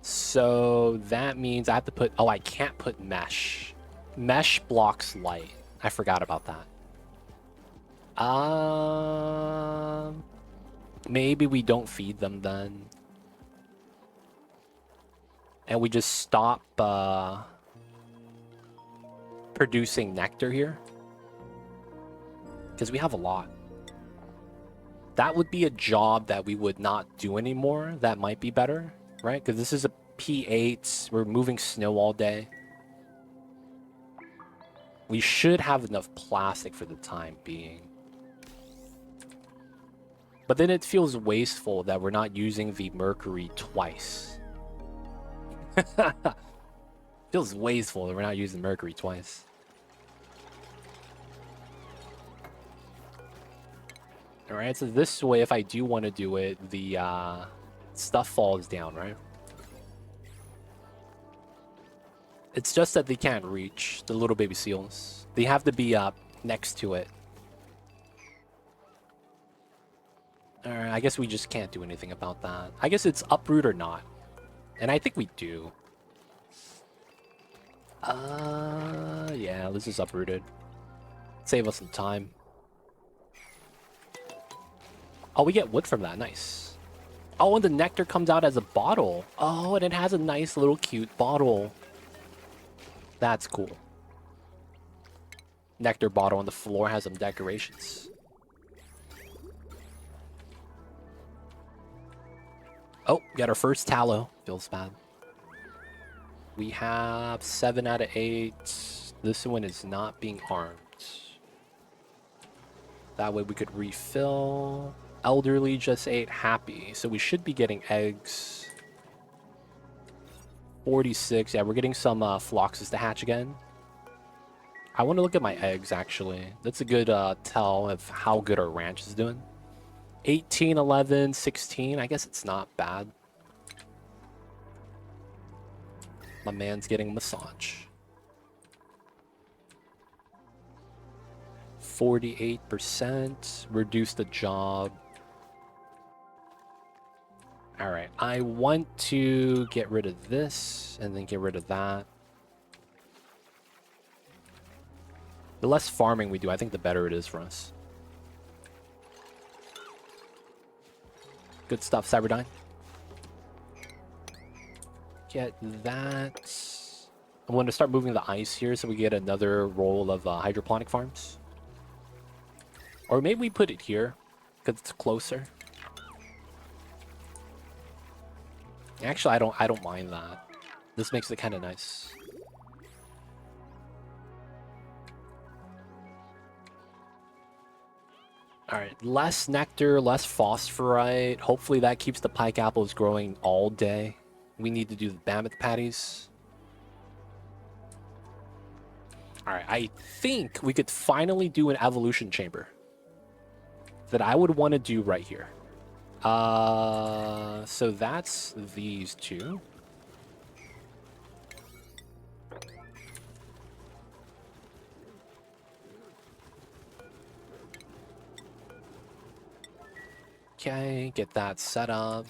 So that means I have to put... Oh, I can't put mesh. Mesh blocks light. I forgot about that. Maybe we don't feed them then. And we just stop producing nectar here. Because we have a lot. That would be a job that we would not do anymore. That might be better, right? Because this is a P8. We're moving snow all day. We should have enough plastic for the time being. But then it feels wasteful that we're not using the mercury twice. Feels wasteful that we're not using mercury twice. Alright, so this way, if I do want to do it, the stuff falls down, right? It's just that they can't reach the little baby seals. They have to be up next to it. Alright, I guess we just can't do anything about that. I guess it's uproot or not. And I think we do. Yeah, this is uprooted. Save us some time. Oh, we get wood from that. Nice. Oh, and the nectar comes out as a bottle. Oh, and it has a nice little cute bottle. That's cool. Nectar bottle on the floor has some decorations. Oh, got our first tallow. Feels bad. We have 7 out of 8. This one is not being armed. That way we could refill. Elderly just ate happy, so we should be getting eggs. 46. Yeah, we're getting some floxes to hatch again. I want to look at my eggs, actually. That's a good tell of how good our ranch is doing. 18, 11, 16. I guess it's not bad. My man's getting a massage. 48%. Reduce the job. Alright, I want to get rid of this and then get rid of that. The less farming we do, I think the better it is for us. Good stuff, Cyberdyne. Get that. I want to start moving the ice here so we get another roll of hydroponic farms. Or maybe we put it here because it's closer. Actually, I don't mind that. This makes it kind of nice. Alright, less nectar, less phosphorite. Hopefully that keeps the pike apples growing all day. We need to do the mammoth patties. Alright, I think we could finally do an evolution chamber. That I would want to do right here. So that's these two. Okay, get that set up.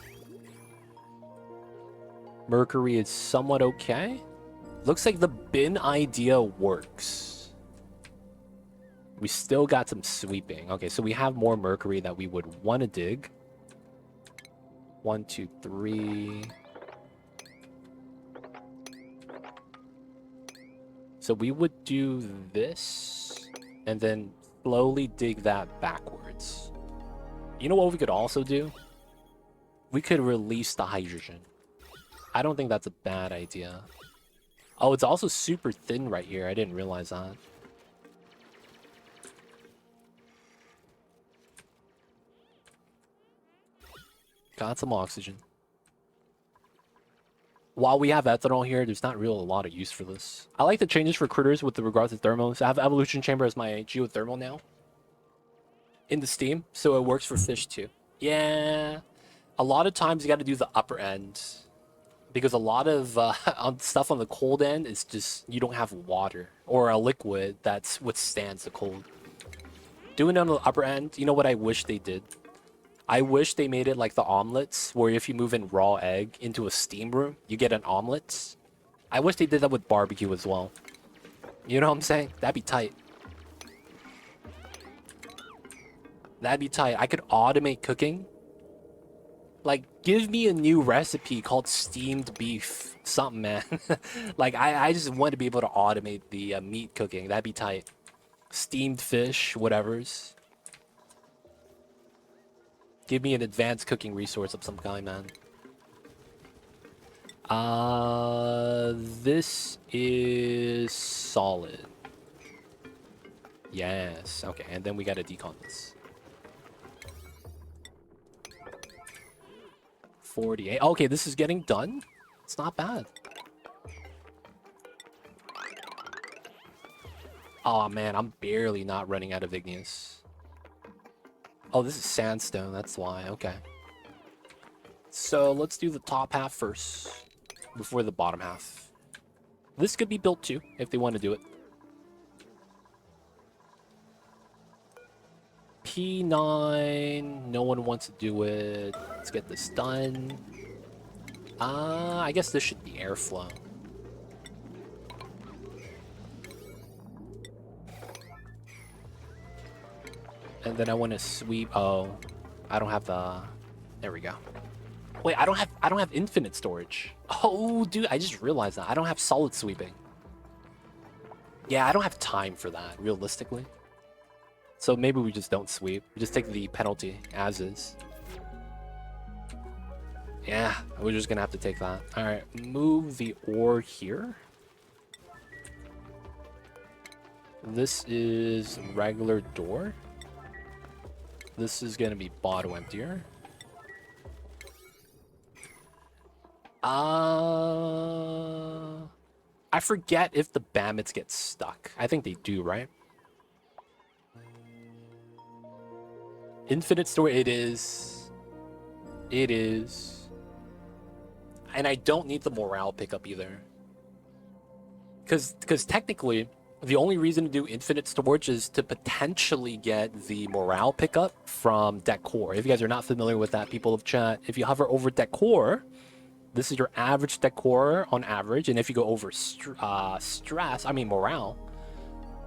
Mercury is somewhat okay. Looks like the bin idea works. We still got some sweeping. Okay, so we have more mercury that we would want to dig. 1, 2, 3. So we would do this and then slowly dig that backwards. You know what we could also do? We could release the hydrogen. I don't think that's a bad idea. Oh, it's also super thin right here. I didn't realize that. Got some oxygen. While we have ethanol here, there's not really a lot of use for this. I like the changes for critters with regards to thermals. I have evolution chamber as my geothermal now. In the steam, so it works for fish too. Yeah. A lot of times you got to do the upper end. Because a lot of stuff on the cold end is just, you don't have water. Or a liquid that withstands the cold. Doing it on the upper end, you know what I wish they did? I wish they made it like the omelets, where if you move in raw egg into a steam room, you get an omelet. I wish they did that with barbecue as well. You know what I'm saying? That'd be tight. That'd be tight. I could automate cooking. Like, give me a new recipe called steamed beef. Something, man. Like, I just want to be able to automate the meat cooking. That'd be tight. Steamed fish, whatevers. Give me an advanced cooking resource of some kind, man. This is solid. Yes. Okay, and then we gotta decon this. 48. Okay, this is getting done. It's not bad. Oh man, I'm barely not running out of igneous. Oh, this is sandstone, that's why. Okay. So let's do the top half first before the bottom half. This could be built too, if they want to do it. P9, no one wants to do it. Let's get this done. I guess this should be airflow. And then I want to sweep. Oh, I don't have the. There we go. Wait, I don't have infinite storage. Oh, dude, I just realized that I don't have solid sweeping. Yeah, I don't have time for that, realistically. So maybe we just don't sweep. We just take the penalty as is. Yeah, we're just gonna have to take that. All right, move the ore here. This is regular door. This is gonna be Baator emptier. I forget if the Bammets get stuck. I think they do, right? Infinite store, it is. It is. And I don't need the morale pickup either. Because technically, the only reason to do infinite storage is to potentially get the morale pickup from decor. If you guys are not familiar with that, people of chat, if you hover over decor, this is your average decor on average. And if you go over morale,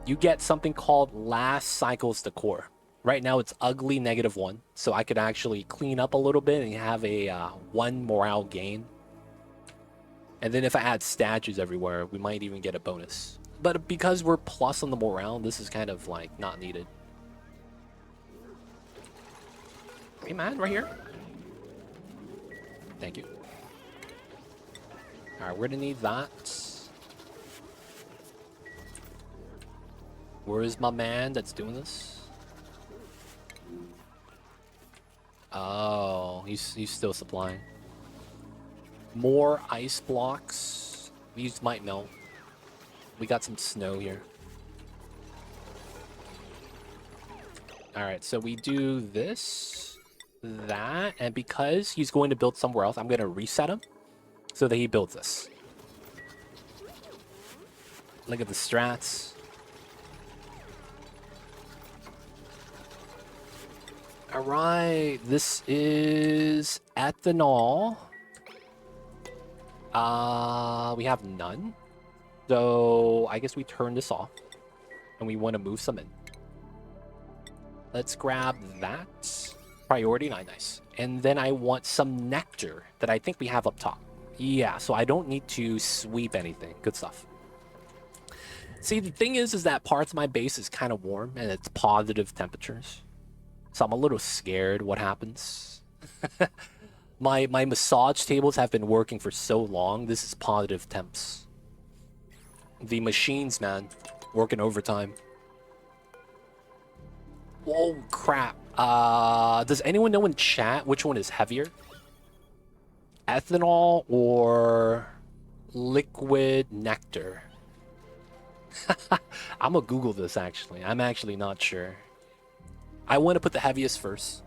you get something called last cycle's decor. Right now it's ugly -1, so I could actually clean up a little bit and have a 1 morale gain. And then if I add statues everywhere, we might even get a bonus. But because we're plus on the morale, this is kind of like not needed. Hey man, right here. Thank you. Alright, we're gonna need that. Where is my man that's doing this? Oh, he's still supplying. More ice blocks. These might melt. We got some snow here. Alright, so we do this, that, and because he's going to build somewhere else, I'm going to reset him so that he builds this. Look at the strats. Alright, this is ethanol. We have none. So I guess we turn this off and we want to move some in. Let's grab that. Priority, nice. And then I want some nectar that I think we have up top. Yeah, so I don't need to sweep anything. Good stuff. See, the thing is that parts of my base is kind of warm and it's positive temperatures. So I'm a little scared what happens. My massage tables have been working for so long. This is positive temps. The machines, man, working overtime. Oh, crap. Does anyone know in chat which one is heavier? Ethanol or liquid nectar? I'm gonna Google this, actually. I'm actually not sure. I want to put the heaviest first.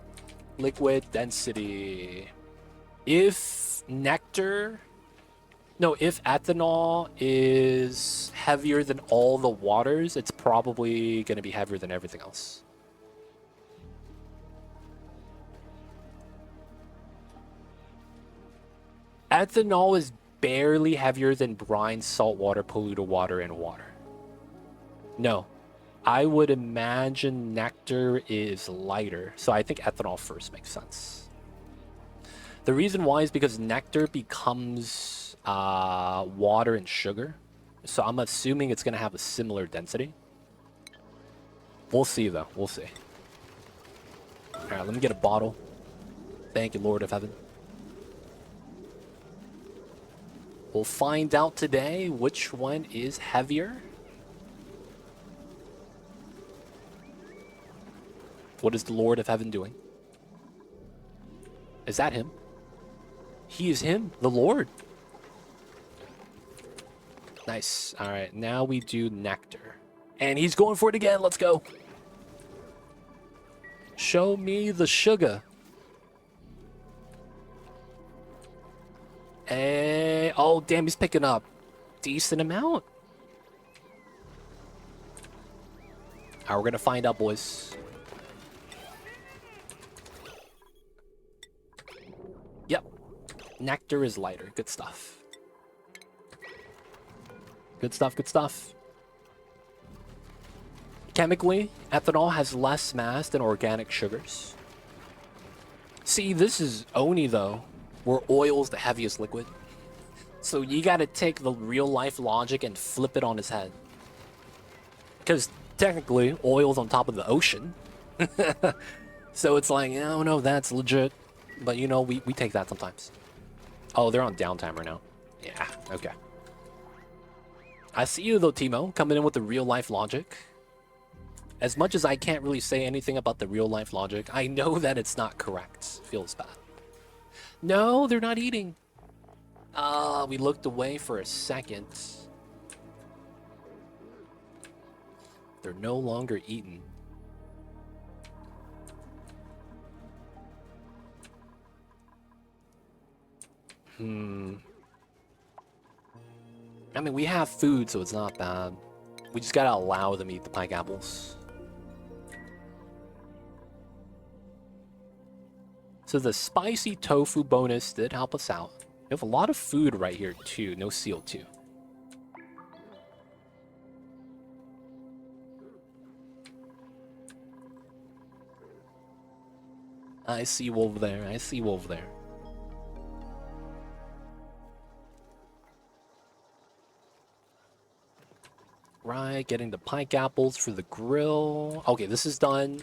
Liquid density. If nectar... No, if ethanol is heavier than all the waters, it's probably going to be heavier than everything else. Ethanol is barely heavier than brine, salt water, polluted water, and water. No. I would imagine nectar is lighter, so I think ethanol first makes sense. The reason why is because nectar becomes water and sugar, so I'm assuming it's going to have a similar density. We'll see, though. We'll see. Alright, let me get a bottle. Thank you, Lord of Heaven. We'll find out today which one is heavier. What is the Lord of Heaven doing? Is that him? He is him, the Lord. Nice. All right, now we do nectar. And he's going for it again. Let's go. Show me the sugar. Hey, oh, damn, he's picking up decent amount. All right, we're going to find out, boys. Yep. Nectar is lighter. Good stuff. Good stuff, good stuff. Chemically, ethanol has less mass than organic sugars. See, this is Oni, though, where oil's the heaviest liquid. So you gotta take the real-life logic and flip it on his head. Because technically, oil's on top of the ocean. So it's like, oh no, that's legit. But you know, we take that sometimes. Oh, they're on downtime right now. Yeah, okay. I see you though, Timo, coming in with the real-life logic. As much as I can't really say anything about the real-life logic, I know that it's not correct. Feels bad. No, they're not eating. We looked away for a second. They're no longer eating. I mean, we have food, so it's not bad. We just gotta allow them to eat the pike apples. So the spicy tofu bonus did help us out. We have a lot of food right here, too. No CO2. I see wolf there. I see wolf there. Right, getting the pike apples for the grill. Okay, this is done.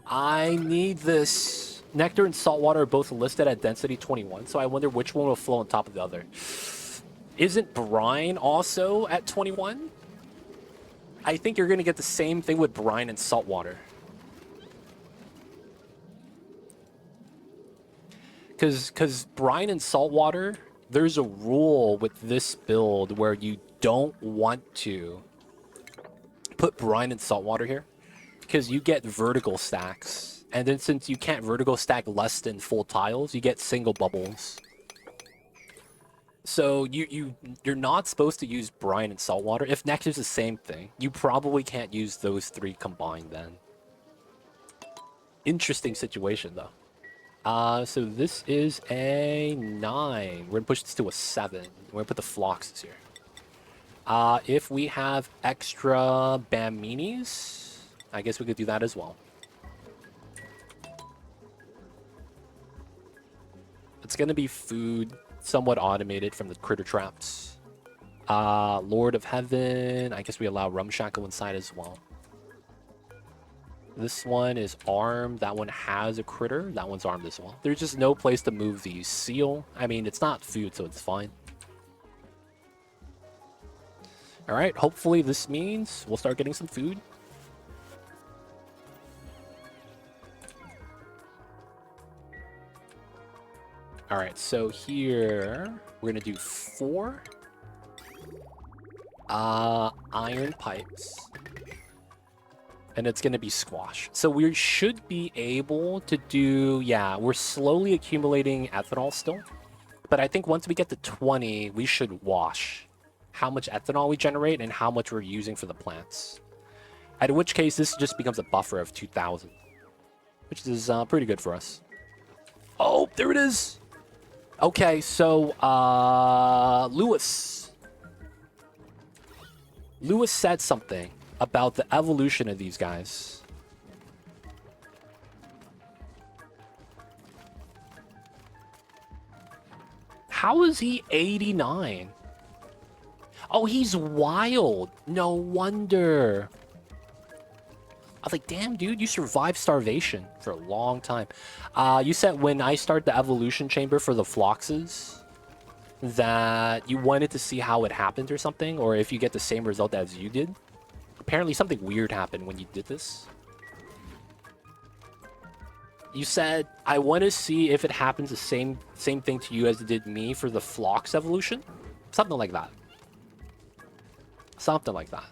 I need this. Nectar and saltwater are both listed at density 21, so I wonder which one will flow on top of the other. Isn't brine also at 21? I think you're going to get the same thing with brine and saltwater. Because brine and saltwater, there's a rule with this build where you don't want to put brine and saltwater here. Because you get vertical stacks. And then since you can't vertical stack less than full tiles, you get single bubbles. So you're not supposed to use brine and saltwater. If nectar's the same thing, you probably can't use those three combined then. Interesting situation though. So this is a 9. We're gonna push this to a 7. We're gonna put the floxes here. If we have extra Baminis, I guess we could do that as well. It's gonna be food, somewhat automated from the critter traps. Lord of Heaven, I guess we allow Rum Shackle inside as well. This one is armed. That one has a critter. That one's armed as well. There's just no place to move the seal. I mean, it's not food, so it's fine. All right, hopefully this means we'll start getting some food. All right, so here we're gonna do 4 iron pipes. And it's going to be squash. So we should be able to do, yeah, we're slowly accumulating ethanol still. But I think once we get to 20, we should wash how much ethanol we generate and how much we're using for the plants. In which case, this just becomes a buffer of 2,000, which is pretty good for us. Oh, there it is. Okay, so Lewis said something about the evolution of these guys. How is he 89? Oh, he's wild. No wonder. I was like, damn, dude, you survived starvation for a long time. You said when I start the evolution chamber for the Floxes, that you wanted to see how it happened or something, or if you get the same result as you did. Apparently something weird happened when you did this. You said, I want to see if it happens the same thing to you as it did me for the Phlox evolution. Something like that. Something like that.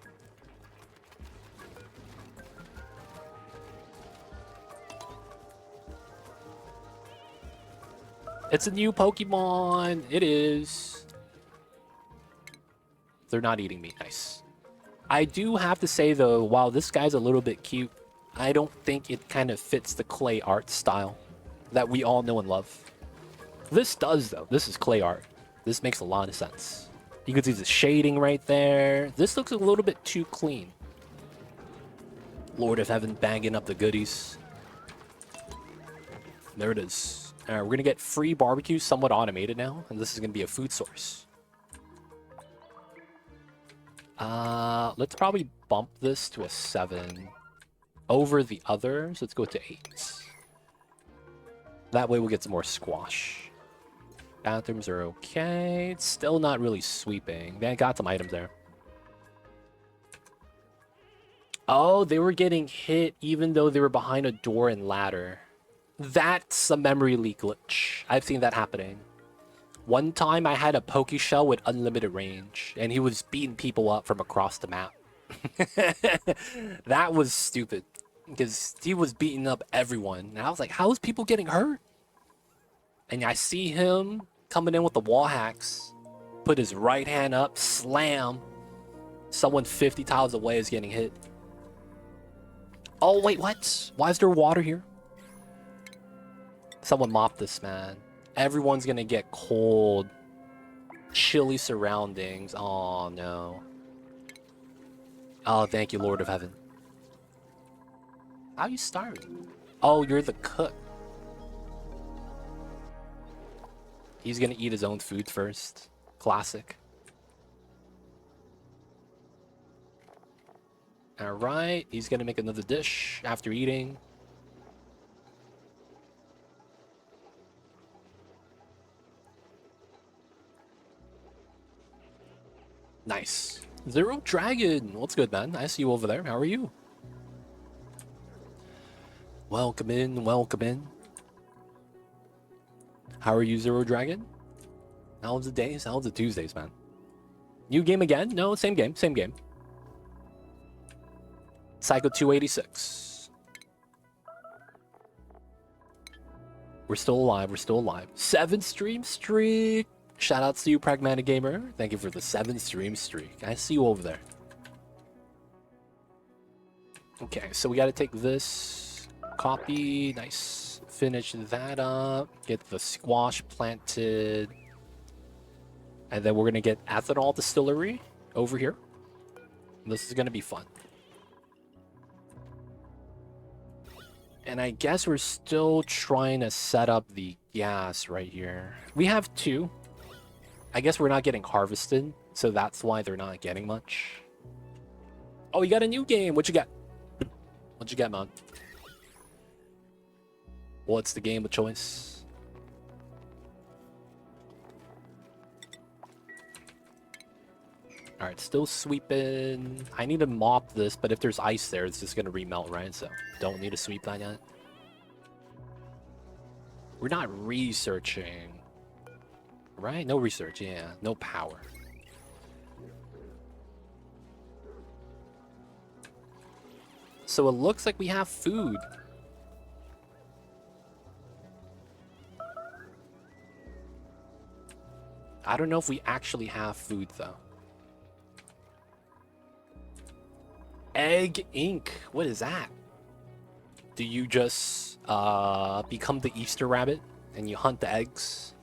It's a new Pokemon. It is. They're not eating me. Nice. I do have to say, though, while this guy's a little bit cute, I don't think it kind of fits the clay art style that we all know and love. This does, though. This is clay art. This makes a lot of sense. You can see the shading right there. This looks a little bit too clean. Lord of Heaven banging up the goodies. There it is. All right, we're going to get free barbecue, somewhat automated now, and this is going to be a food source. Let's probably bump this to a 7 over the others. Let's go to 8. That way we'll get some more squash. Bathrooms are okay. It's still not really sweeping. They got some items there. Oh, they were getting hit even though they were behind a door and ladder. That's a memory leak glitch. I've seen that happening. One time I had a Pokeshell with unlimited range, and he was beating people up from across the map. That was stupid, because he was beating up everyone. And I was like, how is people getting hurt? And I see him coming in with the wall hacks, put his right hand up, slam. Someone 50 tiles away is getting hit. Oh, wait, what? Why is there water here? Someone mop this, man. Everyone's gonna get cold, chilly surroundings. Oh, no. Oh, thank you, Lord of Heaven. How are you starving? Oh, you're the cook. He's gonna eat his own food first. Classic. Alright, he's gonna make another dish after eating. Nice. Zero Dragon. What's good, man? I see you over there. How are you? Welcome in, welcome in. How are you, Zero Dragon? How was the days? How was the Tuesdays, man? New game again? No, same game, same game. Psycho 286. We're still alive, we're still alive. 7 stream streak. Shout out to you, Pragmatic Gamer. Thank you for the 7 stream streak. I see you over there. Okay, so we got to take this. Copy. Nice. Finish that up. Get the squash planted. And then we're going to get ethanol distillery over here. This is going to be fun. And I guess we're still trying to set up the gas right here. We have 2. I guess we're not getting harvested, so that's why they're not getting much. Oh, you got a new game. What you got? What you got, man? What's the game of choice? Alright, still sweeping. I need to mop this, but if there's ice there, it's just gonna remelt, right? So, don't need to sweep that yet. We're not researching. Right? No research, yeah. No power. So it looks like we have food. I don't know if we actually have food, though. Egg ink. What is that? Do you just become the Easter rabbit and you hunt the eggs?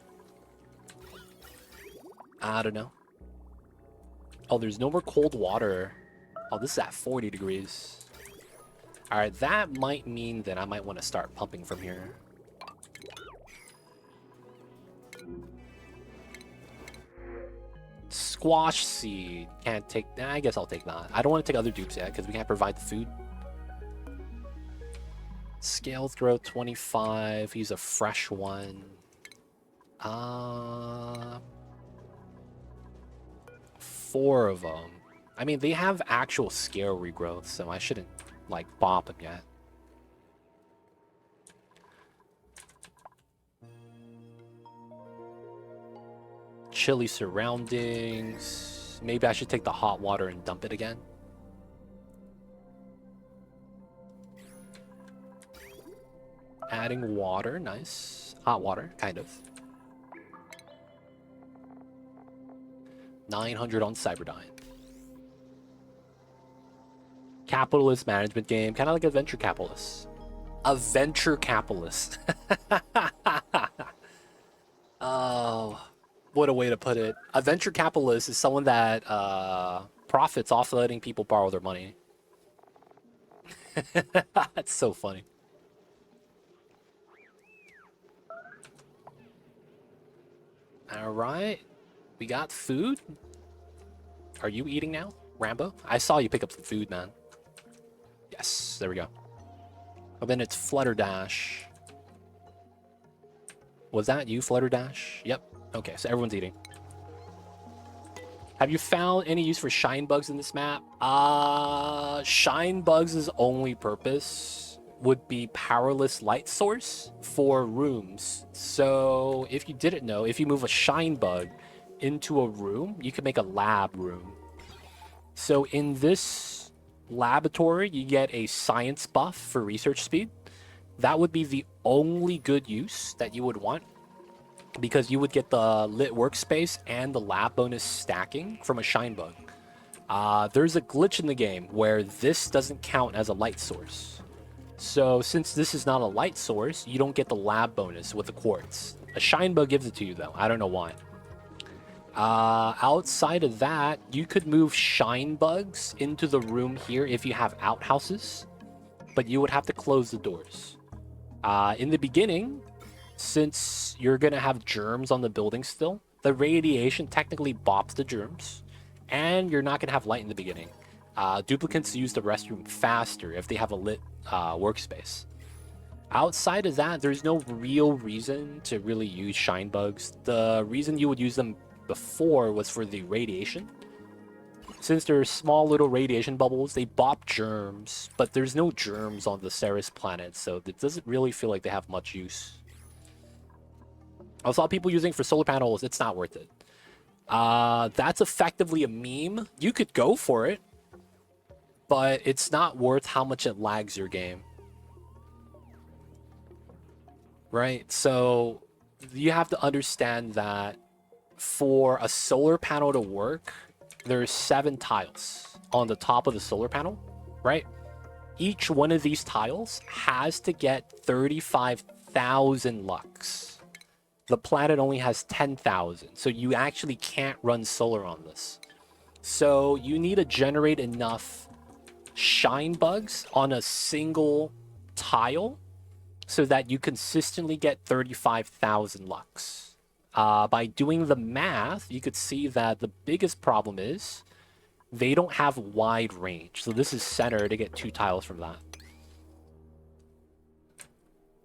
I don't know. Oh, there's no more cold water. Oh, this is at 40 degrees. Alright, that might mean that I might want to start pumping from here. Squash seed. Can't take... I guess I'll take that. I don't want to take other dupes yet, because we can't provide the food. Scale throw 25. He's a fresh one. 4 of them. I mean, they have actual scale regrowth, so I shouldn't, like, bop them yet. Chilly surroundings. Maybe I should take the hot water and dump it again. Adding water, nice. Hot water, kind of. 900 on Cyberdyne. Capitalist management game, kind of like a venture capitalist. A venture capitalist. Oh, what a way to put it. A venture capitalist is someone that profits off letting people borrow their money. That's so funny. All right. We got food. Are you eating now, Rambo? I saw you pick up some food, man. Yes, there we go. Oh, then it's Flutterdash. Was that you, Flutterdash? Yep. Okay, so everyone's eating. Have you found any use for shine bugs in this map? Shine bugs' only purpose would be powerless light source for rooms. So if you didn't know, if you move a shine bug into a room, you can make a lab room. So in this laboratory, you get a science buff for research speed. That would be the only good use that you would want, because you would get the lit workspace and the lab bonus stacking from a shine bug. There's a glitch in the game where this doesn't count as a light source. So since this is not a light source, you don't get the lab bonus with the quartz. A shine bug gives it to you, though. I don't know why. Outside of that, you could move shine bugs into the room here if you have outhouses, but you would have to close the doors. In the beginning, since you're going to have germs on the building still, the radiation technically bops the germs, and you're not going to have light in the beginning. Duplicates use the restroom faster if they have a lit workspace. Outside of that, there's no real reason to really use shine bugs. The reason you would use them before was for the radiation. Since they're small little radiation bubbles, they bop germs, but there's no germs on the Ceres planet, so it doesn't really feel like they have much use. I saw people using for solar panels. It's not worth it. That's effectively a meme. You could go for it, but it's not worth how much it lags your game. Right? So you have to understand that for a solar panel to work, there's 7 tiles on the top of the solar panel, right? Each one of these tiles has to get 35,000 lux. The planet only has 10,000, so you actually can't run solar on this. So you need to generate enough shine bugs on a single tile so that you consistently get 35,000 lux. By doing the math, you could see that the biggest problem is they don't have wide range. So this is center to get 2 tiles from that.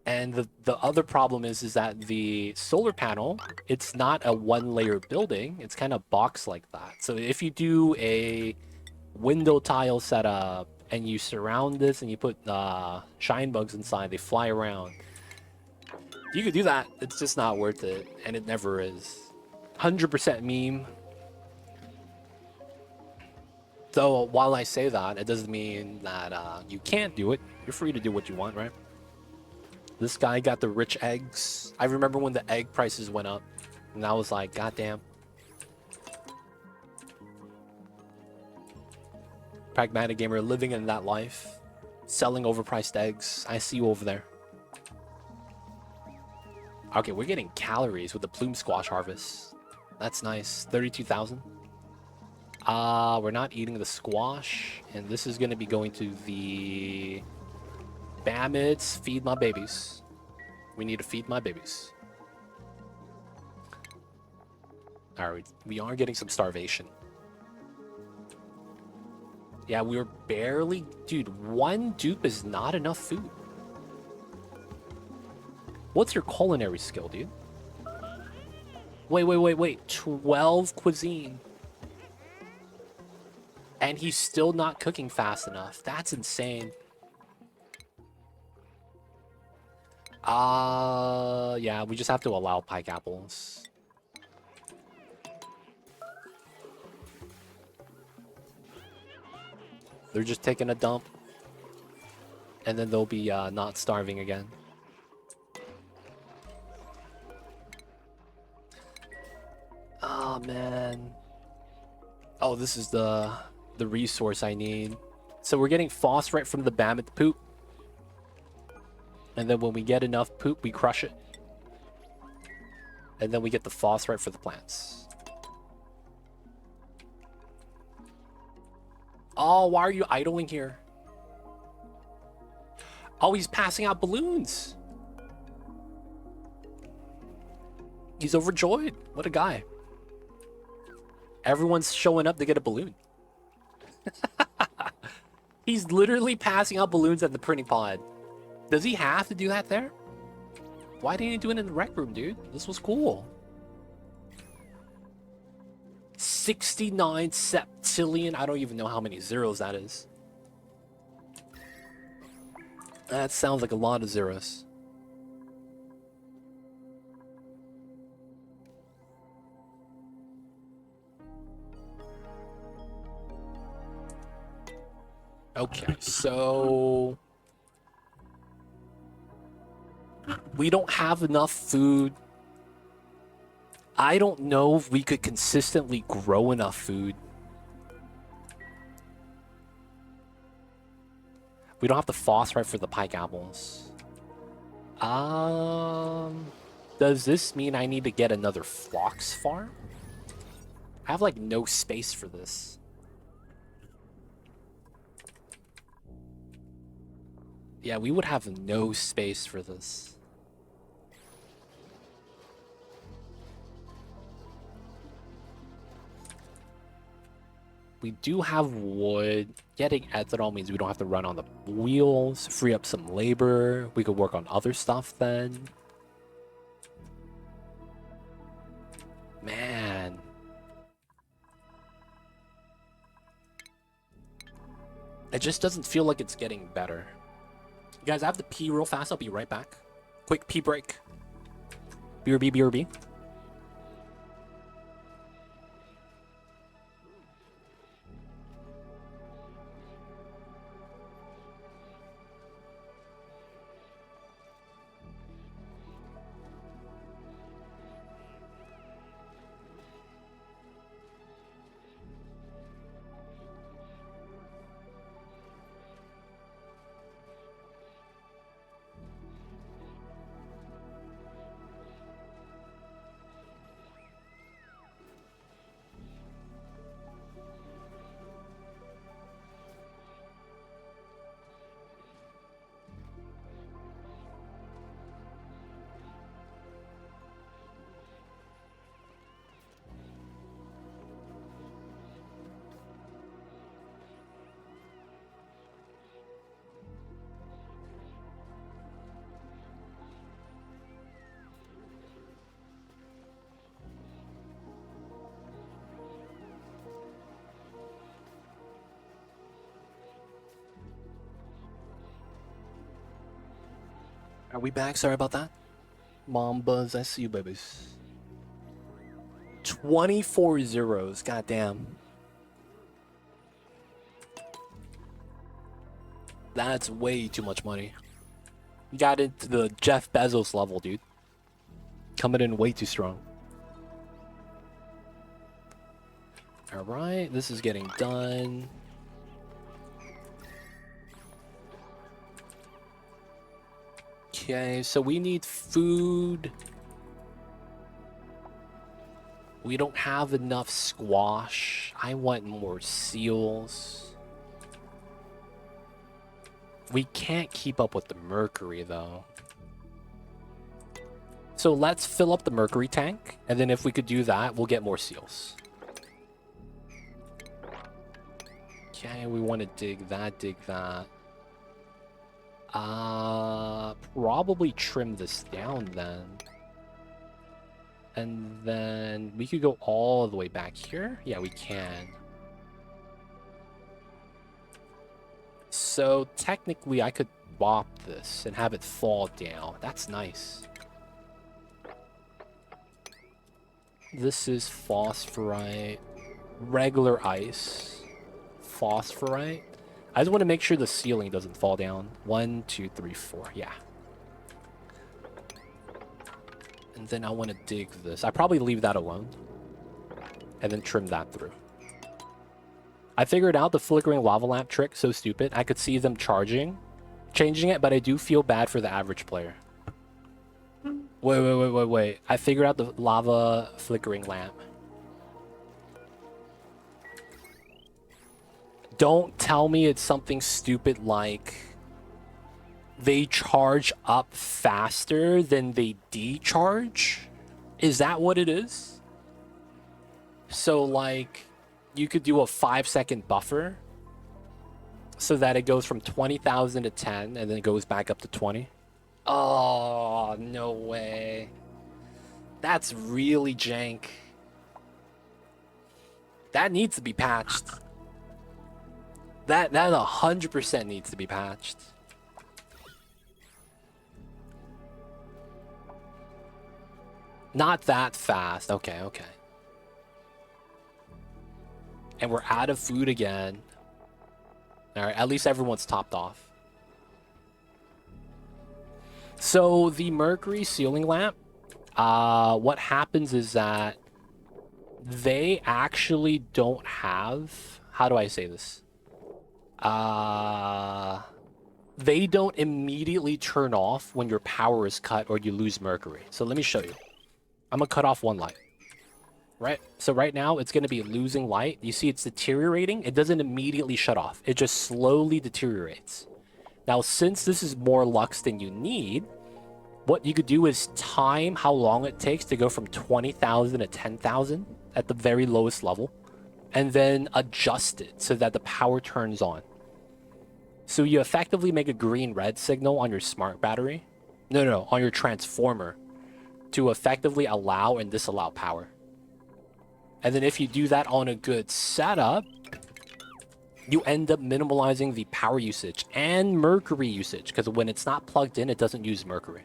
And the other problem is that the solar panel, it's not a 1-layer building. It's kind of box like that. So if you do a window tile setup and you surround this and you put shine bugs inside, they fly around. You could do that. It's just not worth it. And it never is. 100% meme. So while I say that, it doesn't mean that you can't do it. You're free to do what you want, right? This guy got the rich eggs. I remember when the egg prices went up. And I was like, goddamn. Pragmatic gamer living in that life. Selling overpriced eggs. I see you over there. Okay, we're getting calories with the plume squash harvest. That's nice. 32,000. We're not eating the squash. And this is going to be going to the... Bammits, feed my babies. We need to feed my babies. Alright, we are getting some starvation. Yeah, we were barely... Dude, 1 dupe is not enough food. What's your culinary skill, dude? Wait. 12 cuisine. And he's still not cooking fast enough. That's insane. Yeah, we just have to allow pike apples. They're just taking a dump. And then they'll be not starving again. Oh, man. Oh, this is the resource I need. So we're getting phosphorite from the Mammoth poop. And then when we get enough poop, we crush it. And then we get the phosphorite for the plants. Oh, why are you idling here? Oh, he's passing out balloons. He's overjoyed. What a guy. Everyone's showing up to get a balloon. He's literally passing out balloons at the printing pod. Does he have to do that there? Why didn't he do it in the rec room, dude? This was cool. 69 septillion. I don't even know how many zeros that is. That sounds like a lot of zeros. Okay, so... we don't have enough food. I don't know if we could consistently grow enough food. We don't have the phosphorite for the pike apples. Does this mean I need to get another phlox farm? I have like no space for this. Yeah, we would have no space for this. We do have wood. Getting ethanol means we don't have to run on the wheels, free up some labor. We could work on other stuff then. Man. It just doesn't feel like it's getting better. You guys, I have to pee real fast. I'll be right back. Quick pee break. BRB, BRB. Are we back? Sorry about that. Mambas, I see you, babies. 24 zeros. Goddamn. That's way too much money. You got into the Jeff Bezos level, dude. Coming in way too strong. Alright, this is getting done. Okay, so we need food. We don't have enough squash. I want more seals. We can't keep up with the mercury, though. So let's fill up the mercury tank, and then if we could do that, we'll get more seals. Okay, we want to dig that. Probably trim this down then. And then we could go all the way back here. Yeah, we can. So technically I could bop this and have it fall down. That's nice. This is phosphorite, regular ice, phosphorite. I just want to make sure the ceiling doesn't fall down. 1, 2, 3, 4. Yeah. And then I want to dig this. I probably leave that alone. And then trim that through. I figured out the flickering lava lamp trick. So stupid. I could see them changing it, but I do feel bad for the average player. Wait. I figured out the lava flickering lamp. Don't tell me it's something stupid like they charge up faster than they decharge? Is that what it is? So like you could do a 5-second buffer so that it goes from 20,000 to 10 and then it goes back up to 20. Oh, no way. That's really jank. That needs to be patched. That 100% needs to be patched. Not that fast. Okay. And we're out of food again. Alright, at least everyone's topped off. So the mercury ceiling lamp, what happens is that they actually don't have... How do I say this? They don't immediately turn off when your power is cut or you lose mercury. So let me show you. I'm going to cut off one light. Right? So right now, it's going to be losing light. You see it's deteriorating. It doesn't immediately shut off. It just slowly deteriorates. Now, since this is more lux than you need, what you could do is time how long it takes to go from 20,000 to 10,000 at the very lowest level, and then adjust it so that the power turns on. So you effectively make a green-red signal on your smart battery. No, on your transformer to effectively allow and disallow power. And then if you do that on a good setup, you end up minimalizing the power usage and mercury usage, because when it's not plugged in, it doesn't use mercury.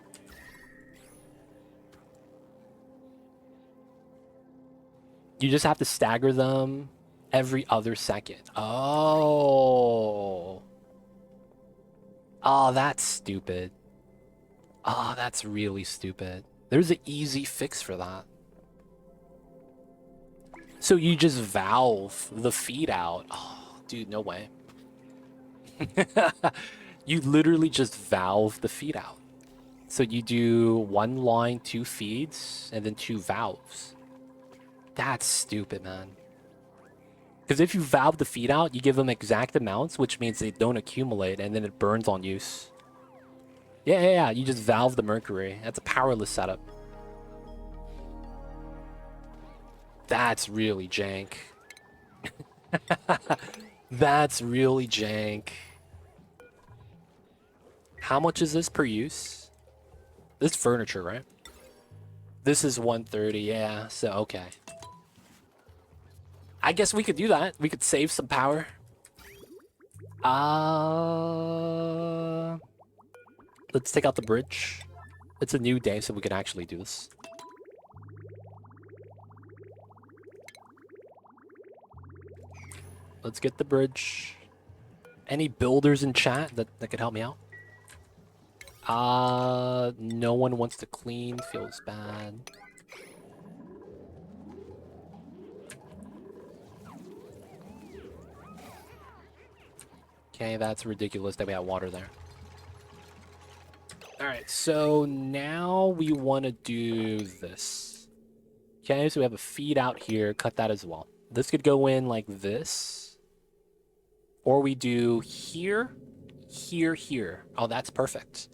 You just have to stagger them every other second. Oh, that's stupid. Oh, that's really stupid. There's an easy fix for that. So you just valve the feed out. Oh, dude, no way. You literally just valve the feed out. So you do 1 line, 2 feeds, and then 2 valves. That's stupid, man. Because if you valve the feed out, you give them exact amounts, which means they don't accumulate, and then it burns on use. Yeah. You just valve the mercury. That's a powerless setup. That's really jank. That's really jank. How much is this per use? This is furniture, right? This is 130, yeah, so okay. I guess we could do that. We could save some power. Let's take out the bridge. It's a new day, so we can actually do this. Let's get the bridge. Any builders in chat that could help me out? No one wants to clean. Feels bad. Okay, that's ridiculous that we have water there. Alright, so now we want to do this. Okay, so we have a feed out here. Cut that as well. This could go in like this. Or we do here, here, here. Oh, that's perfect.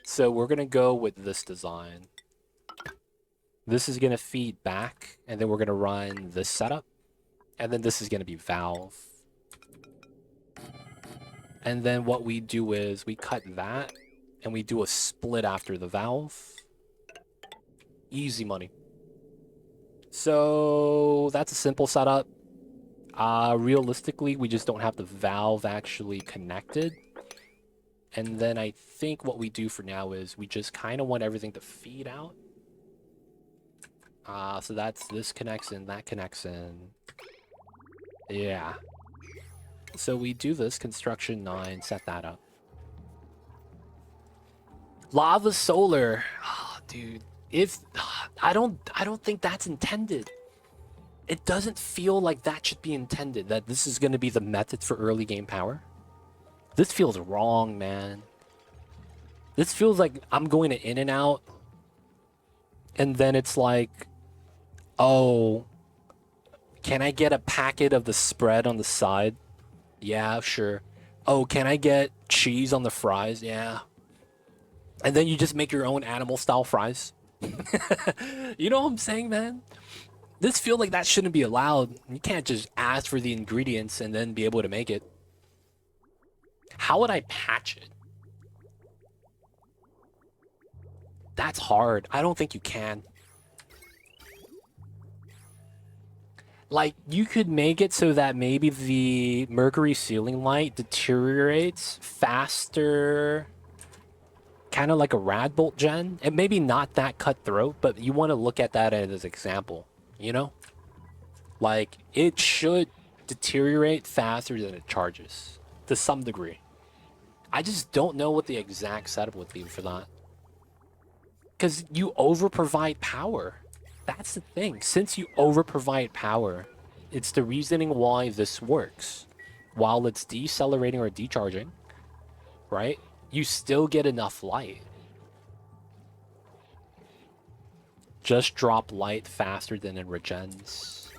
So we're going to go with this design. This is going to feed back, and then we're going to run this setup. And then this is going to be valve. And then what we do is we cut that, and we do a split after the valve. Easy money. So that's a simple setup. Realistically, we just don't have the valve actually connected. And then I think what we do for now is we just kind of want everything to feed out. So that's this connects in, that connects in. Yeah. So we do this, construction 9, set that up. Lava solar. Oh, dude. I don't think that's intended. It doesn't feel like that should be intended, that this is going to be the method for early game power. This feels wrong, man. This feels like I'm going to in and out, and then it's like, oh, can I get a packet of the spread on the side? Yeah, sure. Oh, can I get cheese on the fries? Yeah. And then you just make your own animal-style fries. You know what I'm saying, man? This feels like that shouldn't be allowed. You can't just ask for the ingredients and then be able to make it. How would I patch it? That's hard. I don't think you can. Like, you could make it so that maybe the mercury ceiling light deteriorates faster, kind of like a rad bolt gen. And maybe not that cutthroat, but you want to look at that as an example, you know? Like, it should deteriorate faster than it charges, to some degree. I just don't know what the exact setup would be for that. Because you over-provide power. That's the thing. Since you over-provide power, it's the reasoning why this works. While it's decelerating or decharging, right? You still get enough light. Just drop light faster than it regens.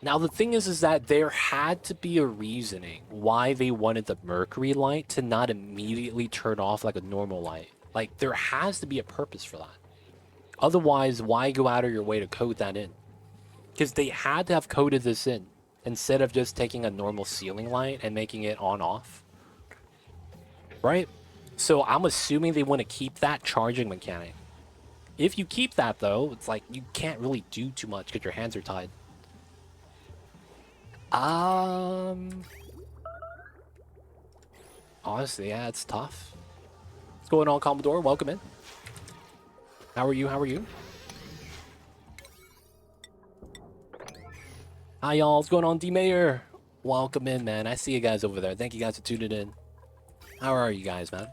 Now, the thing is that there had to be a reasoning why they wanted the mercury light to not immediately turn off like a normal light. Like, there has to be a purpose for that. Otherwise, why go out of your way to code that in? Because they had to have coded this in instead of just taking a normal ceiling light and making it on-off. Right? So I'm assuming they want to keep that charging mechanic. If you keep that, though, it's like you can't really do too much because your hands are tied. Honestly, yeah, it's tough. What's going on, Commodore? Welcome in. How are you? How are you? Hi, y'all. What's going on, D-Mayor? Welcome in, man. I see you guys over there. Thank you guys for tuning in. How are you guys, man?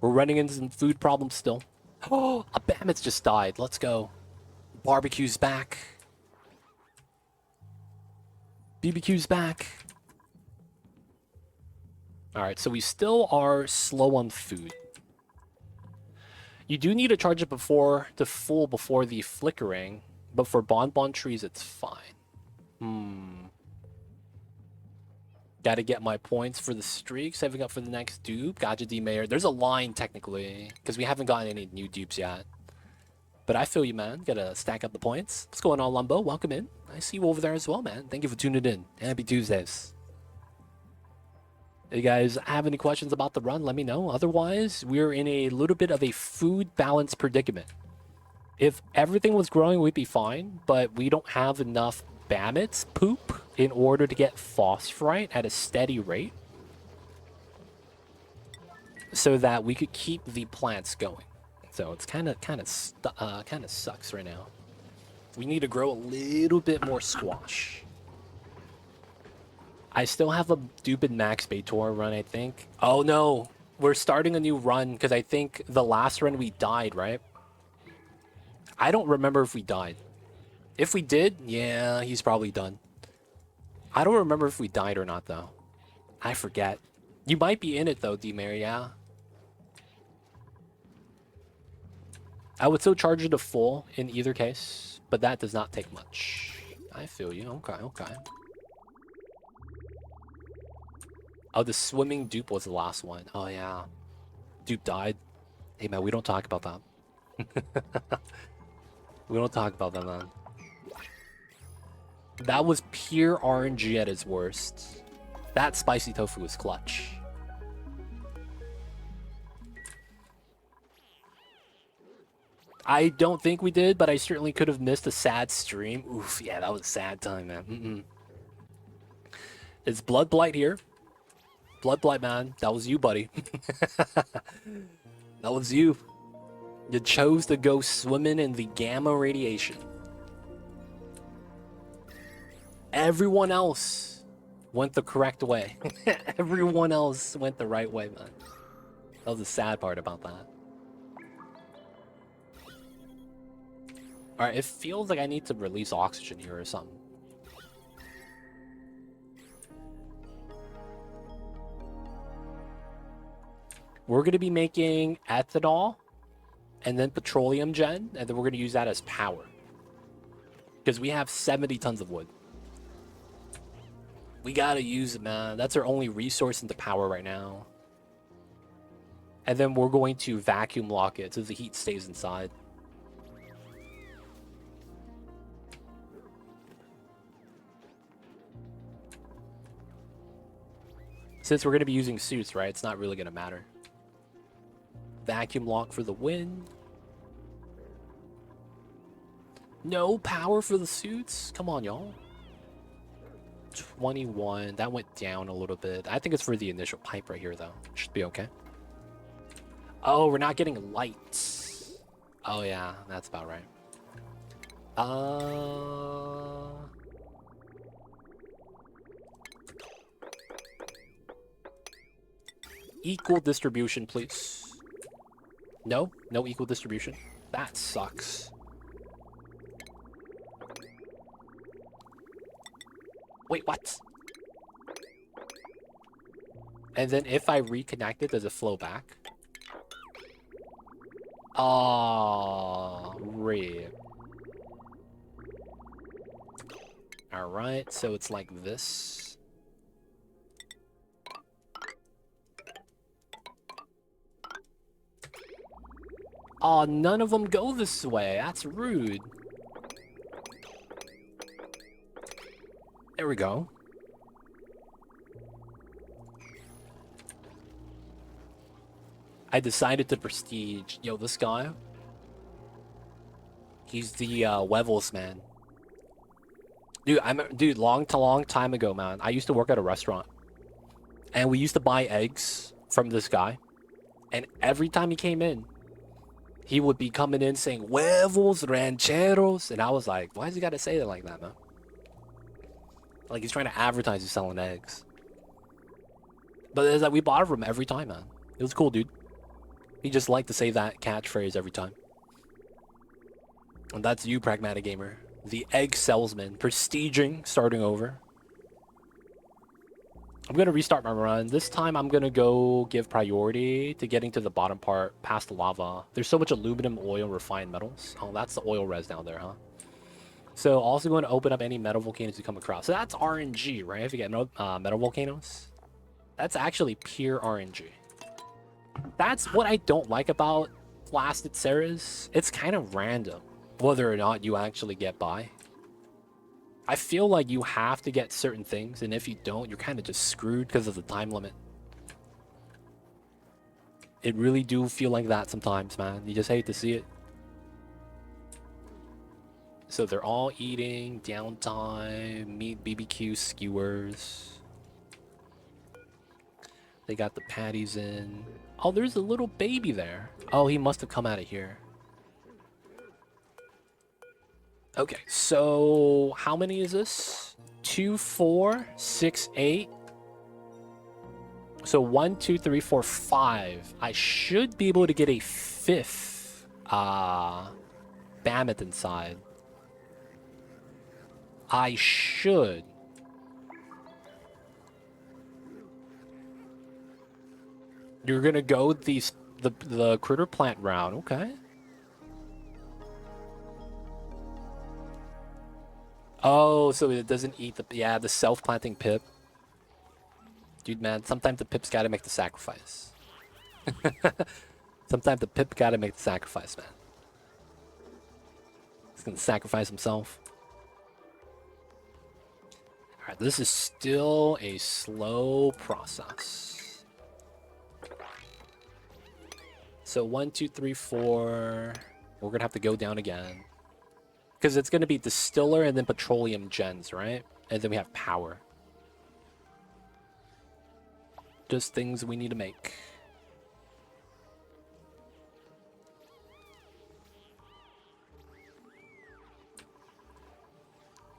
We're running into some food problems still. Oh, a Bamit's just died. Let's go. Barbecue's back. BBQ's back. Alright, so we still are slow on food. You do need to charge it before the full before the flickering, but for bonbon trees it's fine. Gotta get my points for the streak, saving up for the next dupe. Gotcha, D-Mayor. There's a line technically, because we haven't gotten any new dupes yet. But I feel you, man. Gotta stack up the points. What's going on, Lumbo? Welcome in. I see you over there as well, man. Thank you for tuning in. Happy Tuesdays. If you guys have any questions about the run, let me know. Otherwise, we're in a little bit of a food balance predicament. If everything was growing, we'd be fine, but we don't have enough spam its poop in order to get phosphorite at a steady rate so that we could keep the plants going. So it's kind of sucks right now. We need to grow a little bit more squash. I still have a stupid max Baator run, I think. Oh no, we're starting a new run because I think the last run we died, right? I don't remember if we died. If we did, yeah, he's probably done. I don't remember if we died or not, though. I forget. You might be in it, though, D-Mary, yeah. I would still charge it to full in either case, but that does not take much. I feel you. Okay, okay. Oh, the swimming dupe was the last one. Oh, yeah. Dupe died. Hey, man, we don't talk about that. We don't talk about that, man. That was pure RNG at its worst. That spicy tofu was clutch. I don't think we did, but I certainly could have missed a sad stream. Oof, yeah, that was a sad time, man. It's Blood Blight here. Blood Blight, man. That was you, buddy. That was you. You chose to go swimming in the gamma radiation. Everyone else went the correct way. Everyone else went the right way, man. That was the sad part about that. Alright, it feels like I need to release oxygen here or something. We're going to be making ethanol and then petroleum gen, and then we're going to use that as power. Because we have 70 tons of wood. We got to use it, man. That's our only resource into power right now. And then we're going to vacuum lock it so the heat stays inside. Since we're going to be using suits, right? It's not really going to matter. Vacuum lock for the win. No power for the suits? Come on, y'all. 21. That went down a little bit. I think it's for the initial pipe right here, though. Should be okay. Oh, we're not getting lights. Oh, yeah. That's about right. Equal distribution, please. No? No equal distribution? That sucks. Wait, what? And then if I reconnect it, does it flow back? Oh, rip. Alright, so it's like this. Oh, none of them go this way. That's rude. There we go. I decided to prestige. Yo, this guy. He's the Wevels man. Dude, long time ago, man. I used to work at a restaurant. And we used to buy eggs from this guy. And every time he came in, he would be coming in saying, Huevos, rancheros. And I was like, why does he got to say it like that, man? Like, he's trying to advertise he's selling eggs. But it's like, we bought it from him every time, man. It was cool, dude. He just liked to say that catchphrase every time. And that's you, Pragmatic Gamer. The egg salesman. Prestiging, starting over. I'm going to restart my run. This time, I'm going to go give priority to getting to the bottom part, past the lava. There's so much aluminum, oil, refined metals. Oh, that's the oil res down there, huh? So, also going to open up any metal volcanoes you come across. So, that's RNG, right? If you get metal volcanoes. That's actually pure RNG. That's what I don't like about Blasted Ceres. It's kind of random whether or not you actually get by. I feel like you have to get certain things, and if you don't, you're kind of just screwed because of the time limit. It really do feel like that sometimes, man. You just hate to see it. So they're all eating, downtime, meat, BBQ, skewers. They got the patties in. Oh, there's a little baby there. Oh, he must have come out of here. Okay, so how many is this? 2, 4, 6, 8. So 1, 2, 3, 4, 5. I should be able to get a 5th Mammoth inside. I should. You're gonna go the critter plant round, okay? Oh, so it doesn't eat the self-planting pip. Dude, man, sometimes the pip's gotta make the sacrifice. Sometimes the pip gotta make the sacrifice, man. He's gonna sacrifice himself. Alright, this is still a slow process. So 1, 2, 3, 4. We're gonna have to go down again. Because it's gonna be distiller and then petroleum gens, right? And then we have power. Just things we need to make.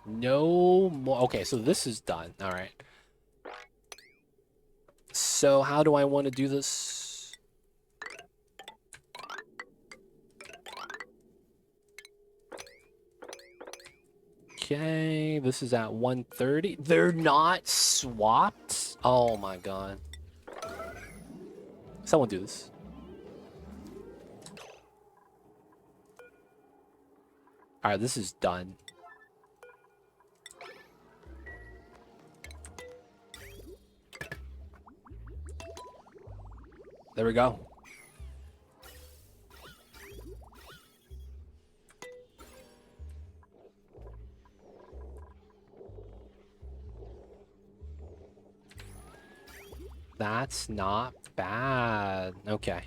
No more. Okay, so this is done. All right. So how do I want to do this? Okay, this is at 130. They're not swapped? Oh my god. Someone do this. Alright, this is done. There we go. That's not bad. Okay.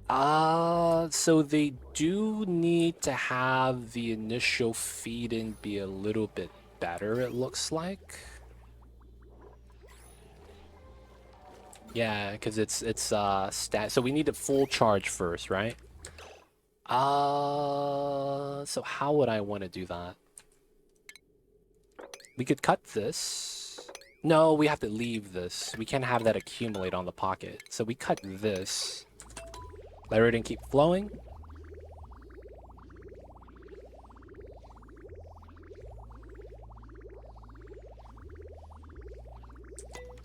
So they do need to have the initial feed-in be a little bit better, it looks like. Yeah, because it's so we need a full charge first, right? So how would I want to do that? We could cut this. No, we have to leave this. We can't have that accumulate on the pocket. So we cut this. Let it keep flowing.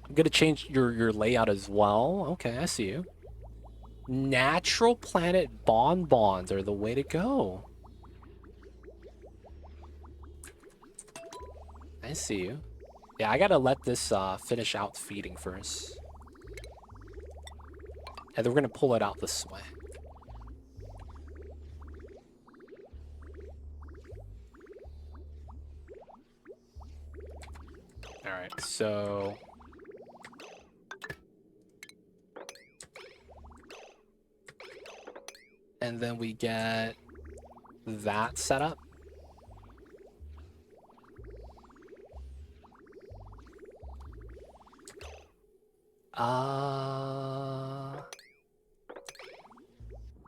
I'm gonna change your layout as well. Okay, I see you. Natural planet bonbons are the way to go. I see you. Yeah, I gotta let this finish out feeding first. And then we're gonna pull it out this way. Alright, so... And then we get that set up.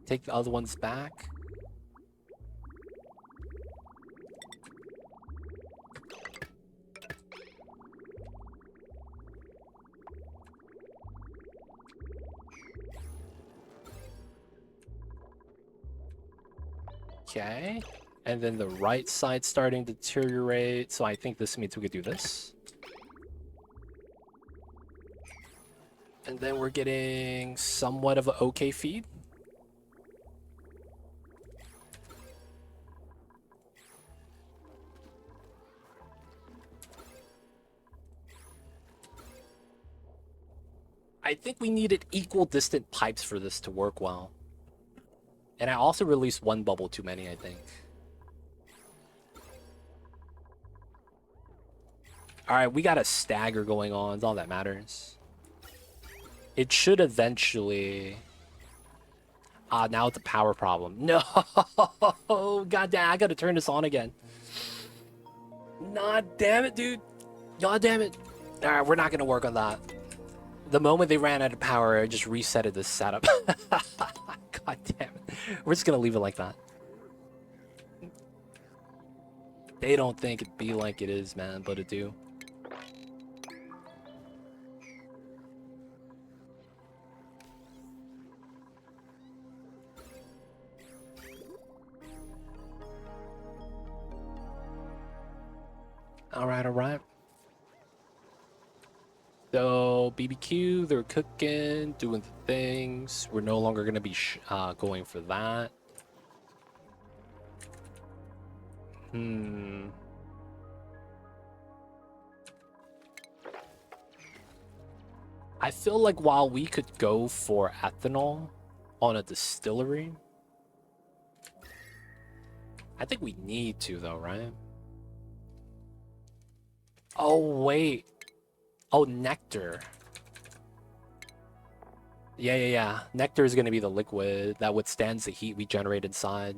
Take the other ones back. Okay. And then the right side starting to deteriorate. So I think this means we could do this. And then we're getting somewhat of an okay feed. I think we needed equal distant pipes for this to work well. And I also released one bubble too many, I think. Alright, we got a stagger going on. It's all that matters. It should eventually... Ah, now it's a power problem. No! God damn, I gotta turn this on again. God damn it, dude. God damn it. Alright, we're not gonna work on that. The moment they ran out of power, I just resetted this setup. God damn it. We're just gonna leave it like that. They don't think it be like it is, man, but it do. Alright, alright. So, BBQ, they're cooking, doing the things. We're no longer gonna be going for that. I feel like while we could go for ethanol on a distillery, I think we need to though, right? Oh, wait. Oh, nectar. Yeah. Nectar is going to be the liquid that withstands the heat we generate inside.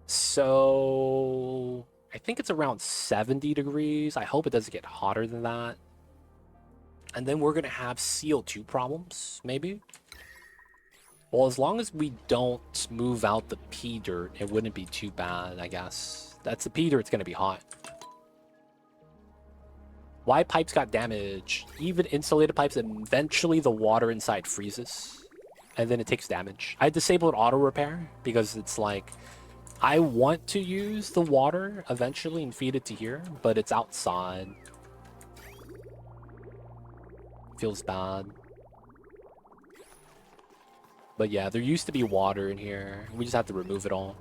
So, I think it's around 70 degrees. I hope it doesn't get hotter than that. And then we're going to have CO2 problems, maybe? Well, as long as we don't move out the pea dirt, it wouldn't be too bad, I guess. That's the pea dirt, it's going to be hot. Why pipes got damaged? Even insulated pipes, eventually the water inside freezes. And then it takes damage. I disabled auto repair because it's like, I want to use the water eventually and feed it to here, but it's outside. Feels bad. But yeah, there used to be water in here. We just have to remove it all.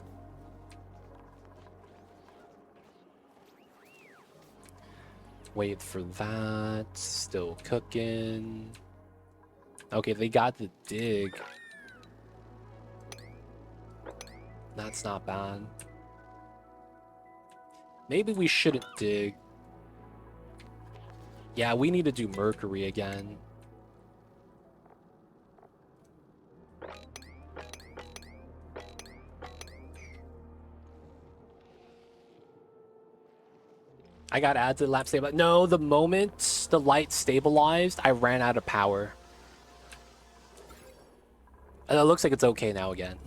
Wait for that. Still cooking. Okay, they got the dig. That's not bad. Maybe we shouldn't dig. Yeah, we need to do mercury again. I got added to the lap stabilize. No, the moment the light stabilized, I ran out of power. And it looks like it's okay now again.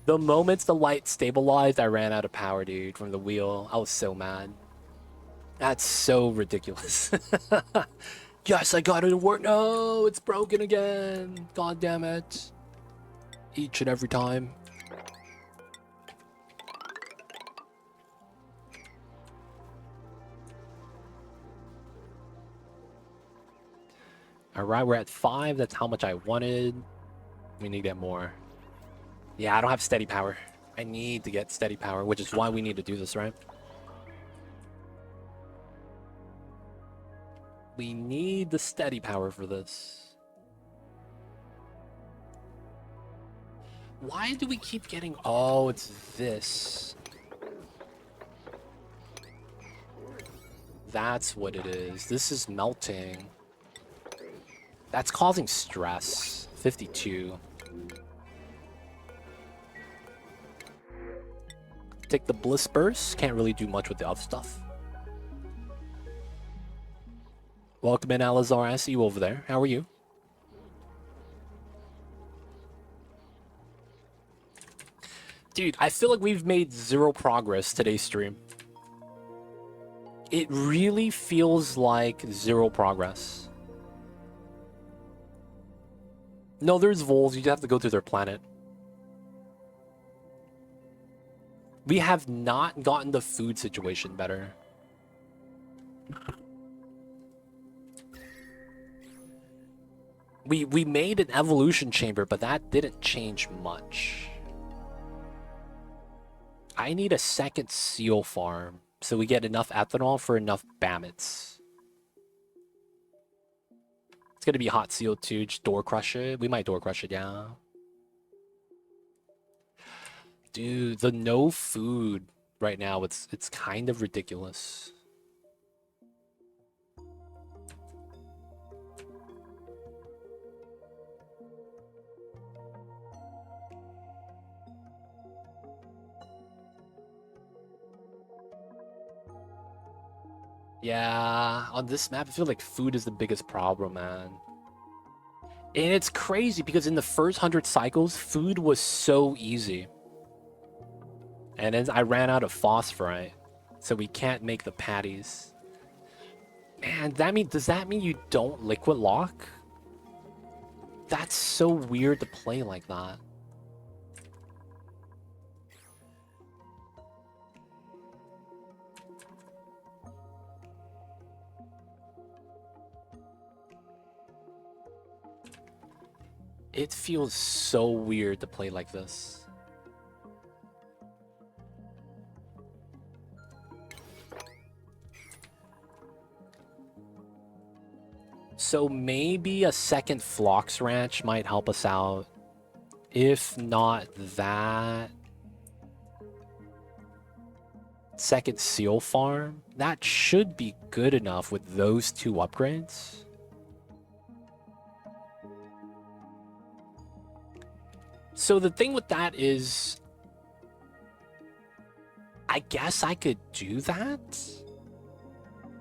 The moment the light stabilized, I ran out of power, dude, from the wheel. I was so mad. That's so ridiculous. Yes, I got it to work. No, it's broken again. God damn it. Each and every time. Alright, we're at 5. That's how much I wanted. We need to get more. Yeah, I don't have steady power. I need to get steady power, which is why we need to do this, right? We need the steady power for this. Why do we keep getting... Oh, it's this. That's what it is. This is melting. That's causing stress. 52. Take the Bliss Burst. Can't really do much with the other stuff. Welcome in, Alizar. I see you over there. How are you? Dude, I feel like we've made 0 progress today's stream. It really feels like 0 progress. No, there's voles. You just have to go to their planet. We have not gotten the food situation better. We made an evolution chamber, but that didn't change much. I need a second seal farm so we get enough ethanol for enough bammets. It's gonna be hot seal too. Just door crush it. We might door crush it, yeah. Dude, the no food right now, it's kind of ridiculous. Yeah, on this map, I feel like food is the biggest problem, man. And it's crazy because in the first 100 cycles, food was so easy. And then I ran out of phosphorite, so we can't make the patties. Man, does that mean you don't liquid lock? That's so weird to play like that. It feels so weird to play like this. So maybe a second Phlox Ranch might help us out. If not that... Second Seal Farm? That should be good enough with those two upgrades. So the thing with that is... I guess I could do that?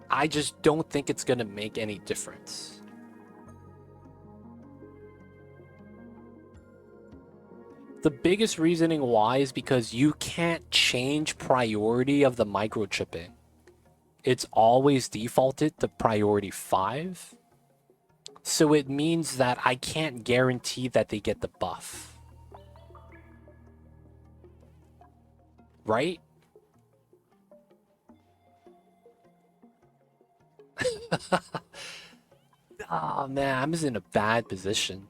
I just don't think it's going to make any difference. The biggest reasoning why is because you can't change priority of the microchipping. It's always defaulted to priority 5. So it means that I can't guarantee that they get the buff. Right? Oh man, I'm just in a bad position.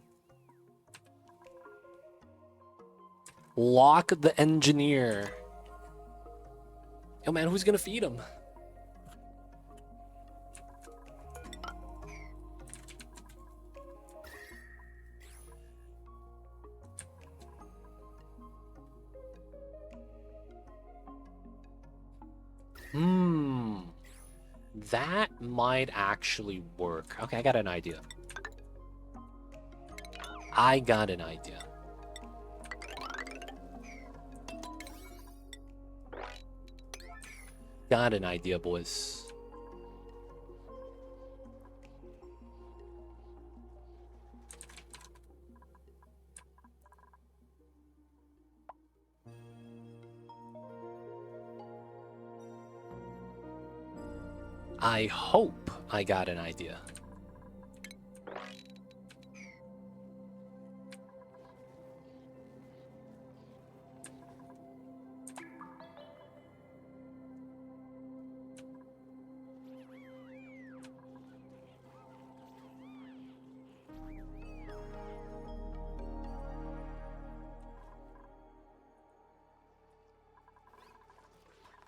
Lock the engineer. Yo man, who's gonna feed him? That might actually work. Okay, I got an idea. Got an idea, boys. I hope I got an idea.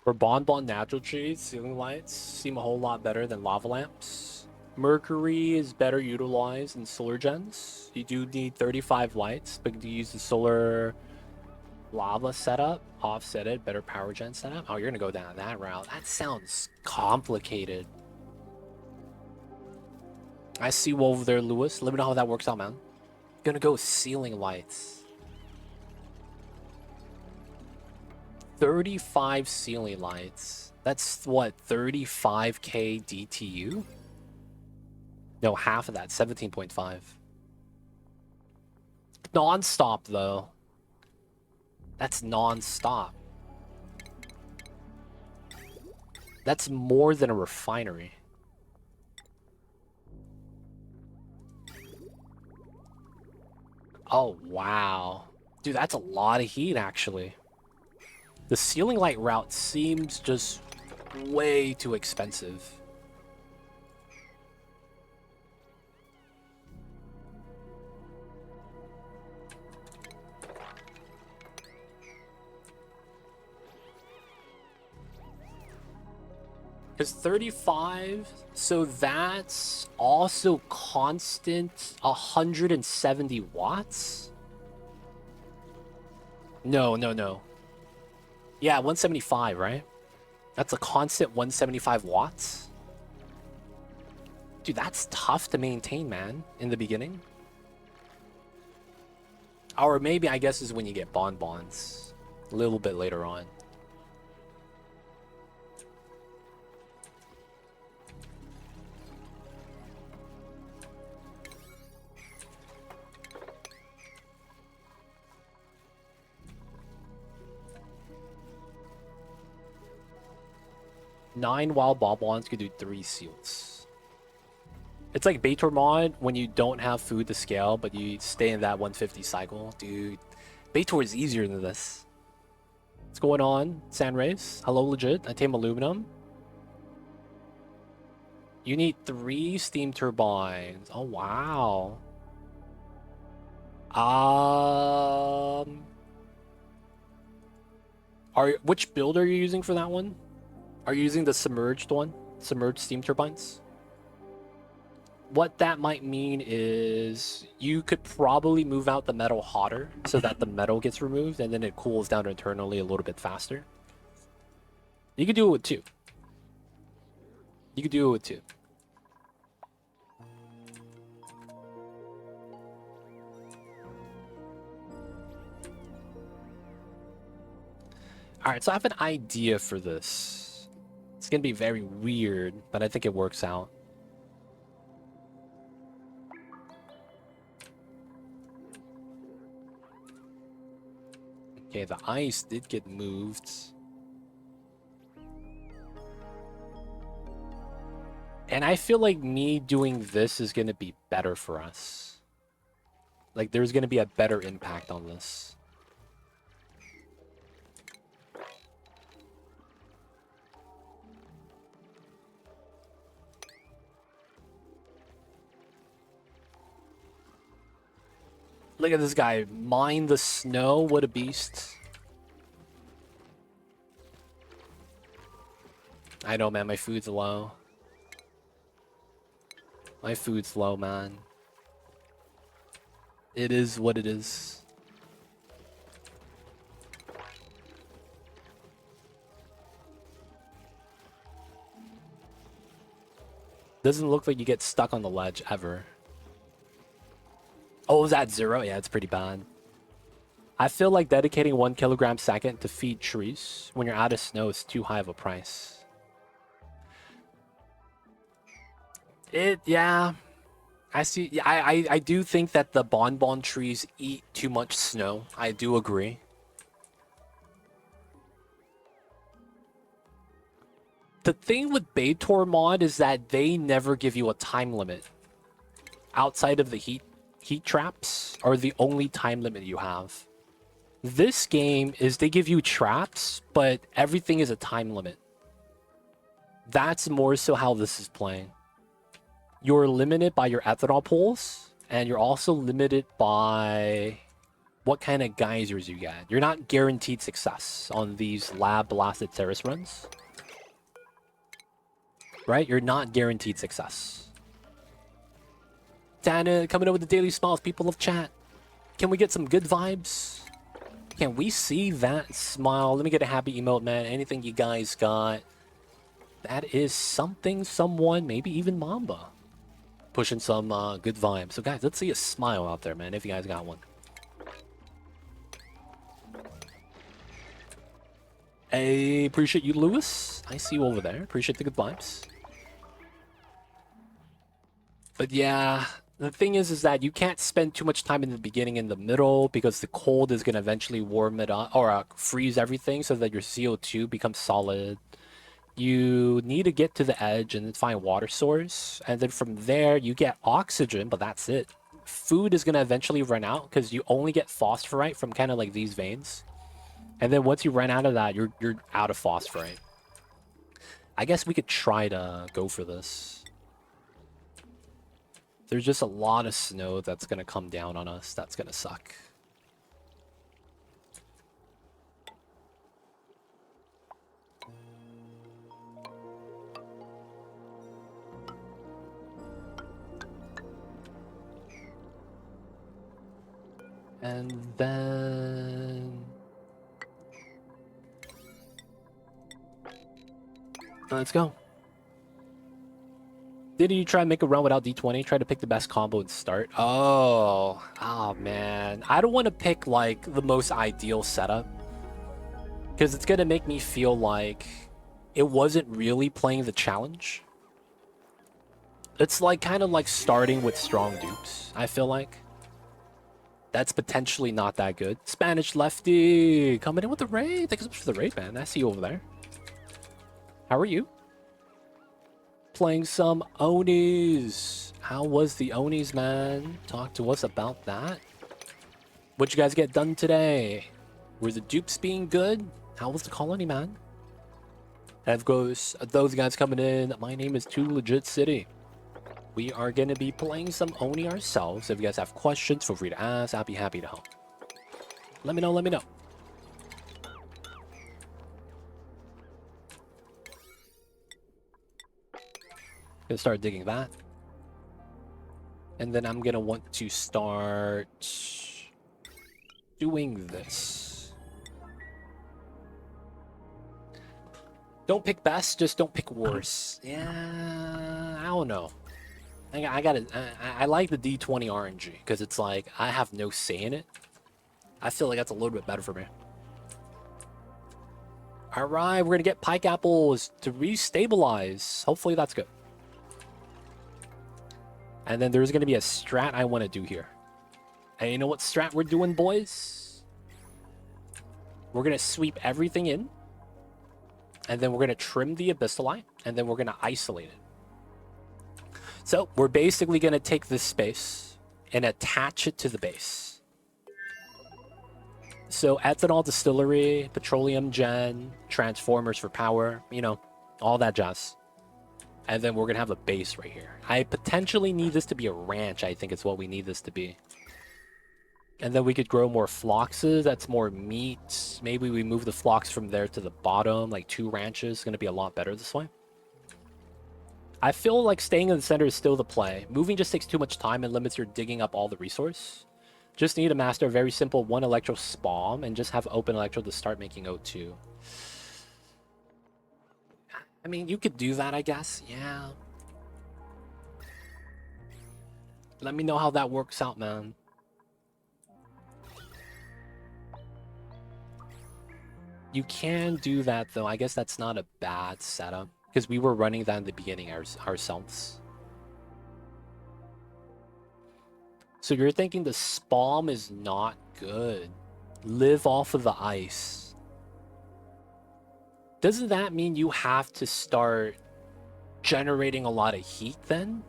For Bonbon natural trees, ceiling lights seem a whole lot better than lava lamps. Mercury is better utilized in solar gens. You do need 35 lights, but you use the solar lava setup, offset it, better power gen setup. Oh, you're gonna go down that route. That sounds complicated. I see you over there, Lewis. Let me know how that works out, man. Gonna go ceiling lights. 35 ceiling lights. That's what, 35k DTU? No, half of that, 17.5. Non-stop, though. That's non-stop. That's more than a refinery. Oh, wow. Dude, that's a lot of heat, actually. The ceiling light route seems just way too expensive. Because 35, so that's also constant 170 watts? No. Yeah, 175, right? That's a constant 175 watts? Dude, that's tough to maintain, man, in the beginning. Or maybe, I guess, is when you get bonbons. A little bit later on. 9 wild boblins could do 3 seals. It's like Baator mod when you don't have food to scale, but you stay in that 150 cycle. Dude, Baator is easier than this. What's going on, Sanrays? Hello, legit. I tame aluminum. You need 3 steam turbines. Oh, wow. Which build are you using for that one? Are you using the submerged one? Submerged steam turbines? What that might mean is you could probably move out the metal hotter so that the metal gets removed and then it cools down internally a little bit faster. You could do it with 2. You could do it with 2. Alright, so I have an idea for this. It's gonna be very weird, but I think it works out. Okay, the ice did get moved. And I feel like me doing this is gonna be better for us. Like, there's gonna be a better impact on this. Look at this guy. Mine the snow. What a beast. I know, man. My food's low. My food's low, man. It is what it is. Doesn't look like you get stuck on the ledge ever. Oh, is that 0? Yeah, it's pretty bad. I feel like dedicating 1 kilogram second to feed trees when you're out of snow is too high of a price. Yeah. I see. Yeah, I do think that the bonbon trees eat too much snow. I do agree. The thing with Baator mod is that they never give you a time limit. Outside of the heat traps are the only time limit you have. This game is they give you traps, but everything is a time limit. That's more so how this is playing. You're limited by your ethanol pools, and you're also limited by what kind of geysers you get. You're not guaranteed success on these lab blasted Ceres runs. Right? You're not guaranteed success. Dana coming up with the daily smiles, people of chat. Can we get some good vibes? Can we see that smile? Let me get a happy emote, man. Anything you guys got? That is something, someone, maybe even Mamba. Pushing some good vibes. So guys, let's see a smile out there, man, if you guys got one. Hey, appreciate you, Lewis. I see you over there. Appreciate the good vibes. But yeah, the thing is that you can't spend too much time in the beginning in the middle because the cold is going to eventually warm it up or freeze everything so that your CO2 becomes solid. You need to get to the edge and then find water source. And then from there, you get oxygen, but that's it. Food is going to eventually run out because you only get phosphorite from kind of like these veins. And then once you run out of that, you're out of phosphorite. I guess we could try to go for this. There's just a lot of snow that's going to come down on us. That's going to suck. And then... let's go. Did you try and make a run without D20? Try to pick the best combo and start? Oh man. I don't want to pick like the most ideal setup. Because it's going to make me feel like it wasn't really playing the challenge. It's like kind of like starting with strong dupes, I feel like. That's potentially not that good. Spanish Lefty coming in with the raid. Thanks so much for the raid, man. I see you over there. How are you? playing some Onis. How was the Onis, man? Talk to us about that. What'd you guys get done today? Were the dupes being good? How was the colony, man? And of course, those guys coming in, my name is Too Legit City. We are going to be playing some Oni ourselves. If you guys have questions, feel free to ask. I'll be happy to help. Let me know, let me know. Gonna start digging that. And then I'm gonna want to start doing this. Don't pick best, just don't pick worse. Yeah, I don't know. I like the D20 RNG because it's like I have no say in it. I feel like that's a little bit better for me. All right, we're gonna get pike apples to restabilize. Hopefully that's good. And then there's gonna be a strat I want to do here. And you know what strat we're doing, boys? We're gonna sweep everything in. And then we're gonna trim the abyssali. And then we're gonna isolate it. So we're basically gonna take this space and attach it to the base. So ethanol distillery, petroleum gen, transformers for power, you know, all that jazz. And then we're going to have a base right here. I potentially need this to be a ranch, I think is what we need this to be. And then we could grow more floxes. That's more meat. Maybe we move the flox from there to the bottom, like 2 ranches. It's going to be a lot better this way. I feel like staying in the center is still the play. Moving just takes too much time and limits your digging up all the resource. Just need to master a very simple 1 electro spam and just have open electro to start making O2. I mean, you could do that, I guess. Yeah. Let me know how that works out, man. You can do that, though. I guess that's not a bad setup. Because we were running that in the beginning ourselves. So you're thinking the spam is not good. Live off of the ice. Doesn't that mean you have to start generating a lot of heat then?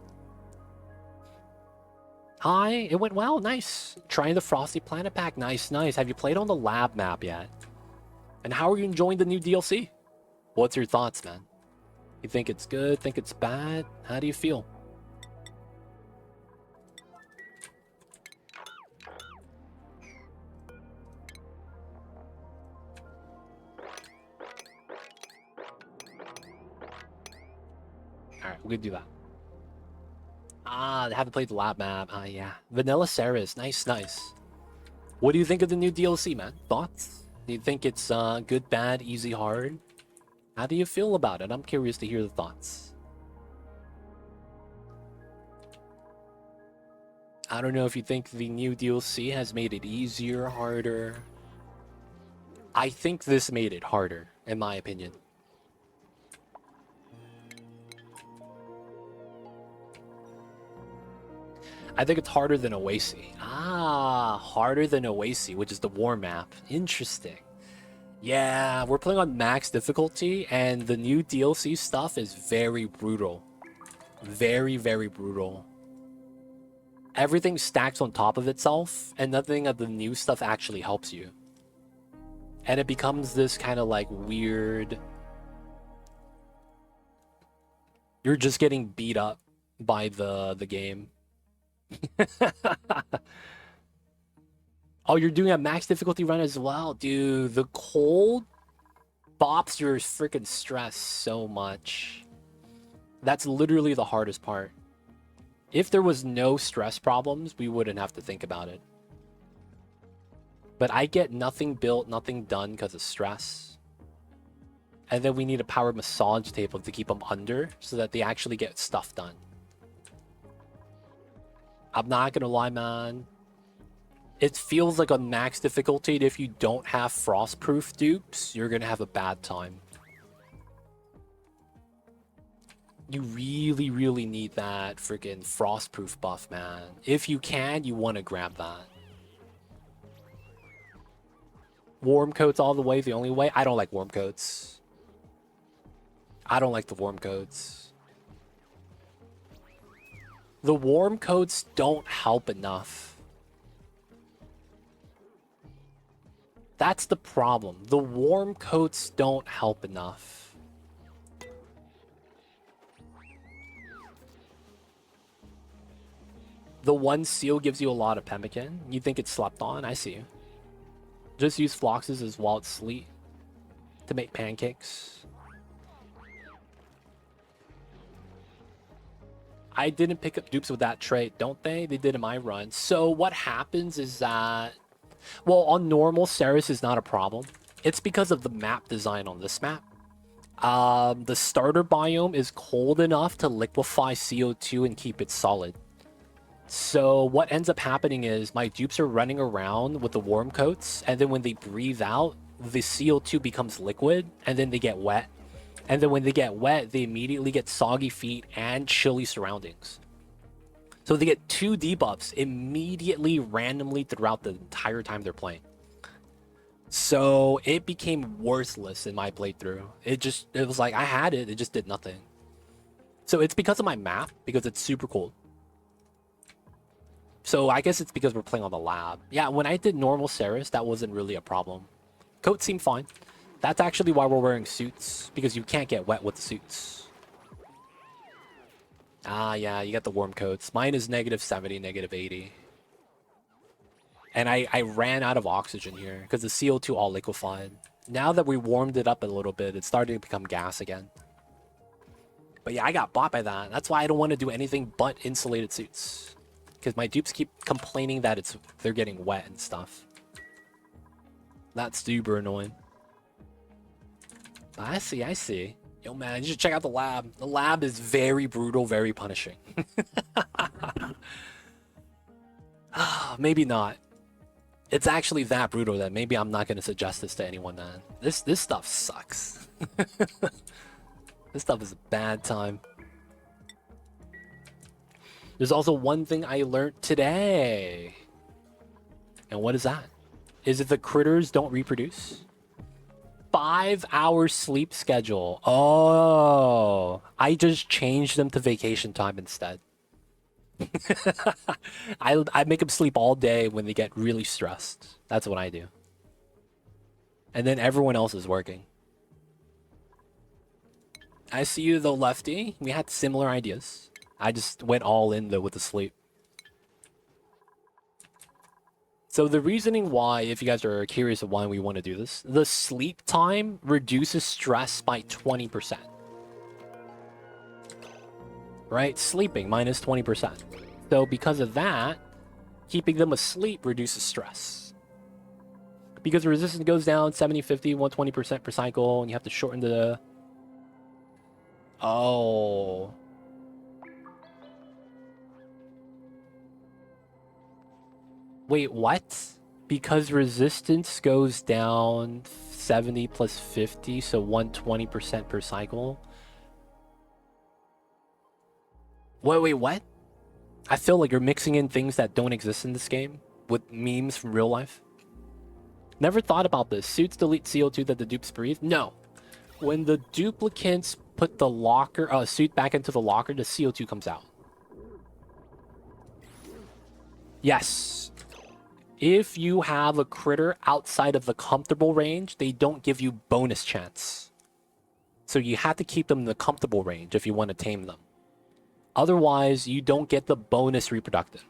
Hi, it went well, nice. Trying the Frosty Planet Pack, nice, nice. Have you played on the lab map yet? And how are you enjoying the new DLC? What's your thoughts, man? You think it's good, think it's bad? How do you feel? Alright, we're gonna do that. Ah, they haven't played the lab map. Ah, yeah. Vanilla Ceres, nice, nice. What do you think of the new DLC, man? Thoughts? Do you think it's good, bad, easy, hard? How do you feel about it? I'm curious to hear the thoughts. I don't know if you think the new DLC has made it easier, harder. I think this made it harder, in my opinion. I think it's harder than Oasi. Ah, harder than Oasi, which is the war map. Interesting. Yeah, we're playing on max difficulty, and the new DLC stuff is very brutal. Very, very brutal. Everything stacks on top of itself, and nothing of the new stuff actually helps you. And it becomes this kind of like weird... You're just getting beat up by the game. Oh, you're doing a max difficulty run as well, dude. The cold bops your freaking stress so much. That's literally the hardest part. If there was no stress problems, we wouldn't have to think about it. But I get nothing built, nothing done because of stress. And then we need a power massage table to keep them under so that they actually get stuff done. I'm not gonna lie, man. It feels like on max difficulty, if you don't have frostproof dupes, you're gonna have a bad time. You really, really need that freaking frostproof buff, man. If you can, you want to grab that. Warm coats all the way, the only way? I don't like warm coats. I don't like the warm coats. The warm coats don't help enough. That's the problem. The warm coats don't help enough. The one seal gives you a lot of pemmican. You think it's slept on? I see you. Just use floxes as while it's sleep to make pancakes. I didn't pick up dupes with that trait, don't they? They did in my run. So what happens is that, well, on normal, Ceres is not a problem. It's because of the map design on this map. The starter biome is cold enough to liquefy CO2 and keep it solid. So what ends up happening is my dupes are running around with the warm coats, and then when they breathe out, the CO2 becomes liquid, and then they get wet. And then when they get wet, they immediately get soggy feet and chilly surroundings. So they get 2 debuffs immediately, randomly throughout the entire time they're playing. So it became worthless in my playthrough. It was like I had it, it just did nothing. So it's because of my map, because it's super cold. So I guess it's because we're playing on the lab. Yeah, when I did normal Ceres, that wasn't really a problem. Coat seemed fine. That's actually why we're wearing suits, because you can't get wet with the suits. Ah, yeah, you got the warm coats. Mine is -70, -80. And I ran out of oxygen here, because the CO2 all liquefied. Now that we warmed it up a little bit, it's starting to become gas again. But yeah, I got bought by that. That's why I don't want to do anything but insulated suits. Because my dupes keep complaining that they're getting wet and stuff. That's super annoying. I see. Yo, man, you should check out the lab. The lab is very brutal, very punishing. Maybe not. It's actually that brutal that maybe I'm not going to suggest this to anyone, man. This stuff sucks. This stuff is a bad time. There's also one thing I learned today. And what is that? Is it the critters don't reproduce? 5-hour sleep schedule. Oh, I just changed them to vacation time instead. I make them sleep all day when they get really stressed. That's what I do. And then everyone else is working. I see you though, Lefty. We had similar ideas. I just went all in though with the sleep. So the reasoning why, if you guys are curious of why we want to do this, the sleep time reduces stress by 20%. Right? Sleeping minus 20%. So because of that, keeping them asleep reduces stress. Because the resistance goes down 70, 50, 120% per cycle, and you have to shorten the... Oh... Wait, what? Because resistance goes down 70 plus 50, so 120% per cycle? Wait, what? I feel like you're mixing in things that don't exist in this game with memes from real life. Never thought about this. Suits delete CO2 that the dupes breathe? No. When the duplicants put the suit back into the locker, the CO2 comes out. Yes. If you have a critter outside of the comfortable range, they don't give you bonus chance. So you have to keep them in the comfortable range if you want to tame them. Otherwise, you don't get the bonus reproductive.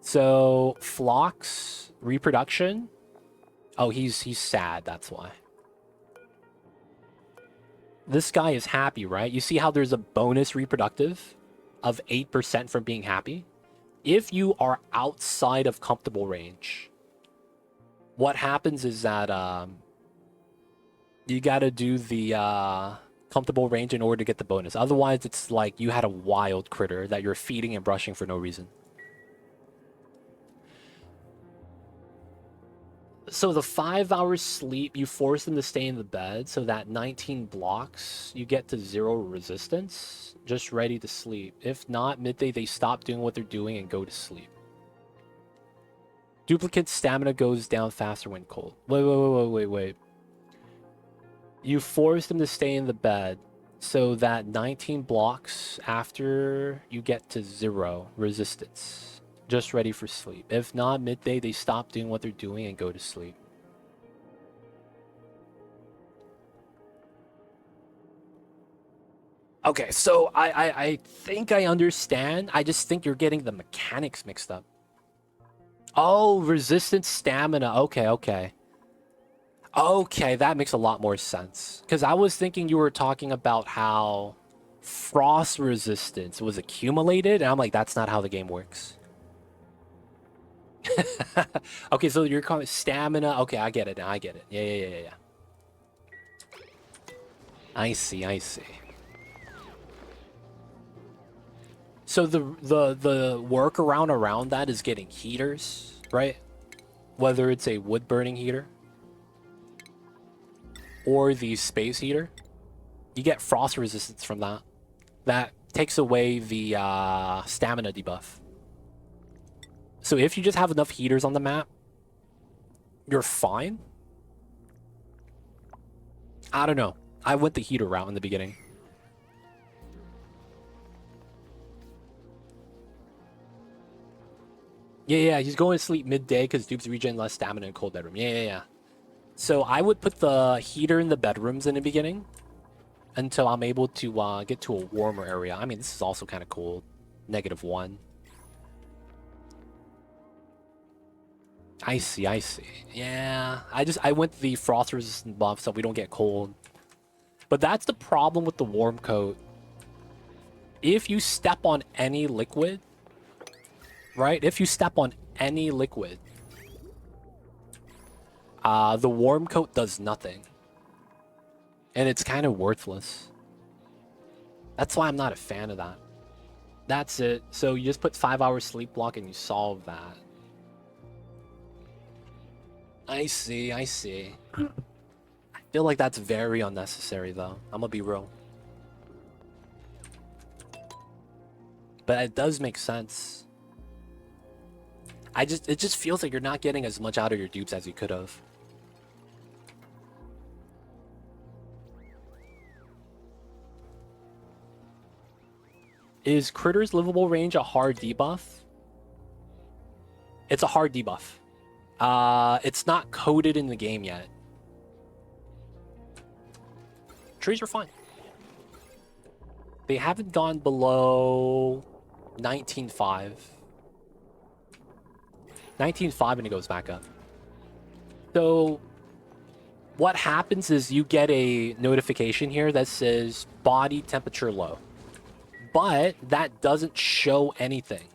So, Phlox, reproduction. Oh, he's sad, that's why. This guy is happy, right? You see how there's a bonus reproductive of 8% from being happy? If you are outside of comfortable range, what happens is that you gotta do the comfortable range in order to get the bonus. Otherwise, it's like you had a wild critter that you're feeding and brushing for no reason. So the 5 hours sleep, you force them to stay in the bed, so that 19 blocks, you get to 0 resistance, just ready to sleep. If not, midday they stop doing what they're doing and go to sleep. Duplicate stamina goes down faster when cold. Wait. You force them to stay in the bed, So that 19 blocks after you get to 0 resistance. Just ready for sleep. If not, midday they stop doing what they're doing and go to sleep. Okay, so I think I understand. I just think you're getting the mechanics mixed up. Oh, resistance stamina. Okay, okay. Okay, that makes a lot more sense. Because I was thinking you were talking about how frost resistance was accumulated, and I'm like, that's not how the game works. Okay, so you're calling stamina. Okay, I get it now. I get it. Yeah. I see, I see. So the workaround around that is getting heaters, right? Whether it's a wood burning heater or the space heater, you get frost resistance from that. That takes away the stamina debuff. So if you just have enough heaters on the map, you're fine. I don't know. I went the heater route in the beginning. Yeah, he's going to sleep midday because dupes regen less stamina in cold bedroom. Yeah. So I would put the heater in the bedrooms in the beginning until I'm able to get to a warmer area. I mean, this is also kind of cool. -1. I see. Yeah, I went the frost resistant buff so we don't get cold. But that's the problem with the warm coat. If you step on any liquid, right? If you step on any liquid, the warm coat does nothing. And it's kind of worthless. That's why I'm not a fan of that. That's it. So you just put 5 hours sleep block and you solve that. I see. I feel like that's very unnecessary though. I'm gonna be real. But it does make sense. It just feels like you're not getting as much out of your dupes as you could have. Is Critter's livable range a hard debuff? It's a hard debuff. It's not coded in the game yet. Trees are fine. They haven't gone below 19.5. 19.5 and it goes back up. So what happens is you get a notification here that says body temperature low. But that doesn't show anything.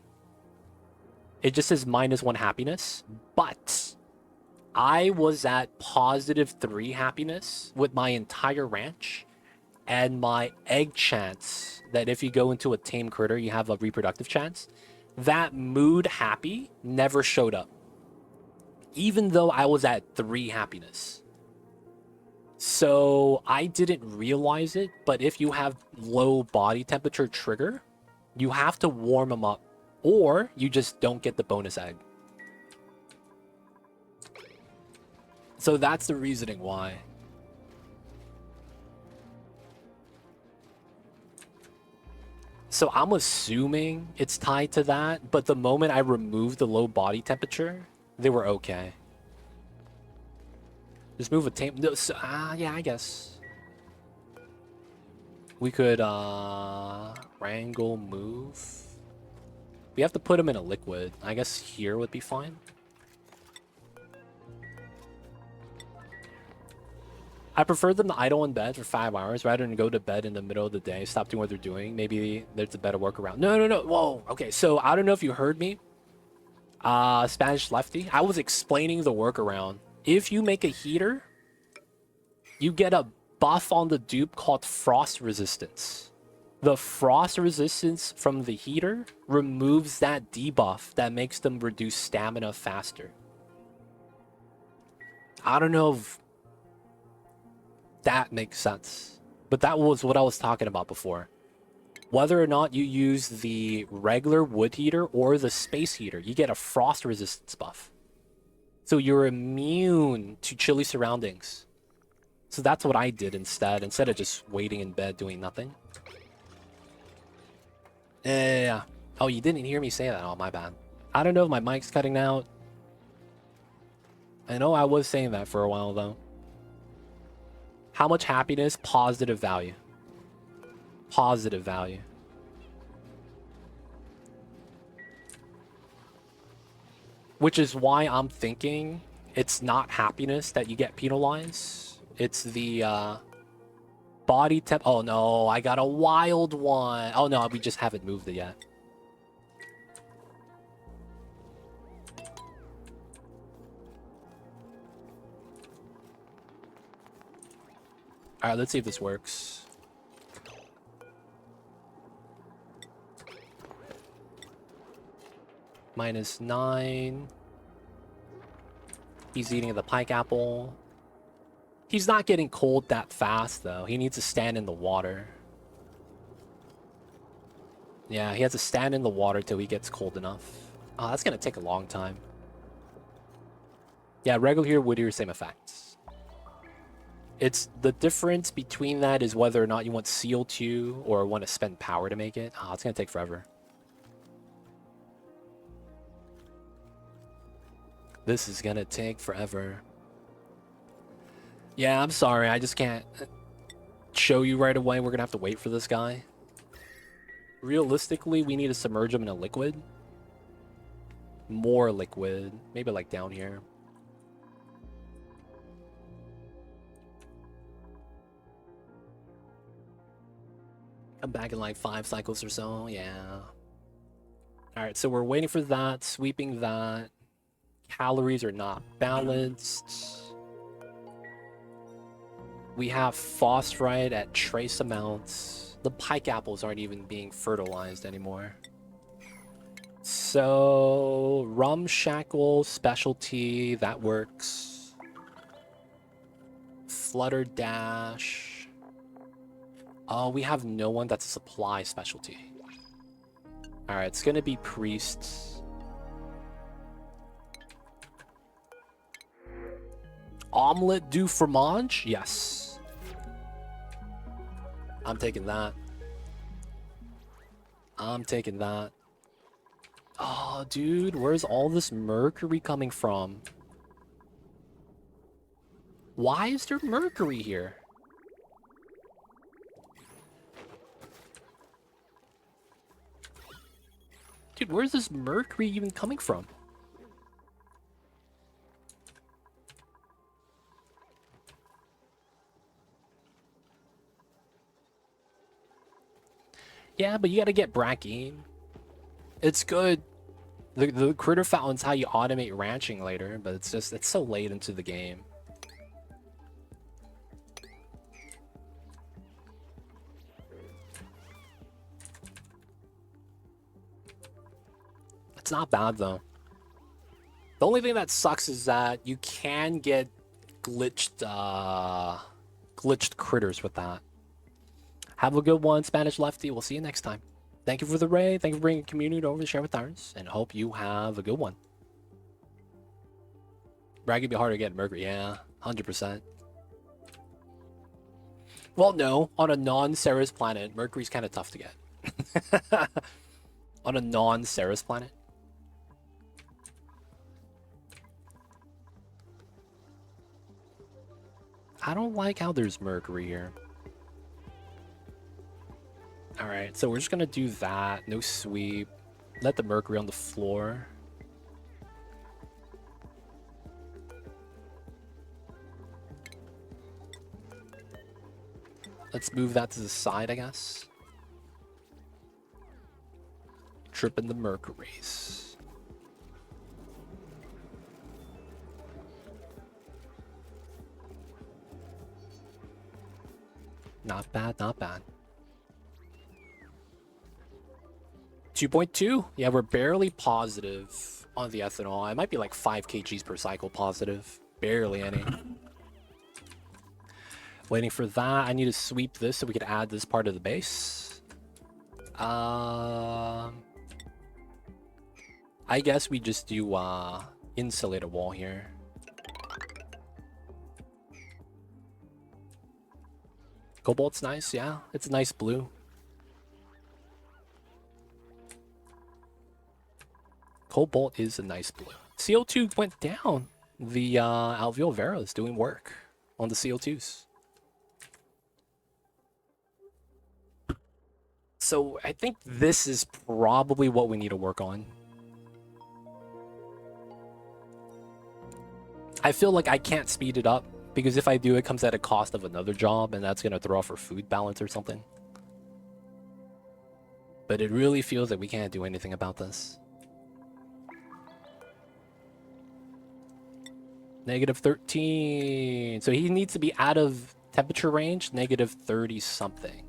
It just says -1 happiness. But I was at +3 happiness with my entire ranch. And my egg chance that if you go into a tame critter, you have a reproductive chance. That mood happy never showed up. Even though I was at 3 happiness. So I didn't realize it, but if you have low body temperature trigger, you have to warm them up, or you just don't get the bonus egg. So that's the reasoning why. So I'm assuming it's tied to that, but the moment I removed the low body temperature, they were okay. Just move a tame. No, so, yeah, I guess. We could, wrangle move. We have to put him in a liquid. I guess here would be fine. I prefer them to idle in bed for 5 hours rather than go to bed in the middle of the day, stop doing what they're doing. Maybe there's a better workaround. No. Whoa. Okay, so I don't know if you heard me. Spanish Lefty. I was explaining the workaround. If you make a heater, you get a buff on the dupe called frost resistance. The frost resistance from the heater removes that debuff that makes them reduce stamina faster. I don't know if that makes sense, but that was what I was talking about before. Whether or not you use the regular wood heater or the space heater, you get a frost resistance buff. So you're immune to chilly surroundings. So that's what I did instead of just waiting in bed doing nothing. Yeah. Oh, you didn't hear me say that. Oh, my bad. I don't know if my mic's cutting out. I know I was saying that for a while, though. How much happiness? Positive value. Positive value. Which is why I'm thinking it's not happiness that you get penalized. It's the body temp. Oh no, I got a wild one. Oh no, we just haven't moved it yet. Alright, let's see if this works. -9. He's eating the pike apple. He's not getting cold that fast, though. He needs to stand in the water. Yeah, he has to stand in the water till he gets cold enough. Oh, that's gonna take a long time. Yeah, regular woodier, same effects. It's the difference between that is whether or not you want Seal 2 or want to spend power to make it. Oh, it's gonna take forever. This is gonna take forever. Yeah, I'm sorry. I just can't show you right away. We're gonna have to wait for this guy. Realistically, we need to submerge him in a liquid. More liquid. Maybe like down here. Come back in like 5 cycles or so. Yeah. Alright, so we're waiting for that. Sweeping that. Calories are not balanced. We have phosphorite at trace amounts. The pike apples aren't even being fertilized anymore. So, rum shackle, specialty, that works. Flutter dash. Oh, we have no one that's a supply specialty. Alright, it's gonna be priests. Omelette du fromage? Yes. I'm taking that. I'm taking that. Oh, dude, where's all this mercury coming from? Why is there mercury here? Dude, where's this mercury even coming from? Yeah, but you gotta get Brackine. It's good. The critter fountain's how you automate ranching later, but it's just, it's so late into the game. It's not bad, though. The only thing that sucks is that you can get glitched critters with that. Have a good one, Spanish Lefty. We'll see you next time. Thank you for the raid. Thank you for bringing community over to share with ours. And hope you have a good one. Bragg would be hard to get Mercury. Yeah, 100%. Well, no. On a non-Ceres planet, Mercury's kind of tough to get. On a non-Ceres planet. I don't like how there's Mercury here. Alright, so we're just gonna do that. No sweep. Let the Mercury on the floor. Let's move that to the side, I guess. Tripping the Mercuries. Not bad, not bad. 2.2? Yeah, we're barely positive on the ethanol. It might be like 5 kgs per cycle positive. Barely any. Waiting for that. I need to sweep this so we could add this part of the base. I guess we just do insulate a wall here. Cobalt's nice, yeah. It's a nice blue. Cobalt is a nice blue. CO2 went down. The Alveol Vera is doing work on the CO2s. So I think this is probably what we need to work on. I feel like I can't speed it up because if I do, it comes at a cost of another job and that's going to throw off our food balance or something. But it really feels like we can't do anything about this. -13. So he needs to be out of temperature range, -30 something.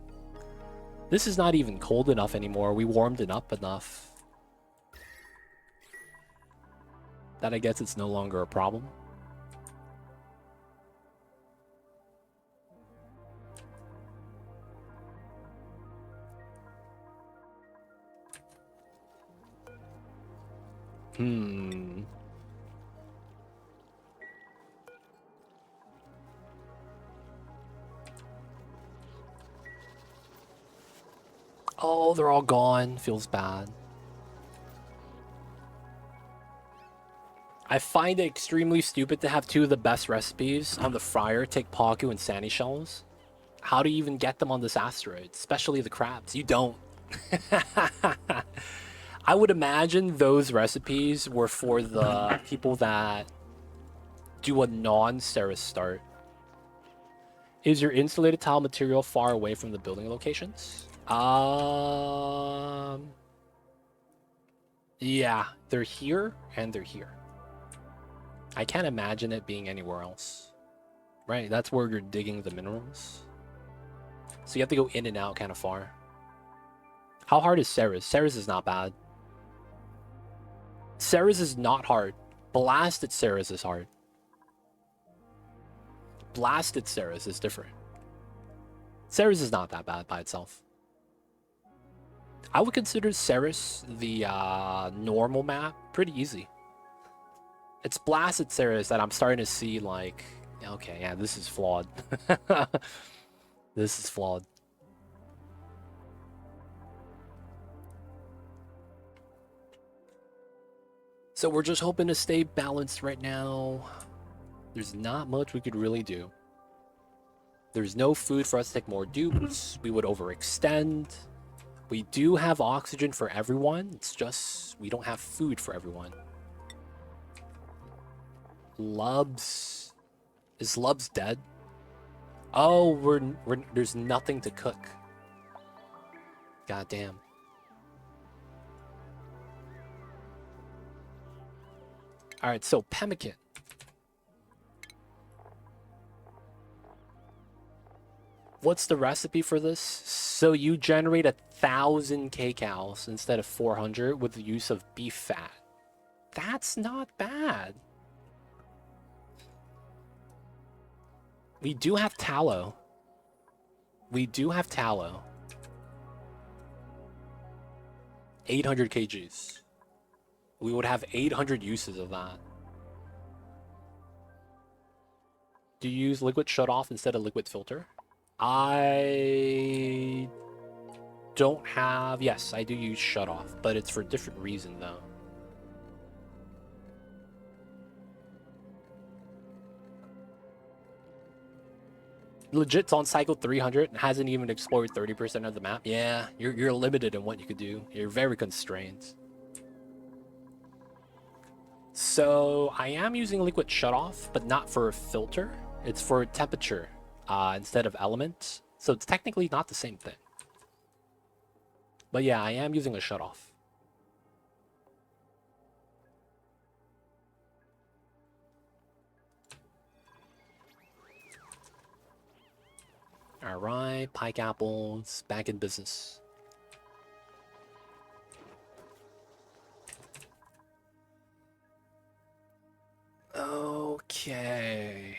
This is not even cold enough anymore. We warmed it up enough that I guess it's no longer a problem. Oh, they're all gone. Feels bad. I find it extremely stupid to have two of the best recipes on the fryer take Paku and Sani shells. How do you even get them on this asteroid? Especially the crabs. You don't. I would imagine those recipes were for the people that do a non-Ceres start. Is your insulated tile material far away from the building locations? Yeah, they're here and they're here. I can't imagine it being anywhere else. Right, that's where you're digging the minerals. So you have to go in and out kind of far. How hard is Ceres? Ceres is not bad. Ceres is not hard. Blasted Ceres is hard. Blasted Ceres is different. Ceres is not that bad by itself. I would consider Ceres the normal map pretty easy. It's Blasted Ceres that I'm starting to see like, okay, yeah, this is flawed. This is flawed. So we're just hoping to stay balanced right now. There's not much we could really do. There's no food for us to take more dupes. We would overextend. We do have oxygen for everyone. It's just we don't have food for everyone. Lubs. Is Lubs dead? Oh, there's nothing to cook. God damn. All right, so pemmican. What's the recipe for this? So you generate 1,000 kcals instead of 400 with the use of beef fat. That's not bad. We do have tallow. We do have tallow. 800 kgs. We would have 800 uses of that. Do you use liquid shut-off instead of liquid filter? I don't have... Yes, I do use shut-off, but it's for a different reason, though. Legit's on cycle 300 and hasn't even explored 30% of the map. Yeah, you're limited in what you could do. You're very constrained. So I am using liquid shutoff, but not for a filter. It's for temperature instead of element. So it's technically not the same thing. But yeah, I am using a shutoff. All right, pike apples, back in business. Okay.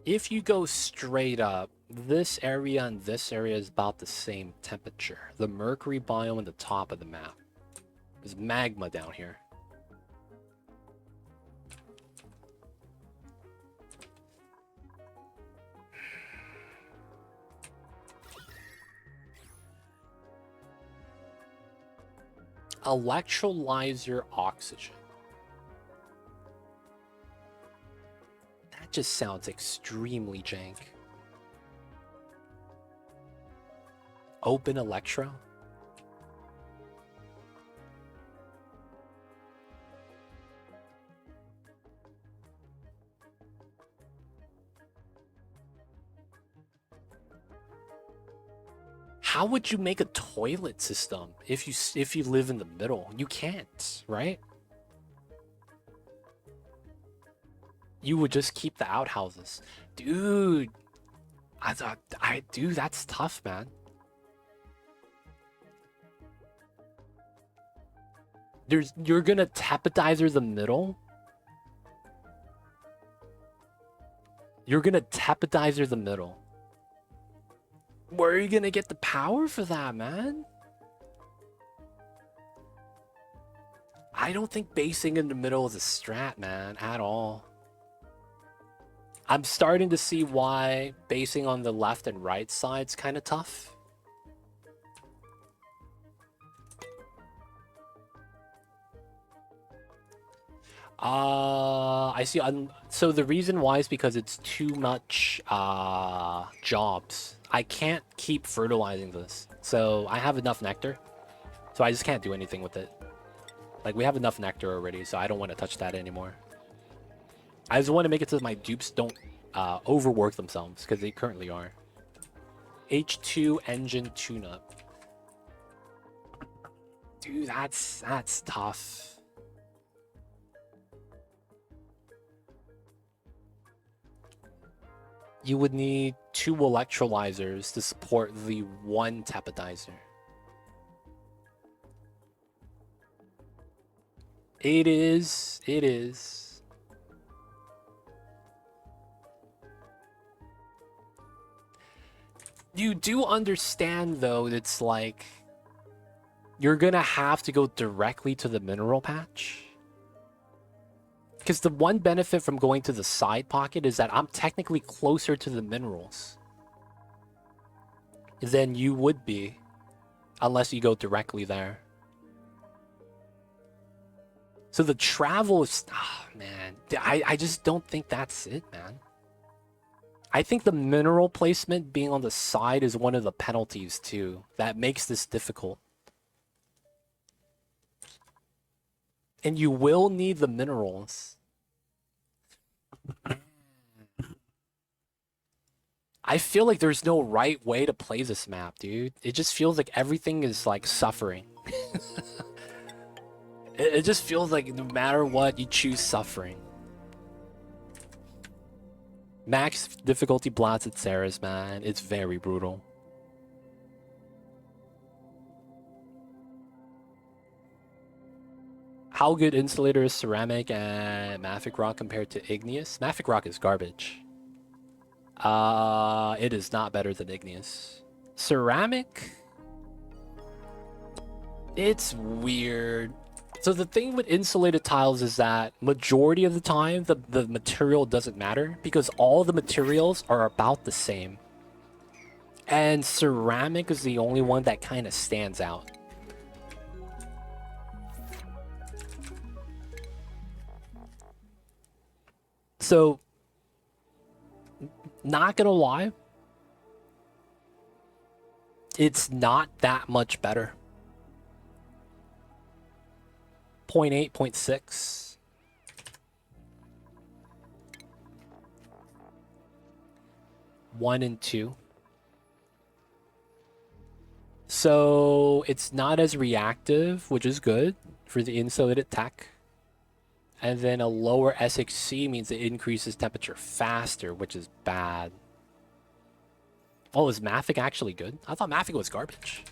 If you go straight up, This area and this area is about the same temperature. The mercury biome at the top of the map. There's magma down here. Electrolyzer oxygen. That just sounds extremely jank. Open electro? How would you make a toilet system if you live in the middle? You can't, right? You would just keep the outhouses. Dude, dude, that's tough, man. You're gonna tapadizer the middle? You're gonna tapadizer the middle. Where are you gonna get the power for that, man? I don't think basing in the middle is a strat, man, at all. I'm starting to see why basing on the left and right side's kind of tough. I see. So the reason why is because it's too much jobs. I can't keep fertilizing this. So I have enough nectar. So I just can't do anything with it. Like, we have enough nectar already, so I don't want to touch that anymore. I just want to make it so my dupes don't overwork themselves, because they currently are. H2 engine tune-up. Dude, that's tough. You would need 2 electrolyzers to support the 1 tapadizer. It is. It is. You do understand, though, it's like you're gonna have to go directly to the mineral patch. Because the one benefit from going to the side pocket is that I'm technically closer to the minerals than you would be, unless you go directly there. So the travel is... Oh, man. I just don't think that's it, man. I think the mineral placement being on the side is one of the penalties, too. That makes this difficult. And you will need the minerals. I feel like there's no right way to play this map, dude. It just feels like everything is, like, suffering. It just feels like no matter what, you choose suffering. Max difficulty blots at Ceres, man. It's very brutal. How good insulator is ceramic and mafic rock compared to igneous? Mafic rock is garbage. It is not better than igneous. Ceramic? It's weird. So the thing with insulated tiles is that majority of the time, the material doesn't matter because all the materials are about the same. And ceramic is the only one that kind of stands out. So, not gonna lie, it's not that much better. 0.8, 0.6. One and two. So it's not as reactive, which is good for the insulated tech. And then a lower SXC means it increases temperature faster, which is bad. Oh, is Mafic actually good? I thought Mafic was garbage.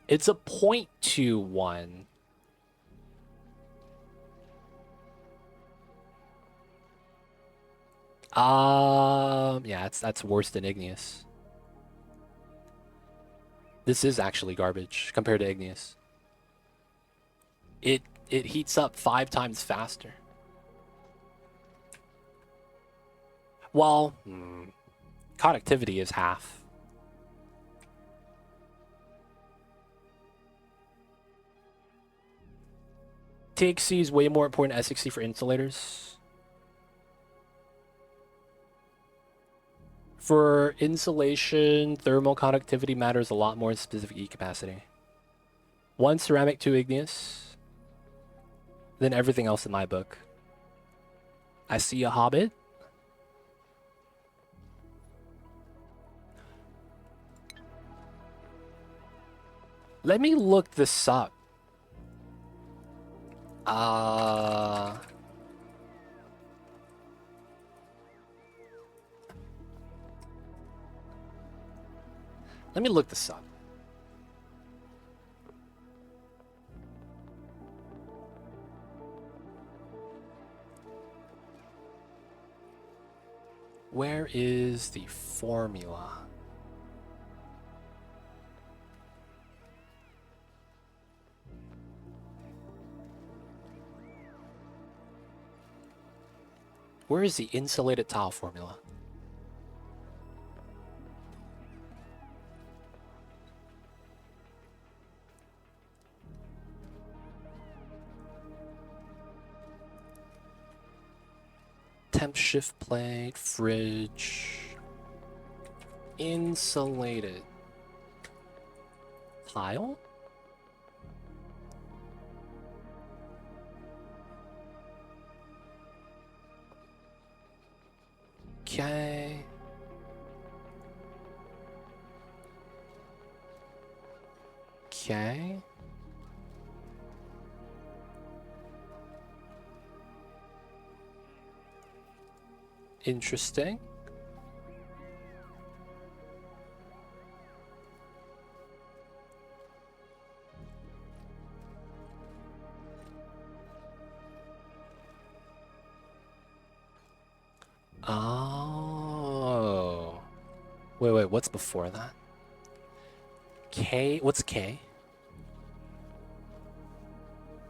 It's a 0.21. Yeah, that's worse than igneous. This is actually garbage compared to igneous. It heats up 5 times faster. Well, conductivity is half. TXC is way more important than SXC for insulators. For insulation, thermal conductivity matters a lot more than specific E capacity. 1 ceramic, 2 igneous. Then everything else in my book. I see a hobbit. Let me look this up. Let me look this up. Where is the formula? Where is the insulated tile formula? Temp shift plate, fridge, insulated tile? Okay. Okay. Interesting. Oh. Wait, what's before that? K, what's K?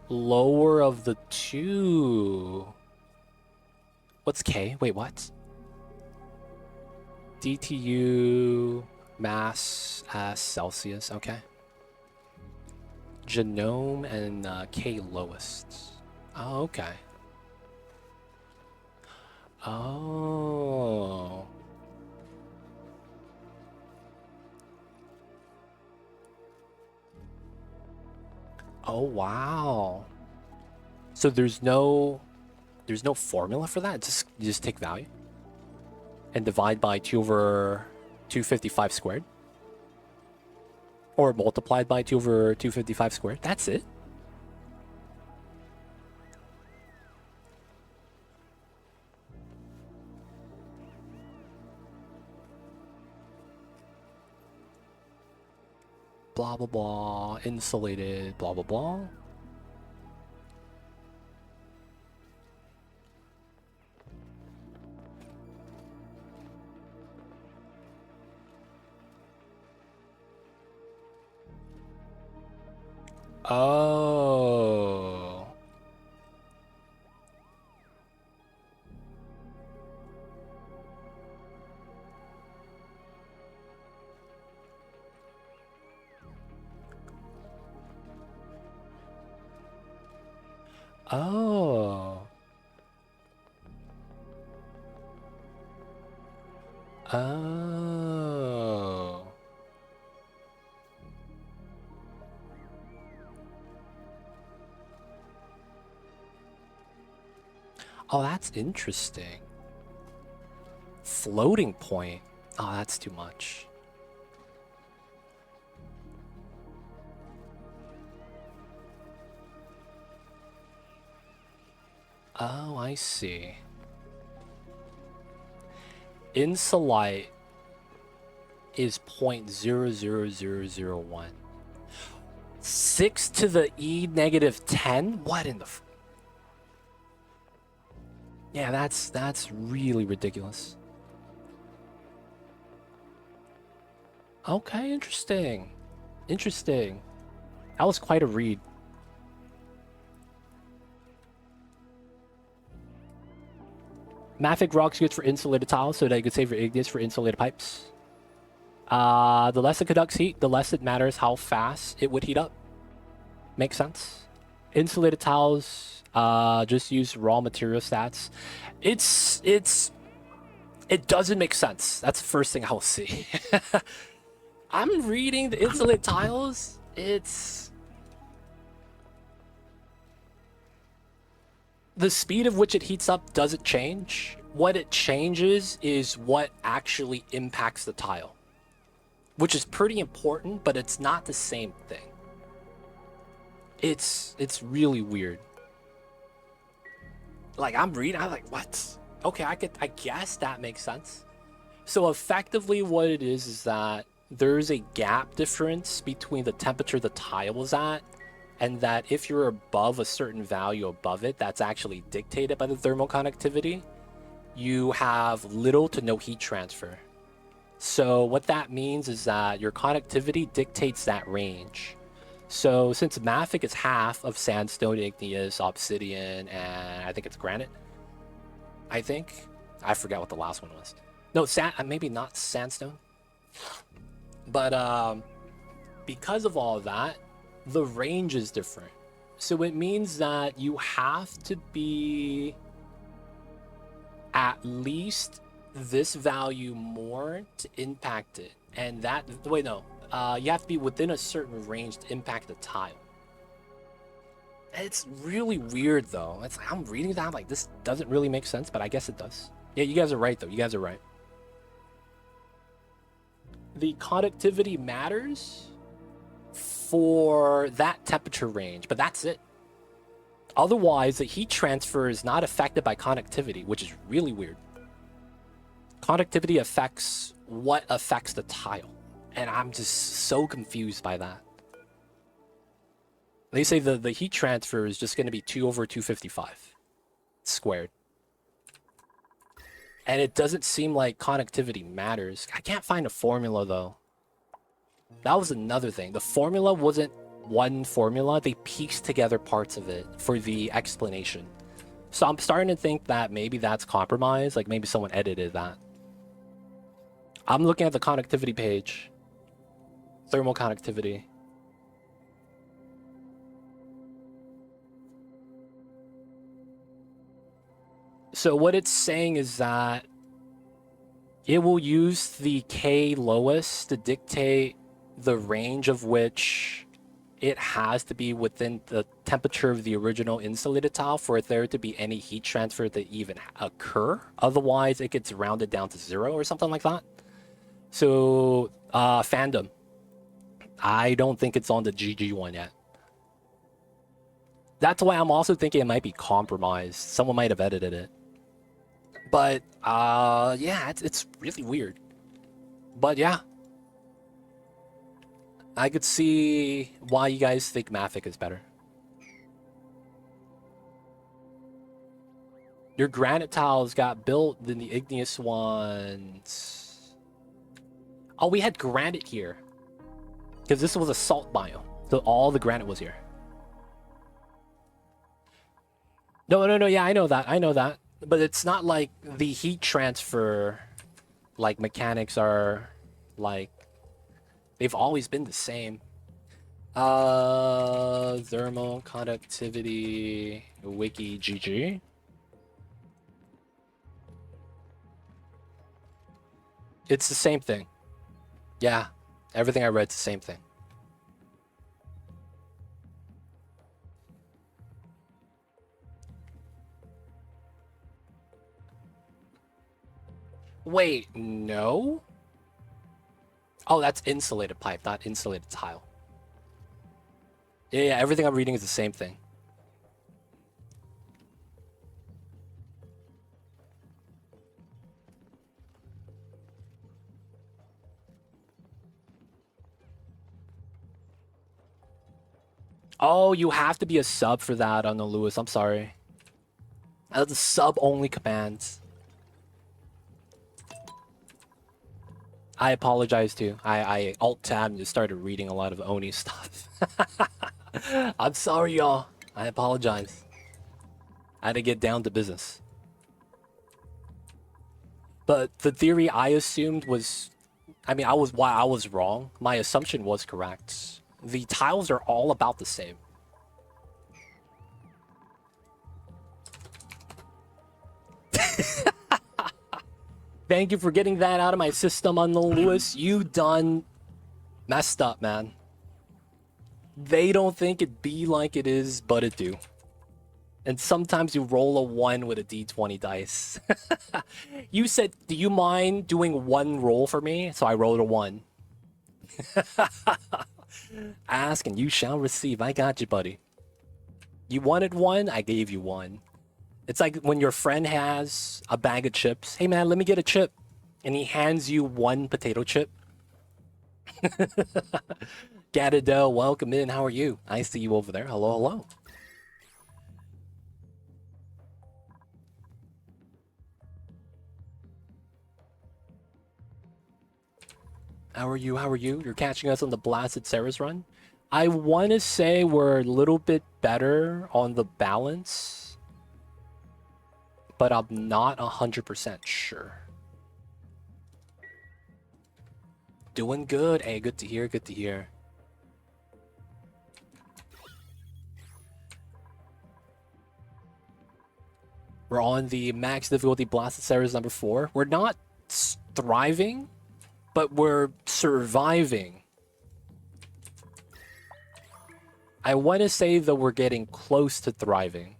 Lower of the two. What's K? Wait, what? DTU mass as Celsius, okay. Genome and K lowest. Oh, okay. Oh. Oh, wow. So there's no formula for that? You just take value and divide by 2 over 255 squared? Or multiplied by 2 over 255 squared? That's it? Blah, blah, blah. Insulated, blah, blah, blah. Oh. Oh. Oh. Oh, that's interesting. Floating point. Oh, that's too much. Oh, I see. Insulite is 0.00001. 6 to the E negative 10? What in the... Yeah, that's really ridiculous. Okay, interesting. Interesting. That was quite a read. Mafic Rock's good for insulated tiles so that you can save your igneous for insulated pipes. The less it conducts heat, the less it matters how fast it would heat up. Makes sense. Insulated tiles, just use raw material stats. It doesn't make sense. That's the first thing I'll see. I'm reading the insulated tiles. It's the speed of which it heats up doesn't change. What it changes is what actually impacts the tile, which is pretty important, but it's not the same thing. It's really weird. Like I'm reading, I'm like, what? Okay, I guess that makes sense. So effectively what it is that there's a gap difference between the temperature the tile is at, and that if you're above a certain value above it, that's actually dictated by the thermal conductivity, you have little to no heat transfer. So what that means is that your conductivity dictates that range. So since Mafic is half of sandstone, igneous, obsidian, and I think it's granite. I forgot what the last one was. No, maybe not sandstone. But because of all of that, the range is different. So it means that you have to be at least this value more to impact it. And that, wait, no. You have to be within a certain range to impact the tile. It's really weird, though. It's like, I'm reading that, I'm like, this doesn't really make sense, but I guess it does. Yeah, you guys are right, though. You guys are right. The conductivity matters for that temperature range, but that's it. Otherwise, the heat transfer is not affected by conductivity, which is really weird. Conductivity affects what affects the tile, and I'm just so confused by that. They say the heat transfer is just going to be 2 over 255 squared. And it doesn't seem like conductivity matters. I can't find a formula, though. That was another thing. The formula wasn't one formula. They pieced together parts of it for the explanation. So I'm starting to think that maybe that's compromised. Like maybe someone edited that. I'm looking at the conductivity page. Thermal conductivity. So what it's saying is that it will use the K lowest to dictate the range of which it has to be within the temperature of the original insulated tile for there to be any heat transfer to even occur. Otherwise, it gets rounded down to 0 or something like that. So, fandom. I don't think it's on the GG one yet. That's why I'm also thinking it might be compromised. Someone might have edited it. But, yeah, it's really weird. But, yeah. I could see why you guys think Mafic is better. Your granite tiles got built than the igneous ones. Oh, we had granite here. Because this was a salt biome. So all the granite was here. No, yeah, I know that. But it's not like the heat transfer, like, mechanics are, like, they've always been the same. Thermal conductivity wiki GG. It's the same thing. Yeah, everything I read's the same thing. Wait, no? Oh, that's insulated pipe, not insulated tile. Yeah, everything I'm reading is the same thing. Oh, you have to be a sub for that on the Lewis. I'm sorry. The sub-only commands. I apologize too. I alt-tabbed and just started reading a lot of Oni stuff. I'm sorry, y'all. I apologize. I had to get down to business. But the theory I assumed was... I mean, I was wrong. My assumption was correct. The tiles are all about the same. Thank you for getting that out of my system, Unknown Lewis. You done messed up, man. They don't think it be like it is, but it do. And sometimes you roll a 1 with a d20 dice. You said, do you mind doing one roll for me? So I rolled a 1. Ask and you shall receive. I got you, buddy. You wanted 1? I gave you 1. It's like when your friend has a bag of chips. Hey, man, let me get a chip. And he hands you 1 potato chip. Gadadell, welcome in. How are you? I see you over there. Hello, hello. How are you? How are you? You're catching us on the blasted Ceres run? I want to say we're a little bit better on the balance, but I'm not 100% sure. Doing good. Hey, good to hear, good to hear. We're on the max difficulty blasted Ceres number 4. We're not thriving, but we're surviving. I want to say that we're getting close to thriving.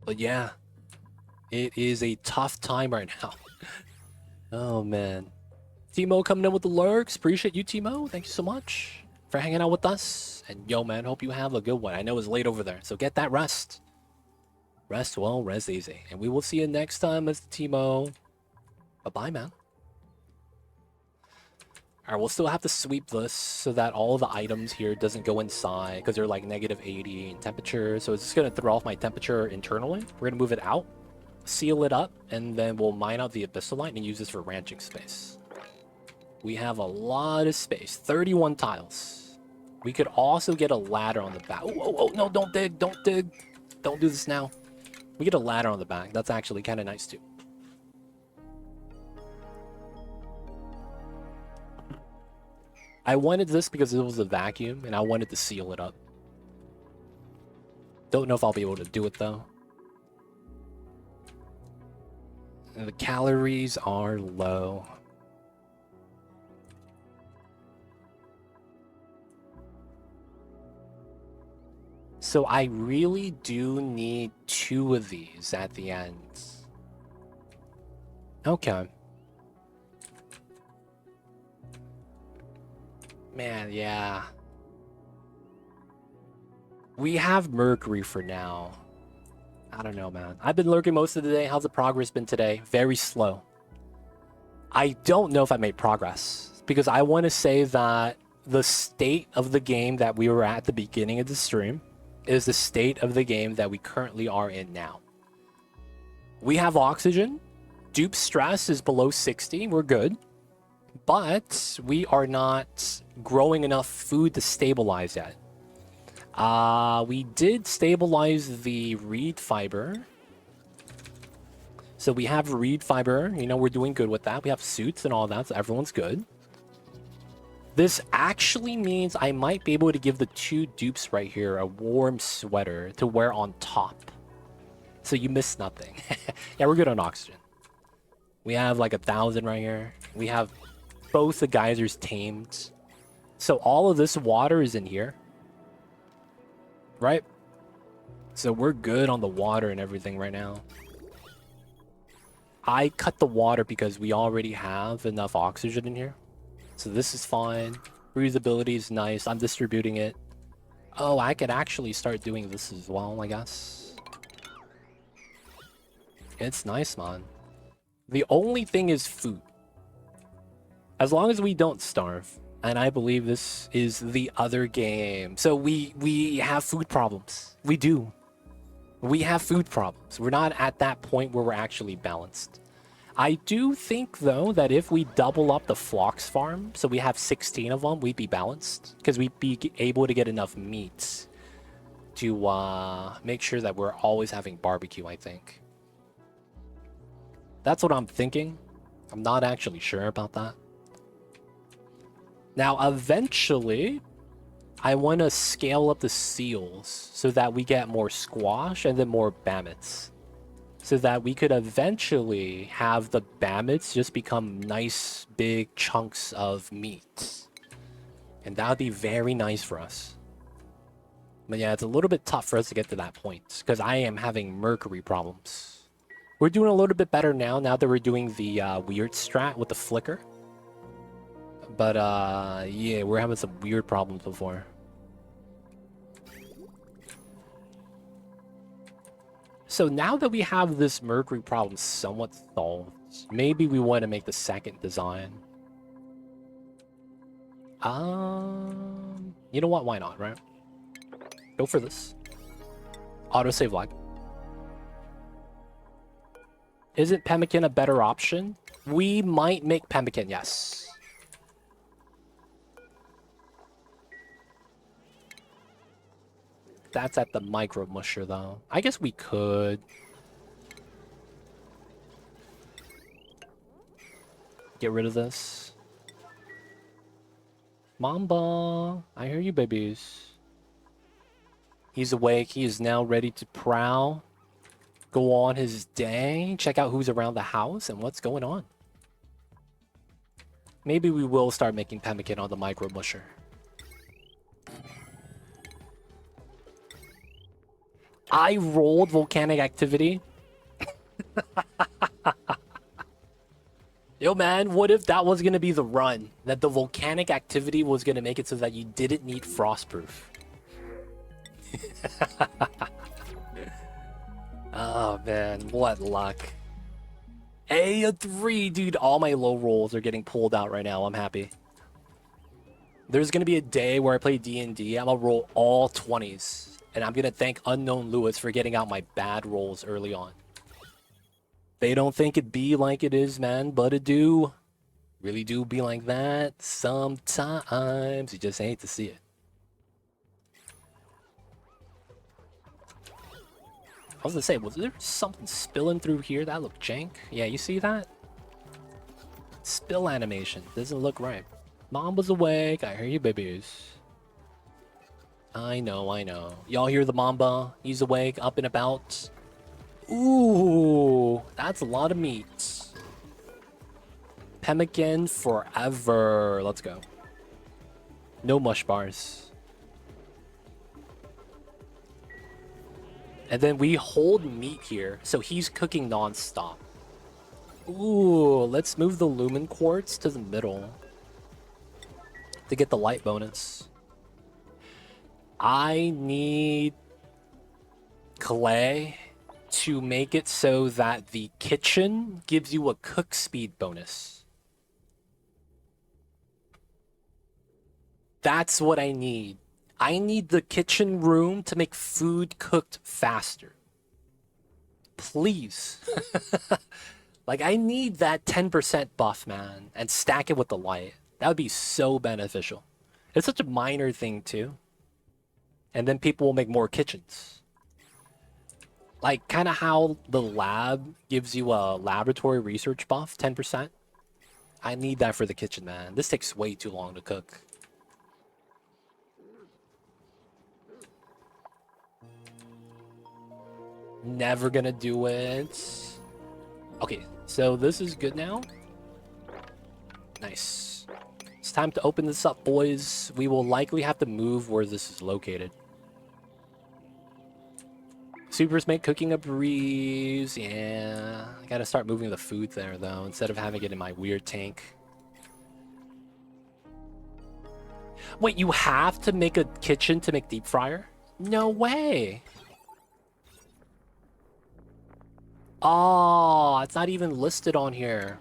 But yeah, it is a tough time right now. Oh man. Timo coming in with the lurks. Appreciate you, Timo. Thank you so much for hanging out with us. And yo, man, hope you have a good one. I know it's late over there, so get that rest. Rest well, rest easy. And we will see you next time, Mr. Timo. Bye-bye, man. Alright, we'll still have to sweep this so that all the items here doesn't go inside because they're like negative 80 in temperature. So it's just going to throw off my temperature internally. We're going to move it out, seal it up, and then we'll mine out the Abyssalite and use this for ranching space. We have a lot of space, 31 tiles. We could also get a ladder on the back. Oh, no, don't dig, don't dig. Don't do this now. We get a ladder on the back. That's actually kind of nice too. I wanted this because it was a vacuum and I wanted to seal it up. Don't know if I'll be able to do it though. And the calories are low. So I really do need 2 of these at the end. Okay. Man, yeah. We have Mercury for now. I don't know, man. I've been lurking most of the day. How's the progress been today? Very slow. I don't know if I made progress because I want to say that the state of the game that we were at the beginning of the stream is the state of the game that we currently are in now. We have oxygen. Dupe stress is below 60. We're good. But we are not growing enough food to stabilize yet. We did stabilize the reed fiber. So we have reed fiber. You know, we're doing good with that. We have suits and all that, so everyone's good. This actually means I might be able to give the 2 dupes right here a warm sweater to wear on top. So you miss nothing. Yeah, we're good on oxygen. We have like 1,000 right here. We have both the geysers tamed. So all of this water is in here. Right? So we're good on the water and everything right now. I cut the water because we already have enough oxygen in here. So this is fine. Breathability is nice. I'm distributing it. Oh, I could actually start doing this as well, I guess. It's nice, man. The only thing is food. As long as we don't starve. And I believe this is the other game. So we have food problems. We do. We have food problems. We're not at that point where we're actually balanced. I do think, though, that if we double up the flocks farm, so we have 16 of them, we'd be balanced. Because we'd be able to get enough meat to make sure that we're always having barbecue, I think. That's what I'm thinking. I'm not actually sure about that. Now, eventually, I want to scale up the seals so that we get more squash and then more bammets. So that we could eventually have the bammets just become nice, big chunks of meat. And that would be very nice for us. But yeah, it's a little bit tough for us to get to that point, because I am having mercury problems. We're doing a little bit better now that we're doing the weird strat with the flicker. But yeah, we're having some weird problems before. So now that we have this mercury problem somewhat solved, maybe we want to make the second design. You know what? Why not, right? Go for this. Autosave lag. Isn't pemmican a better option? We might make pemmican, yes. That's at the micro musher, though. I guess we could. Get rid of this. Mamba, I hear you, babies. He's awake. He is now ready to prowl. Go on his day. Check out who's around the house and what's going on. Maybe we will start making pemmican on the micro musher. I rolled volcanic activity. Yo, man, what if that was going to be the run? That the volcanic activity was going to make it so that you didn't need frostproof. Oh, man, what luck. A 3, dude. All my low rolls are getting pulled out right now. I'm happy. There's going to be a day where I play D&D. I'm going to roll all 20s. And I'm going to thank Unknown Lewis for getting out my bad rolls early on. They don't think it be like it is, man, but it do. Really do be like that sometimes. You just hate to see it. I was going to say, was there something spilling through here that looked jank? Yeah, you see that? Spill animation. Doesn't look right. Mom was awake. I hear you, babies. I know, I know. Y'all hear the Mamba? He's awake, up and about. Ooh, that's a lot of meat. Pemmican forever. Let's go. No mush bars. And then we hold meat here, so he's cooking non-stop. Ooh, let's move the lumen quartz to the middle to get the light bonus. I need clay to make it so that the kitchen gives you a cook speed bonus. That's what I need. I need the kitchen room to make food cooked faster. Please. Like, I need that 10% buff, man, and stack it with the light. That would be so beneficial. It's such a minor thing, too. And then people will make more kitchens. Like, kind of how the lab gives you a laboratory research buff, 10%. I need that for the kitchen, man. This takes way too long to cook. Never gonna do it. Okay, so this is good now. Nice. It's time to open this up, boys. We will likely have to move where this is located. Supers make cooking a breeze. Yeah, I gotta start moving the food there, though, instead of having it in my weird tank. Wait, you have to make a kitchen to make deep fryer? No way. Oh, it's not even listed on here.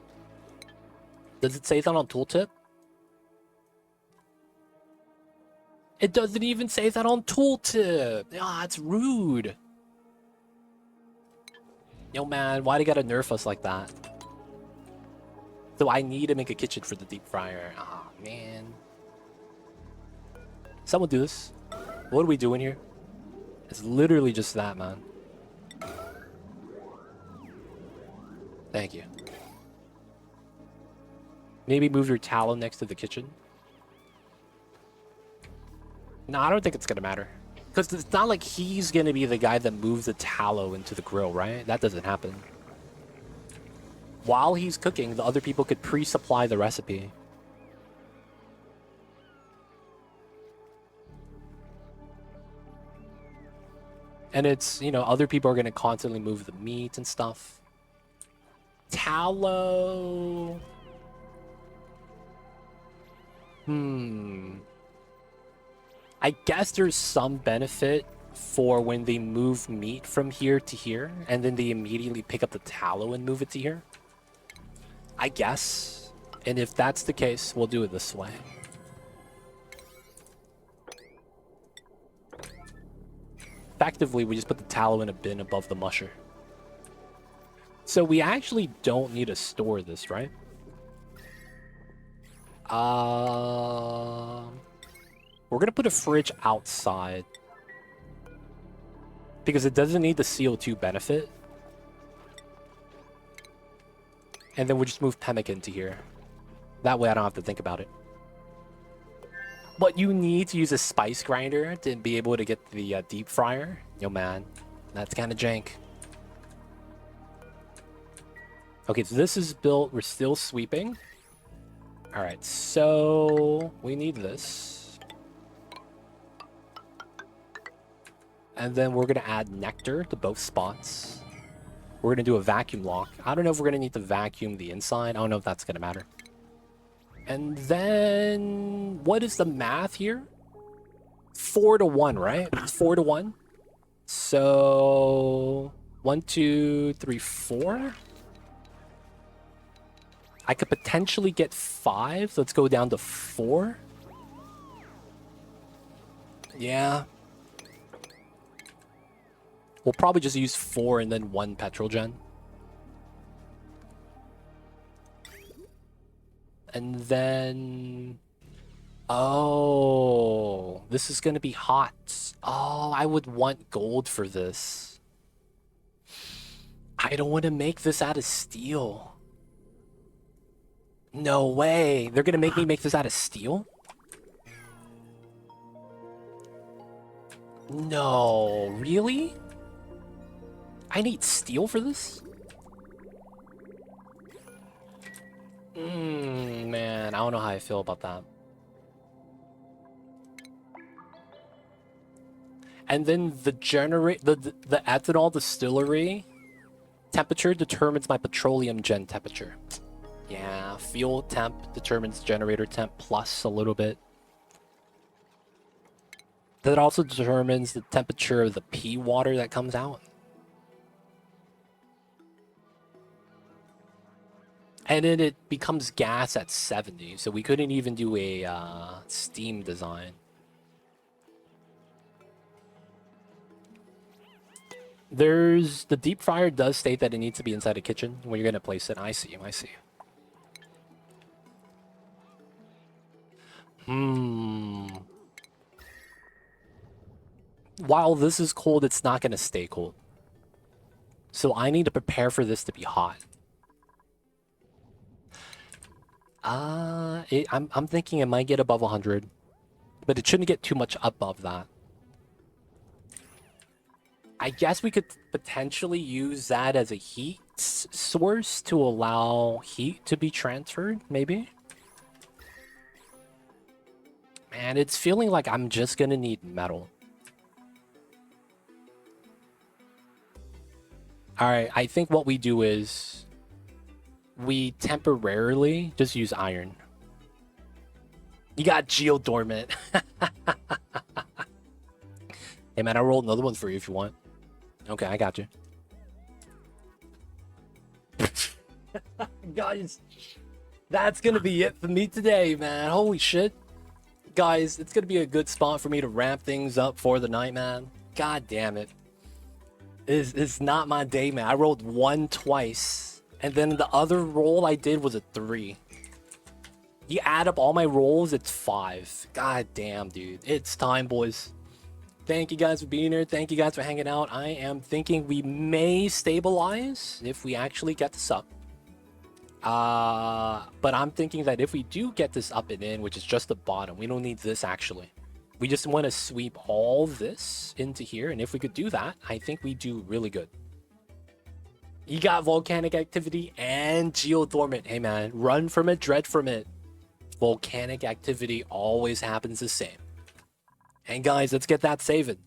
Does it say that on tooltip? It doesn't even say that on tooltip. Ah, it's rude. Yo, man, why do you gotta nerf us like that? So I need to make a kitchen for the deep fryer. Ah, man. Someone do this. What are we doing here? It's literally just that, man. Thank you. Maybe move your tallow next to the kitchen. No, I don't think it's gonna matter. Because it's not like he's gonna be the guy that moves the tallow into the grill, right? That doesn't happen. While he's cooking, the other people could pre-supply the recipe. And it's, you know, other people are gonna constantly move the meat and stuff. Tallow. I guess there's some benefit for when they move meat from here to here, and then they immediately pick up the tallow and move it to here. I guess. And if that's the case, we'll do it this way. Effectively, we just put the tallow in a bin above the musher. So we actually don't need to store this, right? We're gonna put a fridge outside because it doesn't need the CO2 benefit. And then we'll just move pemmican to here. That way I don't have to think about it. But you need to use a spice grinder to be able to get the deep fryer. Yo, man, that's kind of jank. Okay, so this is built. We're still sweeping. All right, so we need this. And then we're going to add nectar to both spots. We're going to do a vacuum lock. I don't know if we're going to need to vacuum the inside. I don't know if that's going to matter. And then what is the math here? 4 to 1, right? It's 4 to 1. So 1, 2, 3, 4. I could potentially get 5. Let's go down to 4. Yeah. We'll probably just use 4 and then 1 petrol gen. And then... Oh, this is going to be hot. Oh, I would want gold for this. I don't want to make this out of steel. No way. They're going to make me make this out of steel? No, really? I need steel for this? Man, I don't know how I feel about that. And then the ethanol distillery temperature determines my petroleum gen temperature. Yeah, fuel temp determines generator temp plus a little bit. That also determines the temperature of the pea water that comes out. And then it becomes gas at 70, so we couldn't even do a steam design. There's... The deep fryer does state that it needs to be inside a kitchen when you're going to place it. I see, I see. While this is cold, it's not going to stay cold. So I need to prepare for this to be hot. I'm thinking it might get above 100, but it shouldn't get too much above that. I guess we could potentially use that as a heat source to allow heat to be transferred, maybe? Man, it's feeling like I'm just gonna need metal. Alright, I think what we do is... we temporarily just use iron. You got geodormant. Hey man, I rolled another one for you if you want. Okay, I got you. guys, that's gonna be it for me today, man. Holy shit. Guys, it's gonna be a good spot for me to wrap things up for the night, man. God damn it. It's not my day, man. I rolled 1 twice, and then the other roll I did was a 3. You add up all my rolls, it's 5. God damn, dude. It's time, boys. Thank you guys for being here. Thank you guys for hanging out. I am thinking we may stabilize if we actually get this up. But I'm thinking that if we do get this up and in, which is just the bottom, we don't need this actually. We just want to sweep all this into here, and if we could do that, I think we do really good. You got volcanic activity and geodormant. Hey man, run from it, dread from it. Volcanic activity always happens the same. And guys, let's get that saving.